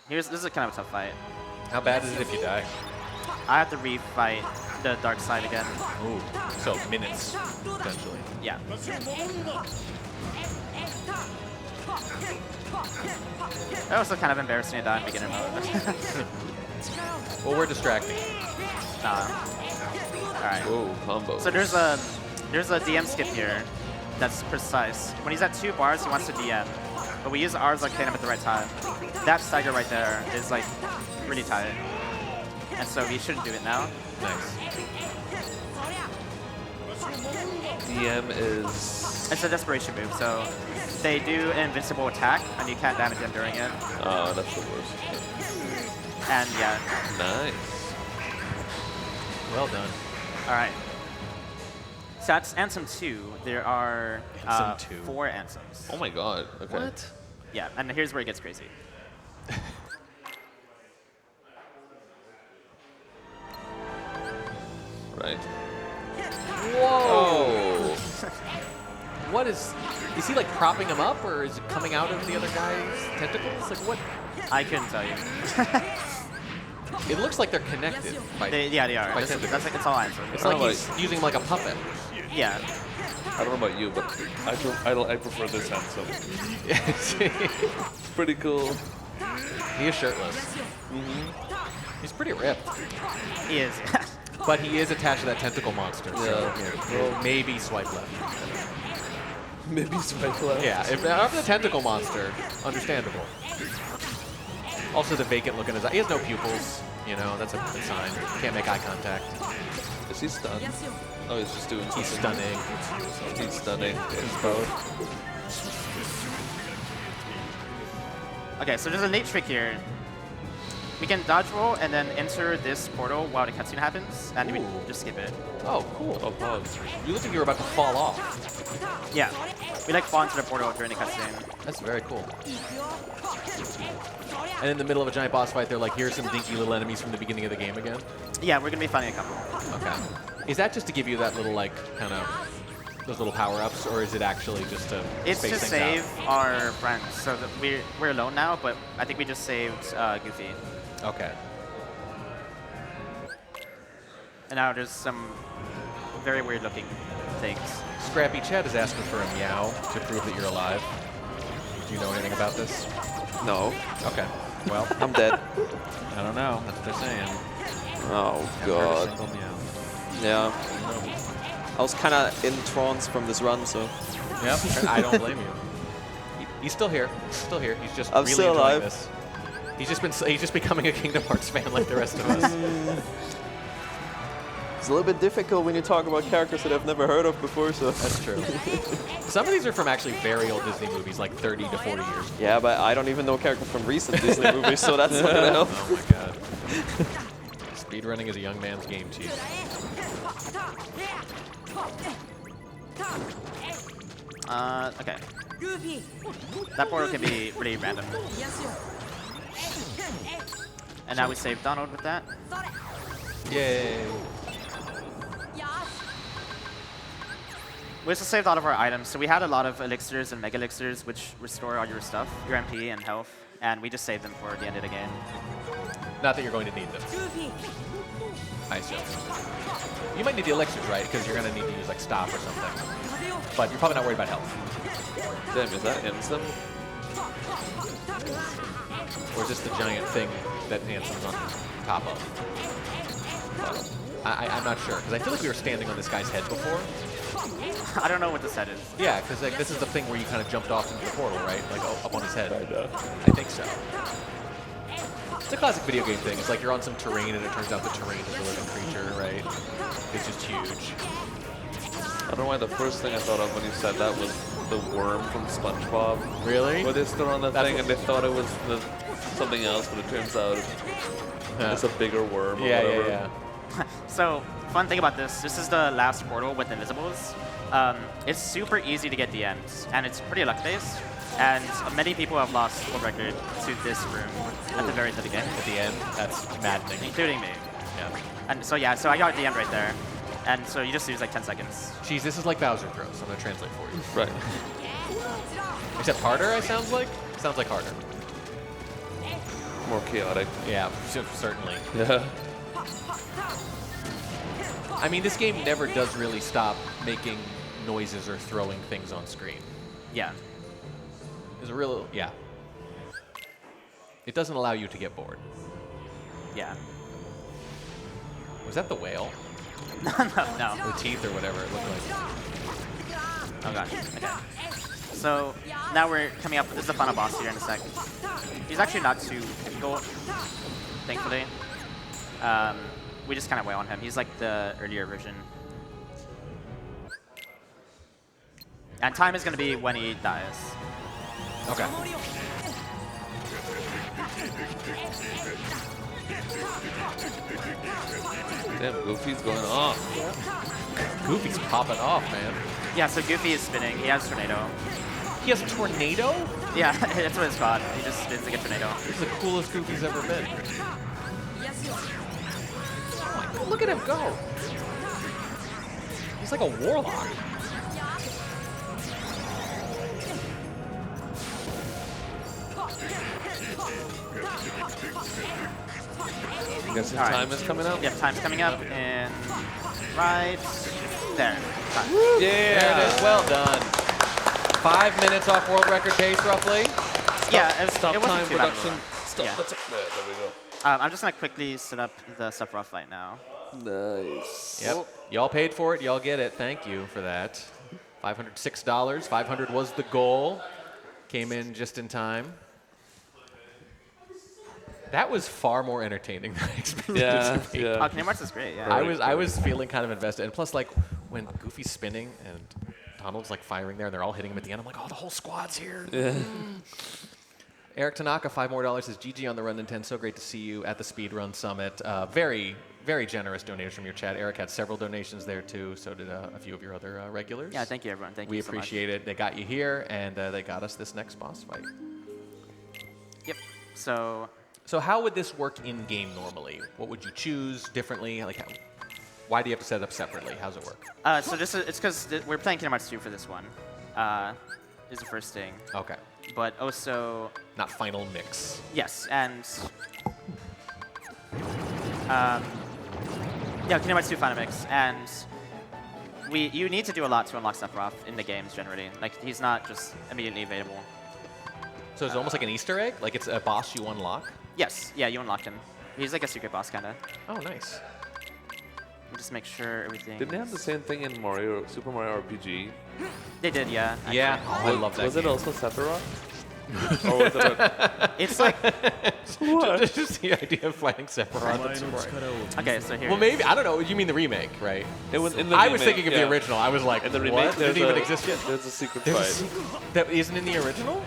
This is a kind of a tough fight. How bad is it if you die? I have to refight the dark side again. Ooh, so minutes, potentially. Yeah. That was kind of embarrassing to die in beginner mode. Well, we're distracting. Alright. whoa, combo. So there's a DM skip here that's precise. When he's at 2 bars, he wants to DM. But we use R's Arcanum at the right time. That stagger right there is like really tight. And so we shouldn't do it now. Nice. DM is... It's a desperation move, so they do an invincible attack and you can't damage them during it. Oh, that's the worst. And yeah. Nice. Well done. Alright. So that's Ansem 2. There are Ansem 2. 4 Ansems. Oh my god. Okay. What? Yeah, and here's where it gets crazy. Right. Whoa! What is he like propping him up, or is it coming out of the other guy's tentacles? Like what? I couldn't tell you. It looks like they're connected. By, Yeah, they are. by That's tentacles. like, it's all Ansem. It's I like don't he's using like a puppet. Yeah. I don't know about you, but I prefer this Ansem. It's pretty cool. He is shirtless. He's pretty ripped, He is. but he is attached to that tentacle monster. So Yeah. well, maybe swipe left. Maybe swipe left. Yeah, if after the tentacle monster, understandable. Also, the vacant look in his eye. He has no pupils. You know, that's a good sign. Can't make eye contact. Is he stunned? Oh, he's just doing He's something. stunning. He's stunning. He's both. Okay, so there's a neat trick here. We can dodge roll and then enter this portal while the cutscene happens, and we Ooh. just skip it. Oh, cool. Oh, pause. You look like you were about to fall off. Yeah. We like fall into the portal during the cutscene. That's very cool. And in the middle of a giant boss fight, they're like, here's some dinky little enemies from the beginning of the game again? Yeah, we're going to be finding a couple. Okay. Is that just to give you that little, like, kind of, those little power-ups, or is it actually just to It's space to things save out? our friends. So that we're alone now, but I think we just saved Goofy. Okay. And now there's some very weird-looking things. Scrappy Chad is asking for a meow to prove that you're alive. Do you know anything about this? No. Okay. Well, I'm dead. I don't know. That's what they're saying. Oh, Haven't heard a God. single meow. Yeah. I was kind of in trance from this run, so. Yep. I don't blame you. He's still here. Still here. He's just I'm really still enjoying alive. this. He's just becoming a Kingdom Hearts fan like the rest of us. It's a little bit difficult when you talk about characters that I've never heard of before, so. That's true. Some of these are from actually very old Disney movies, like 30 to 40 years. Yeah, but I don't even know characters from recent Disney movies, so that's not gonna help. Oh my god. Speedrunning is a young man's game, Chief. Okay. That portal can be really random. And now we save Donald with that. Yay. We also saved all of our items. So we had a lot of elixirs and mega elixirs, which restore all your stuff, your MP and health. And we just saved them for the end of the game. Not that you're going to need them. I assume. You might need the elixirs, right? Because you're going to need to use like stop or something. But you're probably not worried about health. Damn, is that instant? Or is this the giant thing that Hansen's on top of? I'm not sure, because I feel like we were standing on this guy's head before. I don't know what the set is. Yeah, because like, this is the thing where you kind of jumped off into the portal, right? Like up on his head. I know. I think so. It's a classic video game thing. It's like you're on some terrain and it turns out the terrain is a living creature, right? It's just huge. I don't know why the first thing I thought of when you said that was the worm from SpongeBob. Really? Where they stood on the That's thing what- and they thought it was something else, but it turns out it's a bigger worm or Yeah, whatever. yeah. So, fun thing about this is the last portal with invisibles. It's super easy to get the end, and it's pretty luck-based. And many people have lost world record to this room at the very end of the game. At the end, that's maddening. Including me. Yeah. And so yeah, so I got the end right there. And so you just lose like 10 seconds. Geez, this is like Bowser throws. I'm going to translate for you. Right. Except harder, it sounds like? Sounds like harder. More chaotic. Yeah, certainly. Yeah. I mean, this game never does really stop making noises or throwing things on screen. Yeah. There's a real, yeah. It doesn't allow you to get bored. Yeah. Was that the whale? No. The teeth or whatever it looked like. Oh gosh. Okay. So now we're coming up. This is the final boss here in a sec. He's actually not too difficult, thankfully. We just kind of wail on him. He's like the earlier version. And time is going to be when he dies. Okay. Damn, Goofy's going off. Goofy's popping off, man. Yeah, so Goofy is spinning. He has Tornado. He has a tornado? Yeah, that's what it's called. He just spins like a tornado. This is the coolest Goofy's ever been. Oh my God, look at him go. He's like a warlock. I guess the All right. time is coming up. Yeah, time's coming up in right there. Time. There it is. Well done. 5 minutes off world record pace, roughly. Yeah, Stop it wasn't time too bad of a production. run. Stop. Yeah. That's it. There we go. I'm just going to quickly set up the stuff rough right now. Nice. Yep. Y'all paid for it. Y'all get it. Thank you for that. $506. 500 was the goal. Came in just in time. That was far more entertaining than I expected it Yeah, to be. yeah. Oh, Kingdom Hearts is great, yeah. I was feeling kind of invested. And plus, like, when Goofy's spinning and Donald's, like, firing there and they're all hitting him at the end, I'm like, oh, the whole squad's here. Yeah. Eric Tanaka, $5 more, says, GG on the run, Ninten. So great to see you at the Speedrun Summit. Very, very generous donation from your chat. Eric had several donations there, too. So did a few of your other regulars. Yeah, thank you, everyone. Thank We you so much. appreciate it. They got you here, and they got us this next boss fight. Yep. So So how would this work in game normally? What would you choose differently? Like, why do you have to set it up separately? How's it work? so it's because we're playing Kingdom Hearts 2 for this one. Is the first thing. Okay. But also, Not final mix. yes, and yeah, Kingdom Hearts 2 Final Mix, and you need to do a lot to unlock Sephiroth in the games generally. Like he's not just immediately available. So it's almost like an Easter egg? Like it's a boss you unlock? Yes, yeah, you unlock him. He's like a secret boss kinda. Oh, nice. Just make sure everything. Didn't they have the same thing in Super Mario RPG? They did, yeah. Actually. Yeah, I love that Was game. it also Sephiroth? Or was it a, It's like Just the idea of fighting Sephiroth. That's boring. okay, so here. Well, maybe, I don't know. You mean the remake, right? it was in the I was remake, thinking of yeah. the original. I was like, In the remake, what? there's Did it even a- exist yet? There's a secret There's a fight. sequel that isn't in the original?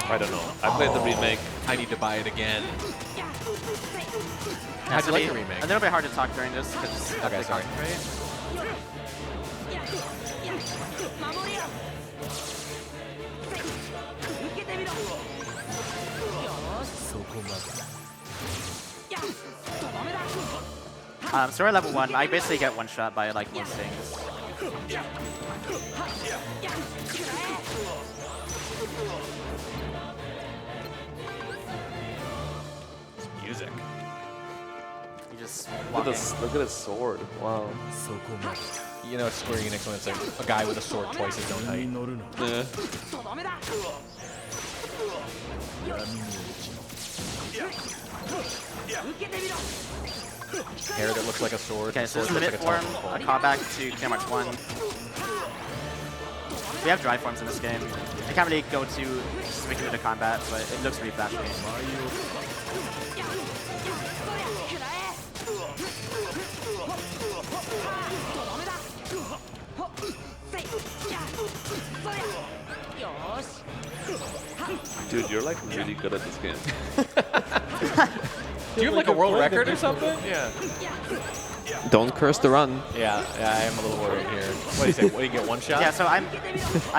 I don't know. I played the remake. I need to buy it again. Yeah, How'd so you like we- the remake? A little bit hard to talk during this because Okay, sorry. So we're level 1. I basically get one shot by like most things. Music. You just Look walk at, in. look at his sword. Wow. You know, it's Square Enix when it's like a guy with a sword twice his own height. Yeah. Hair that looks like a sword. Okay, so this sword is the looks like mid a form, telephone a pole. callback to Kingdom Hearts 1. We have dry forms in this game. I can't really go too specific into combat, but it looks really flashy. Dude, you're like really good at this game. Do you have like a world record or something? Yeah. Don't curse the run. Yeah, I am a little worried here. What do you say? What do you get? One shot? Yeah, so I'm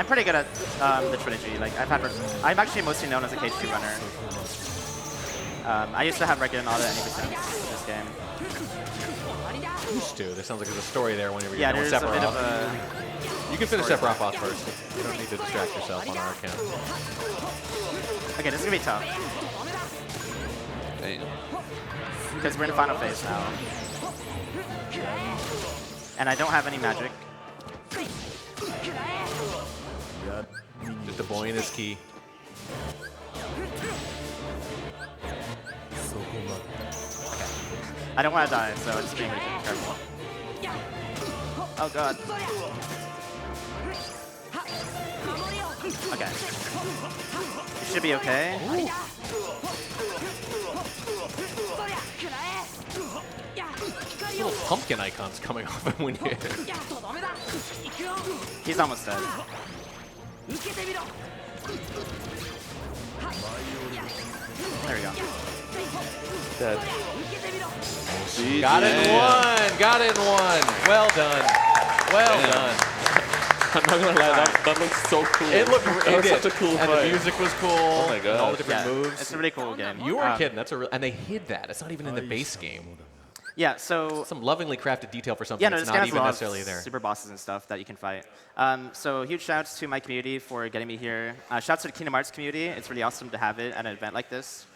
pretty good at the trilogy. Like I'm actually mostly known as a K2 runner. I used to have regular and all the NPCs in this game. Used to. There sounds like there's a story there whenever you're Yeah, going there's a bit of Sephiroth. a. You can finish Sephiroth off first. You don't need to distract yourself on our account. Okay, this is gonna be tough Dang. because we're in the final phase now, and I don't have any magic. Just the boy is key. I don't want to die, so I'm just being really careful. Oh god. Okay. It should be okay. Little pumpkin icons coming off him when you hit him. He's almost dead. There we go. Dead. Got it in one! Got it in one! Well done. Well Damn. done. I'm not gonna lie, that looks so cool. It looked That was such a cool And fight. the music was cool. Oh my And all the gosh. different Yeah, moves. it's a really cool game. You weren't kidding. That's a real, and they hid that. It's not even in the base game. Yeah, so Some lovingly crafted detail for something yeah, no, that's this game not has a even lot necessarily of there. super bosses and stuff that you can fight. So huge shouts to my community for getting me here. Shouts to the Kingdom Hearts community. It's really awesome to have it at an event like this.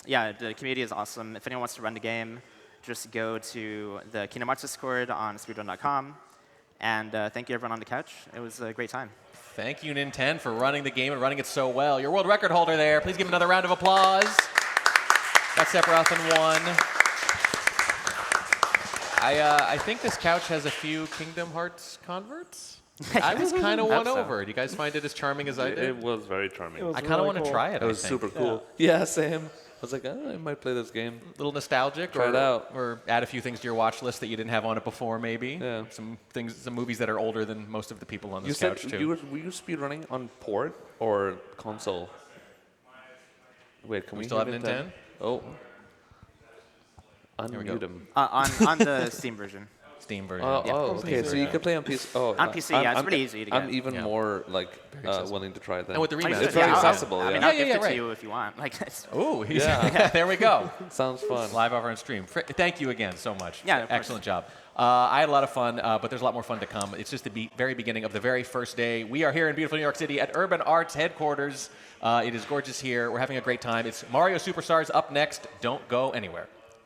Yeah, the community is awesome. If anyone wants to run the game, just go to the Kingdom Hearts Discord on speedrun.com. And thank you everyone on the couch. It was a great time. Thank you, Ninten, for running the game and running it so well. Your world record holder there. Please give him another round of applause. Got Sephiroth in one. I think this couch has a few Kingdom Hearts converts. I was kind of Hope won so. over. Do you guys find it as charming as I It did? was very charming. It was I kind of really want to cool. try it. It was I think. super cool. Yeah, same. I was like, I might play this game. A little nostalgic, Try or, it out. or add a few things to your watch list that you didn't have on it before, maybe. Yeah. Some things, some movies that are older than most of the people on You this said couch too. were you speedrunning on port or console? Wait, can we still have hear Ninten? Oh. we go. Unmute him. On the Steam version. Steam version. Okay. So you can play on PC. Oh, On PC, yeah, it's pretty easy to get. I'm even more like willing to try that. And with the remaster, it's very accessible. I mean, Yeah. I'll gift it to you if you want. Like, Ooh, Yeah. there we go. Sounds fun. Live over on stream. Thank you again so much. Yeah, of course. Excellent job. I had a lot of fun, but there's a lot more fun to come. It's just the very beginning of the very first day. We are here in beautiful New York City at Urban Arts headquarters. It is gorgeous here. We're having a great time. It's Mario Superstars up next. Don't go anywhere.